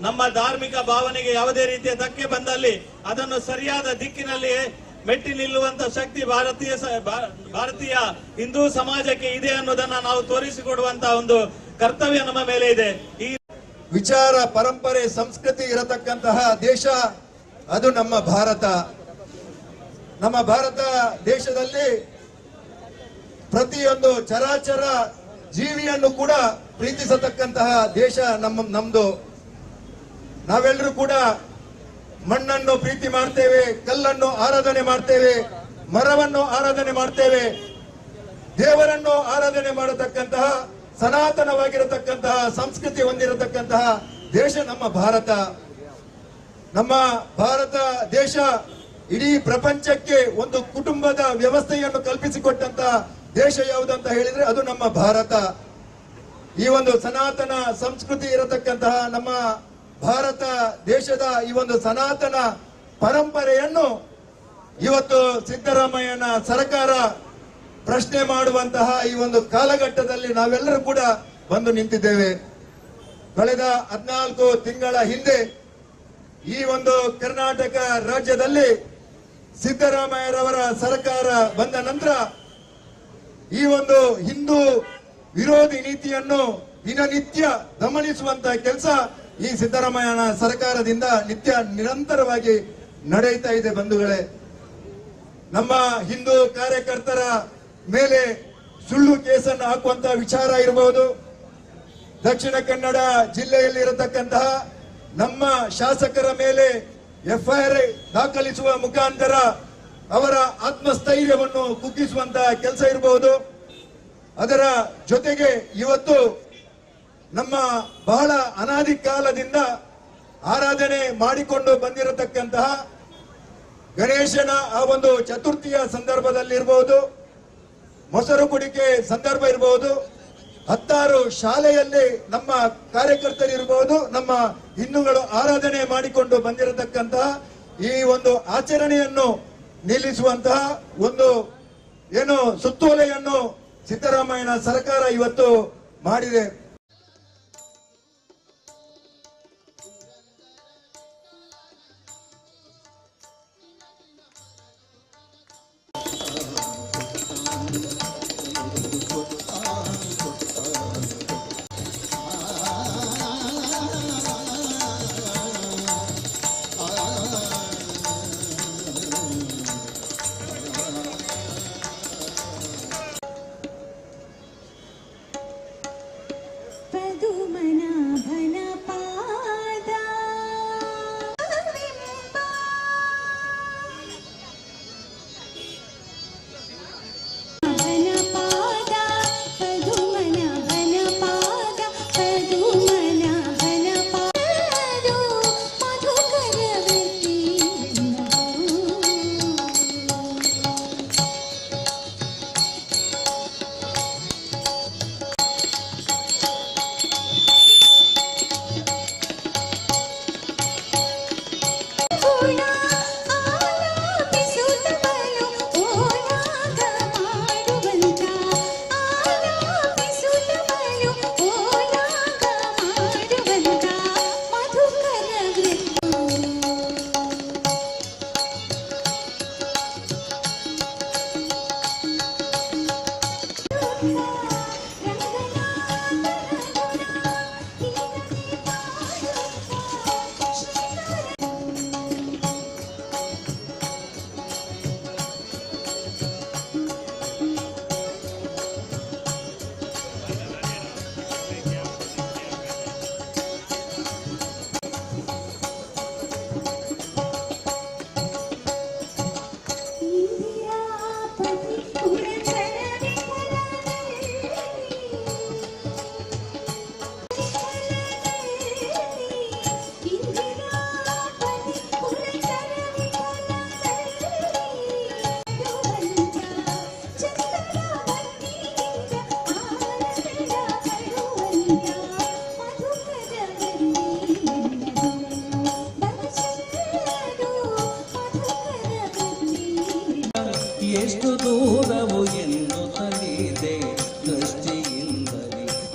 ನಮ್ಮ ಧಾರ್ಮಿಕ ಭಾವನೆಗೆ ಯಾವುದೇ ರೀತಿಯ ಧಕ್ಕೆ ಬಂದಲ್ಲಿ ಅದನ್ನು ಸರಿಯಾದ ದಿಕ್ಕಿನಲ್ಲಿ ಮೆಟ್ಟಿ ನಿಲ್ಲುವಂತ ಶಕ್ತಿ ಭಾರತೀಯ ಹಿಂದೂ ಸಮಾಜಕ್ಕೆ ಇದೆ ಅನ್ನೋದನ್ನ ನಾವು ತೋರಿಸಿಕೊಡುವಂತಹ ಒಂದು ಕರ್ತವ್ಯ ನಮ್ಮ ಮೇಲೆ ಇದೆ. ಈ ವಿಚಾರ ಪರಂಪರೆ ಸಂಸ್ಕೃತಿ ಇರತಕ್ಕಂತಹ ದೇಶ ಅದು ನಮ್ಮ ಭಾರತ. ನಮ್ಮ ಭಾರತ ದೇಶದಲ್ಲಿ ಪ್ರತಿಯೊಂದು ಚರಾಚರ ಜೀವಿಯನ್ನು ಕೂಡ ಪ್ರೀತಿಸತಕ್ಕಂತಹ ದೇಶ ನಮ್ದು. ನಾವೆಲ್ಲರೂ ಕೂಡ ಮಣ್ಣನ್ನು ಪ್ರೀತಿ ಮಾಡ್ತೇವೆ, ಕಲ್ಲನ್ನು ಆರಾಧನೆ ಮಾಡ್ತೇವೆ, ಮರವನ್ನು ಆರಾಧನೆ ಮಾಡ್ತೇವೆ, ದೇವರನ್ನು ಆರಾಧನೆ ಮಾಡತಕ್ಕಂತಹ ಸನಾತನವಾಗಿರತಕ್ಕಂತಹ ಸಂಸ್ಕೃತಿ ಹೊಂದಿರತಕ್ಕಂತಹ ದೇಶ ನಮ್ಮ ಭಾರತ. ನಮ್ಮ ಭಾರತ ದೇಶ ಇಡೀ ಪ್ರಪಂಚಕ್ಕೆ ಒಂದು ಕುಟುಂಬದ ವ್ಯವಸ್ಥೆಯನ್ನು ಕಲ್ಪಿಸಿಕೊಟ್ಟಂತ ದೇಶ ಯಾವುದಂತ ಹೇಳಿದ್ರೆ ಅದು ನಮ್ಮ ಭಾರತ. ಈ ಒಂದು ಸನಾತನ ಸಂಸ್ಕೃತಿ ಇರತಕ್ಕಂತಹ ನಮ್ಮ ಭಾರತ ದೇಶದ ಈ ಒಂದು ಸನಾತನ ಪರಂಪರೆಯನ್ನು ಇವತ್ತು ಸಿದ್ದರಾಮಯ್ಯನ ಸರ್ಕಾರ ಪ್ರಶ್ನೆ ಮಾಡುವಂತಹ ಈ ಒಂದು ಕಾಲಘಟ್ಟದಲ್ಲಿ ನಾವೆಲ್ಲರೂ ಕೂಡ ಬಂದು ನಿಂತಿದ್ದೇವೆ. ಕಳೆದ 14 ತಿಂಗಳ ಹಿಂದೆ ಈ ಒಂದು ಕರ್ನಾಟಕ ರಾಜ್ಯದಲ್ಲಿ ಸಿದ್ದರಾಮಯ್ಯರವರ ಸರ್ಕಾರ ಬಂದ ನಂತರ ಈ ಒಂದು ಹಿಂದೂ ವಿರೋಧಿ ನೀತಿಯನ್ನು ದಿನನಿತ್ಯ ಗಮನಿಸುವಂತ ಕೆಲಸ ಈ ಸಿದ್ದರಾಮಯ್ಯನ ಸರ್ಕಾರದಿಂದ ನಿರಂತರವಾಗಿ ನಡೆಯುತ್ತಾ ಇದೆ. ಬಂಧುಗಳೇ, ನಮ್ಮ ಹಿಂದೂ ಕಾರ್ಯಕರ್ತರ ಮೇಲೆ ಸುಳ್ಳು ಕೇಸನ್ನು ಹಾಕುವಂತ ವಿಚಾರ ಇರಬಹುದು, ದಕ್ಷಿಣ ಕನ್ನಡ ಜಿಲ್ಲೆಯಲ್ಲಿ ಇರತಕ್ಕಂತಹ ನಮ್ಮ ಶಾಸಕರ ಮೇಲೆ FIR ದಾಖಲಿಸುವ ಮುಖಾಂತರ ಅವರ ಆತ್ಮಸ್ಥೈರ್ಯವನ್ನು ಕುಗ್ಗಿಸುವಂತ ಕೆಲಸ ಇರಬಹುದು. ಅದರ ಜೊತೆಗೆ ಇವತ್ತು ನಮ್ಮ ಬಹಳ ಅನಾದಿ ಕಾಲದಿಂದ ಆರಾಧನೆ ಮಾಡಿಕೊಂಡು ಬಂದಿರತಕ್ಕಂತಹ ಗಣೇಶನ ಆ ಒಂದು ಚತುರ್ಥಿಯ ಸಂದರ್ಭದಲ್ಲಿ ಇರಬಹುದು, ಮೊಸರು ಕುಡಿಕೆ ಸಂದರ್ಭ ಇರಬಹುದು, 16 ಶಾಲೆಯಲ್ಲಿ ನಮ್ಮ ಕಾರ್ಯಕರ್ತರು ಇರಬಹುದು, ನಮ್ಮ ಹಿಂದೂಗಳು ಆರಾಧನೆ ಮಾಡಿಕೊಂಡು ಬಂದಿರತಕ್ಕಂತಹ ಈ ಒಂದು ಆಚರಣೆಯನ್ನು ನಿಲ್ಲಿಸುವಂತಹ ಒಂದು ಏನು ಸುತ್ತೋಲೆಯನ್ನು ಸಿದ್ದರಾಮಯ್ಯನ ಸರ್ಕಾರ ಇವತ್ತು ಮಾಡಿದೆ.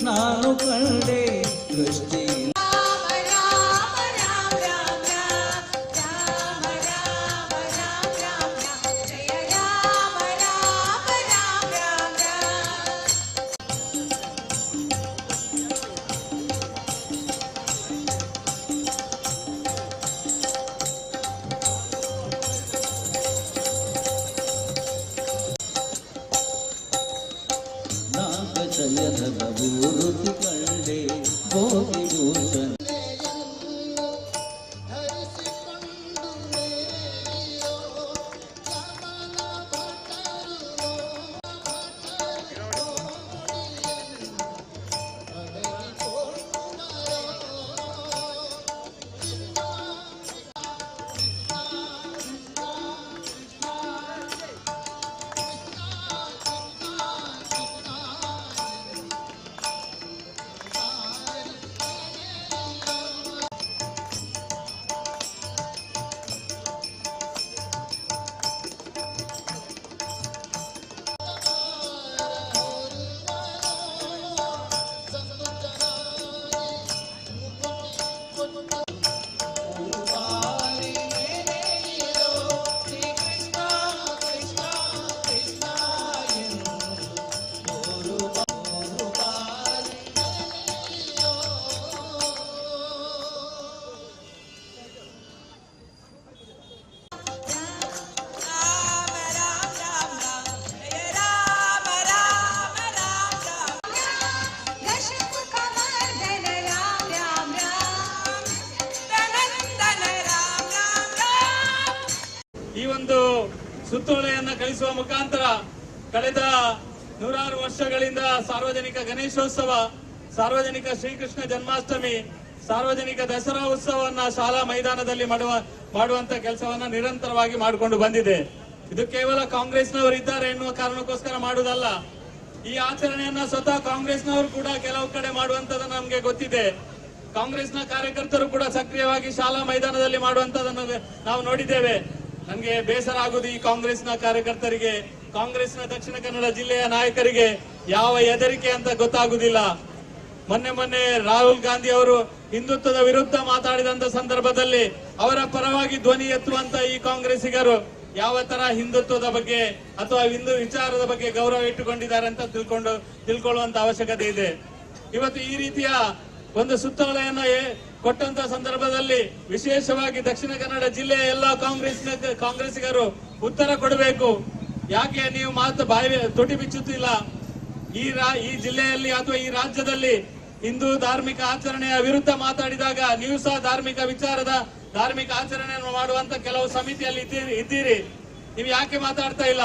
ನಾನು ಕಂಡೆ ದೃಷ್ಟಿ ನಾಗಶಯನದ ಮೂರುತಿ ಕಂಡೆ ಭೋಗಿಭೂಷಣ ಈ ಒಂದು ಸುತ್ತೋಲೆಯನ್ನ ಕಳಿಸುವ ಮುಖಾಂತರ ಕಳೆದ ನೂರಾರು ವರ್ಷಗಳಿಂದ ಸಾರ್ವಜನಿಕ ಗಣೇಶೋತ್ಸವ, ಸಾರ್ವಜನಿಕ ಶ್ರೀಕೃಷ್ಣ ಜನ್ಮಾಷ್ಟಮಿ, ಸಾರ್ವಜನಿಕ ದಸರಾ ಉತ್ಸವವನ್ನ ಶಾಲಾ ಮೈದಾನದಲ್ಲಿ ಮಾಡುವಂತ ಕೆಲಸವನ್ನ ನಿರಂತರವಾಗಿ ಮಾಡಿಕೊಂಡು ಬಂದಿದೆ. ಇದು ಕೇವಲ ಕಾಂಗ್ರೆಸ್ನವರು ಇದ್ದಾರೆ ಎನ್ನುವ ಕಾರಣಕ್ಕೋಸ್ಕರ ಮಾಡುವುದಲ್ಲ. ಈ ಆಚರಣೆಯನ್ನ ಸ್ವತಃ ಕಾಂಗ್ರೆಸ್ನವರು ಕೂಡ ಕೆಲವು ಕಡೆ ಮಾಡುವಂತದ್ದು ನಮ್ಗೆ ಗೊತ್ತಿದೆ. ಕಾಂಗ್ರೆಸ್ನ ಕಾರ್ಯಕರ್ತರು ಕೂಡ ಸಕ್ರಿಯವಾಗಿ ಶಾಲಾ ಮೈದಾನದಲ್ಲಿ ಮಾಡುವಂತದನ್ನು ನಾವು ನೋಡಿದ್ದೇವೆ. ನನಗೆ ಬೇಸರ ಆಗುವುದು ಈ ಕಾಂಗ್ರೆಸ್ನ ಕಾರ್ಯಕರ್ತರಿಗೆ, ಕಾಂಗ್ರೆಸ್ನ ದಕ್ಷಿಣ ಕನ್ನಡ ಜಿಲ್ಲೆಯ ನಾಯಕರಿಗೆ ಯಾವ ಹೆದರಿಕೆ ಅಂತ ಗೊತ್ತಾಗುದಿಲ್ಲ. ಮೊನ್ನೆ ರಾಹುಲ್ ಗಾಂಧಿ ಅವರು ಹಿಂದುತ್ವದ ವಿರುದ್ಧ ಮಾತಾಡಿದಂತ ಸಂದರ್ಭದಲ್ಲಿ ಅವರ ಪರವಾಗಿ ಧ್ವನಿ ಎತ್ತುವಂತ ಈ ಕಾಂಗ್ರೆಸ್ಸಿಗರು ಯಾವ ತರ ಹಿಂದುತ್ವದ ಬಗ್ಗೆ ಅಥವಾ ಹಿಂದೂ ವಿಚಾರದ ಬಗ್ಗೆ ಗೌರವ ಇಟ್ಟುಕೊಂಡಿದ್ದಾರೆ ಅಂತ ತಿಳ್ಕೊಳ್ಳುವಂತ ಅವಶ್ಯಕತೆ ಇದೆ. ಇವತ್ತು ಈ ರೀತಿಯ ಒಂದು ಸುತ್ತೋಲೆಯನ್ನ ಕೊಟ್ಟಂತ ಸಂದರ್ಭದಲ್ಲಿ ವಿಶೇಷವಾಗಿ ದಕ್ಷಿಣ ಕನ್ನಡ ಜಿಲ್ಲೆಯ ಎಲ್ಲ ಕಾಂಗ್ರೆಸ್ಸಿಗರು ಉತ್ತರ ಕೊಡಬೇಕು. ಯಾಕೆ ನೀವು ಬಾಯಿ ತೊಟಿ ಬಿಚ್ಚುತ್ತಿಲ್ಲ? ಈ ಜಿಲ್ಲೆಯಲ್ಲಿ ಅಥವಾ ಈ ರಾಜ್ಯದಲ್ಲಿ ಹಿಂದೂ ಧಾರ್ಮಿಕ ಆಚರಣೆಯ ವಿರುದ್ಧ ಮಾತಾಡಿದಾಗ ನೀವು ಸಹ ಧಾರ್ಮಿಕ ಆಚರಣೆಯನ್ನು ಮಾಡುವಂತ ಕೆಲವು ಸಮಿತಿಯಲ್ಲಿ ಇದ್ದೀರಿ. ನೀವು ಯಾಕೆ ಮಾತಾಡ್ತಾ ಇಲ್ಲ?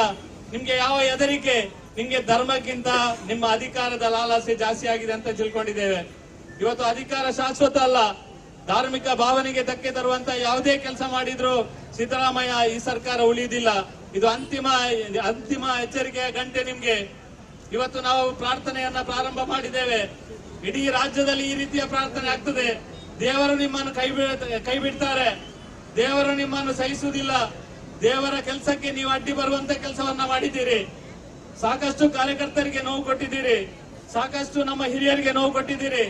ನಿಮ್ಗೆ ಯಾವ ಹೆದರಿಕೆ? ನಿಮ್ಗೆ ಧರ್ಮಕ್ಕಿಂತ ನಿಮ್ಮ ಅಧಿಕಾರದ ಲಾಲಾಸೆ ಜಾಸ್ತಿ ಆಗಿದೆ ಅಂತ ತಿಳ್ಕೊಂಡಿದ್ದೇವೆ. ಇವತ್ತು ಅಧಿಕಾರ ಶಾಶ್ವತ ಅಲ್ಲ. ಧಾರ್ಮಿಕ ಭಾವನೆಗೆ ಧಕ್ಕೆ ತರುವಂತ ಯಾವುದೇ ಕೆಲಸ ಮಾಡಿದ್ರು ಸಿದ್ದರಾಮಯ್ಯ ಈ ಸರ್ಕಾರ ಉಳಿಯುವುದಿಲ್ಲ. ಇದು ಅಂತಿಮ ಎಚ್ಚರಿಕೆಯ ಗಂಟೆ ನಿಮ್ಗೆ. ಇವತ್ತು ನಾವು ಪ್ರಾರ್ಥನೆಯನ್ನ ಪ್ರಾರಂಭ ಮಾಡಿದ್ದೇವೆ. ಇಡೀ ರಾಜ್ಯದಲ್ಲಿ ಈ ರೀತಿಯ ಪ್ರಾರ್ಥನೆ ಆಗ್ತದೆ. ದೇವರು ನಿಮ್ಮನ್ನು ಕೈ ಬಿಡ್ತಾರೆ. ದೇವರು ನಿಮ್ಮನ್ನು ಸಹಿಸುವುದಿಲ್ಲ. ದೇವರ ಕೆಲಸಕ್ಕೆ ನೀವು ಅಡ್ಡಿ ಬರುವಂತ ಕೆಲಸವನ್ನ ಮಾಡಿದ್ದೀರಿ. ಸಾಕಷ್ಟು ಕಾರ್ಯಕರ್ತರಿಗೆ ನೋವು ಕೊಟ್ಟಿದ್ದೀರಿ. ಸಾಕಷ್ಟು ನಮ್ಮ ಹಿರಿಯರಿಗೆ ನೋವು ಕೊಟ್ಟಿದ್ದೀರಿ.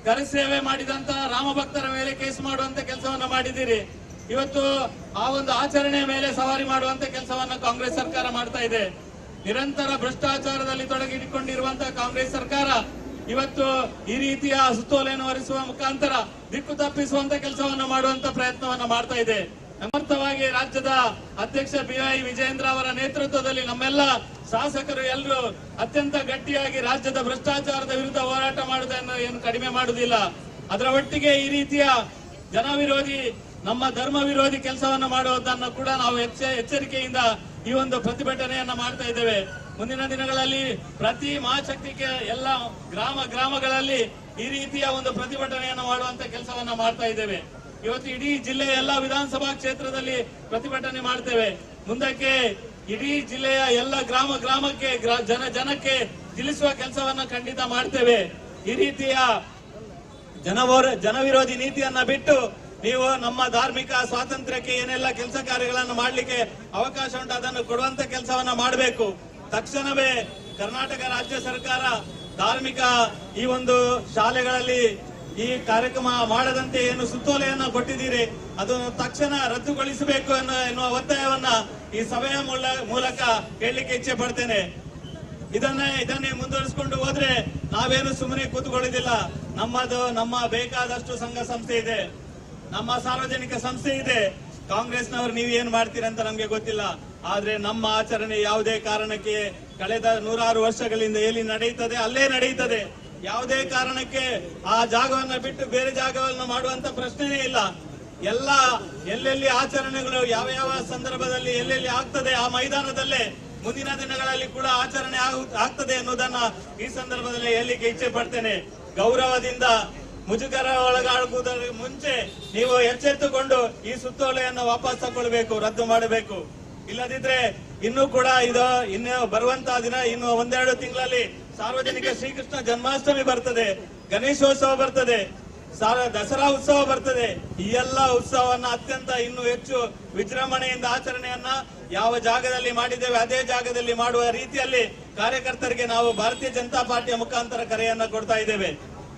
ಕರಸೇವೆ ಮಾಡಿದಂತ ರಾಮ ಭಕ್ತರ ಮೇಲೆ ಕೇಸ್ ಮಾಡುವಂತ ಕೆಲಸವನ್ನ ಮಾಡಿದ್ದೀರಿ. ಇವತ್ತು ಆ ಒಂದು ಆಚರಣೆಯ ಮೇಲೆ ಸವಾರಿ ಮಾಡುವಂತ ಕೆಲಸವನ್ನ ಕಾಂಗ್ರೆಸ್ ಸರ್ಕಾರ ಮಾಡ್ತಾ ಇದೆ. ನಿರಂತರ ಭ್ರಷ್ಟಾಚಾರದಲ್ಲಿ ತೊಡಗಿಕೊಂಡಿರುವಂತಹ ಕಾಂಗ್ರೆಸ್ ಸರ್ಕಾರ ಇವತ್ತು ಈ ರೀತಿಯ ಸುತ್ತೋಲೆಯನ್ನು ಹೊರಿಸುವ ಮುಖಾಂತರ ದಿಕ್ಕು ತಪ್ಪಿಸುವಂತ ಕೆಲಸವನ್ನು ಮಾಡುವಂತ ಪ್ರಯತ್ನವನ್ನ ಮಾಡ್ತಾ ಇದೆ. ಸಮರ್ಥವಾಗಿ ರಾಜ್ಯದ ಅಧ್ಯಕ್ಷ BY ವಿಜಯೇಂದ್ರ ಅವರ ನೇತೃತ್ವದಲ್ಲಿ ನಮ್ಮೆಲ್ಲ ಶಾಸಕರು ಎಲ್ಲರೂ ಅತ್ಯಂತ ಗಟ್ಟಿಯಾಗಿ ರಾಜ್ಯದ ಭ್ರಷ್ಟಾಚಾರದ ವಿರುದ್ಧ ಹೋರಾಟ ಮಾಡುವುದನ್ನು ಏನು ಕಡಿಮೆ ಮಾಡುವುದಿಲ್ಲ. ಅದರ ಒಟ್ಟಿಗೆ ಈ ರೀತಿಯ ಜನವಿರೋಧಿ, ನಮ್ಮ ಧರ್ಮ ವಿರೋಧಿ ಕೆಲಸವನ್ನ ಮಾಡುವುದನ್ನು ಕೂಡ ನಾವು ಎಚ್ಚರಿಕೆಯಿಂದ ಈ ಒಂದು ಪ್ರತಿಭಟನೆಯನ್ನ ಮಾಡ್ತಾ ಇದ್ದೇವೆ. ಮುಂದಿನ ದಿನಗಳಲ್ಲಿ ಪ್ರತಿ ಮಹಾಶಕ್ತಿಗೆ ಎಲ್ಲ ಗ್ರಾಮಗಳಲ್ಲಿ ಈ ರೀತಿಯ ಒಂದು ಪ್ರತಿಭಟನೆಯನ್ನು ಮಾಡುವಂತ ಕೆಲಸವನ್ನ ಮಾಡ್ತಾ ಇದ್ದೇವೆ. ಇವತ್ತು ಇಡೀ ಜಿಲ್ಲೆಯ ಎಲ್ಲ ವಿಧಾನಸಭಾ ಕ್ಷೇತ್ರದಲ್ಲಿ ಪ್ರತಿಭಟನೆ ಮಾಡ್ತೇವೆ. ಮುಂದಕ್ಕೆ ಇಡೀ ಜಿಲ್ಲೆಯ ಎಲ್ಲ ಗ್ರಾಮಕ್ಕೆ ಜನಕ್ಕೆ ತಿಳಿಸುವ ಕೆಲಸವನ್ನ ಖಂಡಿತ ಮಾಡ್ತೇವೆ. ಈ ರೀತಿಯ ಜನವಿರೋಧಿ ನೀತಿಯನ್ನ ಬಿಟ್ಟು ನೀವು ನಮ್ಮ ಧಾರ್ಮಿಕ ಸ್ವಾತಂತ್ರ್ಯಕ್ಕೆ ಏನೆಲ್ಲ ಕೆಲಸ ಕಾರ್ಯಗಳನ್ನು ಮಾಡಲಿಕ್ಕೆ ಅವಕಾಶ ಉಂಟು ಅದನ್ನು ಕೊಡುವಂತ ಕೆಲಸವನ್ನ ಮಾಡಬೇಕು. ತಕ್ಷಣವೇ ಕರ್ನಾಟಕ ರಾಜ್ಯ ಸರ್ಕಾರ ಧಾರ್ಮಿಕ ಈ ಒಂದು ಶಾಲೆಗಳಲ್ಲಿ ಈ ಕಾರ್ಯಕ್ರಮ ಮಾಡದಂತೆ ಏನು ಸುತ್ತೋಲೆಯನ್ನ ಕೊಟ್ಟಿದ್ದೀರಿ ಅದನ್ನು ತಕ್ಷಣ ರದ್ದುಗೊಳಿಸಬೇಕು ಎನ್ನುವ ಒತ್ತಾಯವನ್ನ ಈ ಸಭೆಯ ಮೂಲಕ ಹೇಳಲಿಕ್ಕೆ ಇಚ್ಛೆ ಪಡ್ತೇನೆ. ಇದನ್ನೇ ಮುಂದುವರಿಸಿಕೊಂಡು ಹೋದ್ರೆ ನಾವೇನು ಸುಮ್ಮನೆ ಕೂತ್ಕೊಳ್ಳೋದಿಲ್ಲ. ನಮ್ಮ ಬೇಕಾದಷ್ಟು ಸಂಘ ಸಂಸ್ಥೆ ಇದೆ, ನಮ್ಮ ಸಾರ್ವಜನಿಕ ಸಂಸ್ಥೆ ಇದೆ. ಕಾಂಗ್ರೆಸ್ನವರು ನೀವು ಏನ್ ಮಾಡ್ತೀರಿ ಅಂತ ನಮ್ಗೆ ಗೊತ್ತಿಲ್ಲ. ಆದ್ರೆ ನಮ್ಮ ಆಚರಣೆ ಯಾವುದೇ ಕಾರಣಕ್ಕೆ ಕಳೆದ 100 ವರ್ಷಗಳಿಂದ ಎಲ್ಲಿ ನಡೆಯುತ್ತದೆ ಅಲ್ಲೇ ನಡೆಯುತ್ತದೆ. ಯಾವುದೇ ಕಾರಣಕ್ಕೆ ಆ ಜಾಗವನ್ನ ಬಿಟ್ಟು ಬೇರೆ ಜಾಗವನ್ನು ಮಾಡುವಂತ ಪ್ರಶ್ನೆನೇ ಇಲ್ಲ. ಎಲ್ಲೆಲ್ಲಿ ಆಚರಣೆಗಳು ಯಾವ ಸಂದರ್ಭದಲ್ಲಿ ಎಲ್ಲೆಲ್ಲಿ ಆಗ್ತದೆ ಆ ಮೈದಾನದಲ್ಲೇ ಮುಂದಿನ ದಿನಗಳಲ್ಲಿ ಕೂಡ ಆಚರಣೆ ಆಗ್ತದೆ ಎನ್ನುವುದನ್ನ ಈ ಸಂದರ್ಭದಲ್ಲಿ ಹೇಳಲಿಕ್ಕೆ ಇಚ್ಛೆ ಪಡ್ತೇನೆ. ಗೌರವದಿಂದ ಮುಜುಗರ ಒಳಗಾಗುವುದರ ಮುಂಚೆ ನೀವು ಎಚ್ಚೆತ್ತುಕೊಂಡು ಈ ಸುತ್ತೋಲೆಯನ್ನು ವಾಪಸ್ ತಗೊಳ್ಬೇಕು, ರದ್ದು ಮಾಡಬೇಕು. ಇಲ್ಲದಿದ್ರೆ ಇನ್ನೂ ಕೂಡ ಇನ್ನು ಬರುವಂತಹ ದಿನ ಇನ್ನು 1-2 ತಿಂಗಳಲ್ಲಿ ಸಾರ್ವಜನಿಕ ಶ್ರೀಕೃಷ್ಣ ಜನ್ಮಾಷ್ಟಮಿ ಬರ್ತದೆ, ಗಣೇಶೋತ್ಸವ ಬರ್ತದೆ, ದಸರಾ ಉತ್ಸವ ಬರ್ತದೆ. ಈ ಎಲ್ಲ ಉತ್ಸವವನ್ನ ಅತ್ಯಂತ ಇನ್ನೂ ಹೆಚ್ಚು ವಿಜೃಂಭಣೆಯಿಂದ ಆಚರಣೆಯನ್ನ ಯಾವ ಜಾಗದಲ್ಲಿ ಮಾಡಿದ್ದೇವೆ ಅದೇ ಜಾಗದಲ್ಲಿ ಮಾಡುವ ರೀತಿಯಲ್ಲಿ ಕಾರ್ಯಕರ್ತರಿಗೆ ನಾವು ಭಾರತೀಯ ಜನತಾ ಪಾರ್ಟಿಯ ಮುಖಾಂತರ ಕರೆಯನ್ನ ಕೊಡ್ತಾ ಇದ್ದೇವೆ.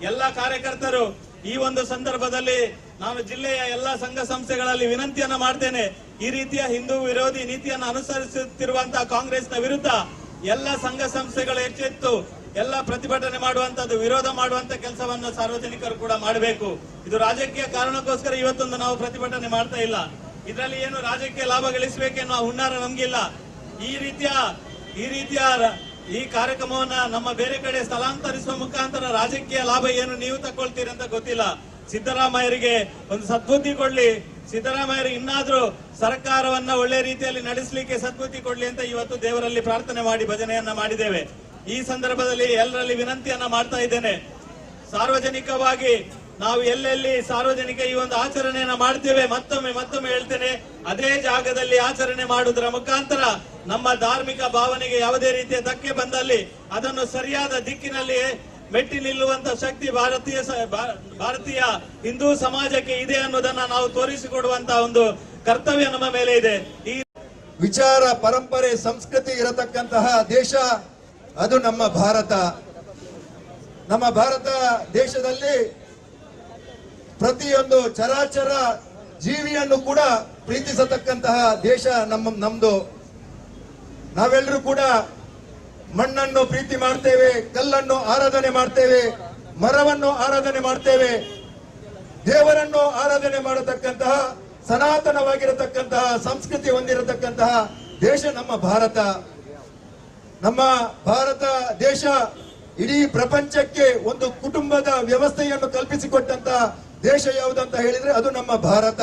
ಎಲ್ಲ ಕಾರ್ಯಕರ್ತರು ಈ ಒಂದು ಸಂದರ್ಭದಲ್ಲಿ ನಾನು ಜಿಲ್ಲೆಯ ಎಲ್ಲ ಸಂಘ ಸಂಸ್ಥೆಗಳಲ್ಲಿ ವಿನಂತಿಯನ್ನ ಮಾಡ್ತೇನೆ. ಈ ರೀತಿಯ ಹಿಂದೂ ವಿರೋಧಿ ನೀತಿಯನ್ನು ಅನುಸರಿಸುತ್ತಿರುವಂತಹ ಕಾಂಗ್ರೆಸ್ನ ವಿರುದ್ಧ ಎಲ್ಲ ಸಂಘ ಸಂಸ್ಥೆಗಳು ಎಚ್ಚೆತ್ತು ಎಲ್ಲ ಪ್ರತಿಭಟನೆ ಮಾಡುವಂತದ್ದು, ವಿರೋಧ ಮಾಡುವಂತ ಕೆಲಸವನ್ನು ಸಾರ್ವಜನಿಕರು ಕೂಡ ಮಾಡಬೇಕು. ಇದು ರಾಜಕೀಯ ಕಾರಣಕ್ಕೋಸ್ಕರ ಇವತ್ತೊಂದು ನಾವು ಪ್ರತಿಭಟನೆ ಮಾಡ್ತಾ ಇಲ್ಲ. ಇದರಲ್ಲಿ ಏನು ರಾಜಕೀಯ ಲಾಭ ಗಳಿಸಬೇಕೆನ್ನೋ ಹುನ್ನಾರ ನಮ್ಗಿಲ್ಲ. ಈ ರೀತಿಯ ಈ ಕಾರ್ಯಕ್ರಮವನ್ನ ನಮ್ಮ ಬೇರೆ ಕಡೆ ಸ್ಥಳಾಂತರಿಸುವ ಮುಖಾಂತರ ರಾಜಕೀಯ ಲಾಭ ಏನು ನೀವು ತಗೊಳ್ತೀರಿ ಅಂತ ಗೊತ್ತಿಲ್ಲ. ಸಿದ್ದರಾಮಯ್ಯರಿಗೆ ಒಂದು ಸದ್ಬುದ್ಧಿ ಕೊಡ್ಲಿ, ಸಿದ್ದರಾಮಯ್ಯರು ಇನ್ನಾದ್ರೂ ಸರ್ಕಾರವನ್ನ ಒಳ್ಳೆ ರೀತಿಯಲ್ಲಿ ನಡೆಸಲಿಕ್ಕೆ ಸದ್ಬುದ್ಧಿ ಕೊಡ್ಲಿ ಅಂತ ಇವತ್ತು ದೇವರಲ್ಲಿ ಪ್ರಾರ್ಥನೆ ಮಾಡಿ ಭಜನೆಯನ್ನ ಮಾಡಿದ್ದೇವೆ. ಈ ಸಂದರ್ಭದಲ್ಲಿ ಎಲ್ಲರಲ್ಲಿ ವಿನಂತಿಯನ್ನ ಮಾಡ್ತಾ ಇದ್ದೇನೆ. ಸಾರ್ವಜನಿಕವಾಗಿ ನಾವು ಎಲ್ಲೆಲ್ಲಿ ಸಾರ್ವಜನಿಕ ಈ ಒಂದು ಆಚರಣೆಯನ್ನ ಮಾಡ್ತೇವೆ, ಮತ್ತೊಮ್ಮೆ ಹೇಳ್ತೇನೆ, ಅದೇ ಜಾಗದಲ್ಲಿ ಆಚರಣೆ ಮಾಡುವುದರ ಮುಖಾಂತರ ನಮ್ಮ ಧಾರ್ಮಿಕ ಭಾವನೆಗೆ ಯಾವುದೇ ರೀತಿಯ ಧಕ್ಕೆ ಬಂದಲ್ಲಿ ಅದನ್ನು ಸರಿಯಾದ ದಿಕ್ಕಿನಲ್ಲಿ ಮೆಟ್ಟಿ ನಿಲ್ಲುವಂತ ಶಕ್ತಿ ಭಾರತೀಯ ಹಿಂದೂ ಸಮಾಜಕ್ಕೆ ಇದೆ ಅನ್ನೋದನ್ನ ನಾವು ತೋರಿಸಿಕೊಡುವಂತಹ ಒಂದು ಕರ್ತವ್ಯ ನಮ್ಮ ಮೇಲೆ ಇದೆ. ಈ ವಿಚಾರ, ಪರಂಪರೆ, ಸಂಸ್ಕೃತಿ ಇರತಕ್ಕಂತಹ ದೇಶ ಅದು ನಮ್ಮ ಭಾರತ. ನಮ್ಮ ಭಾರತ ದೇಶದಲ್ಲಿ ಪ್ರತಿಯೊಂದು ಚರಾಚರ ಜೀವಿಯನ್ನು ಕೂಡ ಪ್ರೀತಿಸತಕ್ಕಂತಹ ದೇಶ ನಮ್ದು. ನಾವೆಲ್ಲರೂ ಕೂಡ ಮಣ್ಣನ್ನು ಪ್ರೀತಿ ಮಾಡ್ತೇವೆ, ಕಲ್ಲನ್ನು ಆರಾಧನೆ ಮಾಡ್ತೇವೆ, ಮರವನ್ನು ಆರಾಧನೆ ಮಾಡ್ತೇವೆ, ದೇವರನ್ನು ಆರಾಧನೆ ಮಾಡತಕ್ಕಂತಹ ಸನಾತನವಾಗಿರತಕ್ಕಂತಹ ಸಂಸ್ಕೃತಿ ಹೊಂದಿರತಕ್ಕಂತಹ ದೇಶ ನಮ್ಮ ಭಾರತ. ನಮ್ಮ ಭಾರತ ದೇಶ ಇಡೀ ಪ್ರಪಂಚಕ್ಕೆ ಒಂದು ಕುಟುಂಬದ ವ್ಯವಸ್ಥೆಯನ್ನು ಕಲ್ಪಿಸಿಕೊಟ್ಟಂತಹ ದೇಶ ಯಾವುದಂತ ಹೇಳಿದ್ರೆ ಅದು ನಮ್ಮ ಭಾರತ.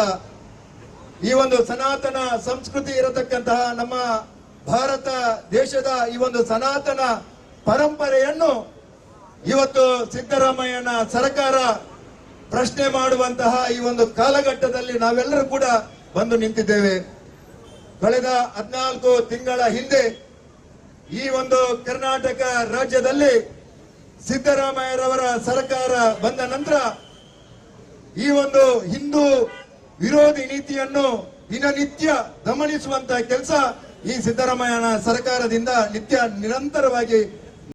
ಈ ಒಂದು ಸನಾತನ ಸಂಸ್ಕೃತಿ ಇರತಕ್ಕಂತಹ ನಮ್ಮ ಭಾರತ ದೇಶದ ಈ ಒಂದು ಸನಾತನ ಪರಂಪರೆಯನ್ನು ಇವತ್ತು ಸಿದ್ದರಾಮಯ್ಯನ ಸರ್ಕಾರ ಪ್ರಶ್ನೆ ಮಾಡುವಂತಹ ಈ ಒಂದು ಕಾಲಘಟ್ಟದಲ್ಲಿ ನಾವೆಲ್ಲರೂ ಕೂಡ ಬಂದು ನಿಂತಿದ್ದೇವೆ. ಕಳೆದ 14 ತಿಂಗಳ ಹಿಂದೆ ಈ ಒಂದು ಕರ್ನಾಟಕ ರಾಜ್ಯದಲ್ಲಿ ಸಿದ್ದರಾಮಯ್ಯರವರ ಸರ್ಕಾರ ಬಂದ ನಂತರ ಈ ಒಂದು ಹಿಂದೂ ವಿರೋಧಿ ನೀತಿಯನ್ನು ದಿನನಿತ್ಯ ಗಮನಿಸುವಂತಹ ಕೆಲಸ ಈ ಸಿದ್ದರಾಮಯ್ಯನ ಸರ್ಕಾರದಿಂದ ನಿರಂತರವಾಗಿ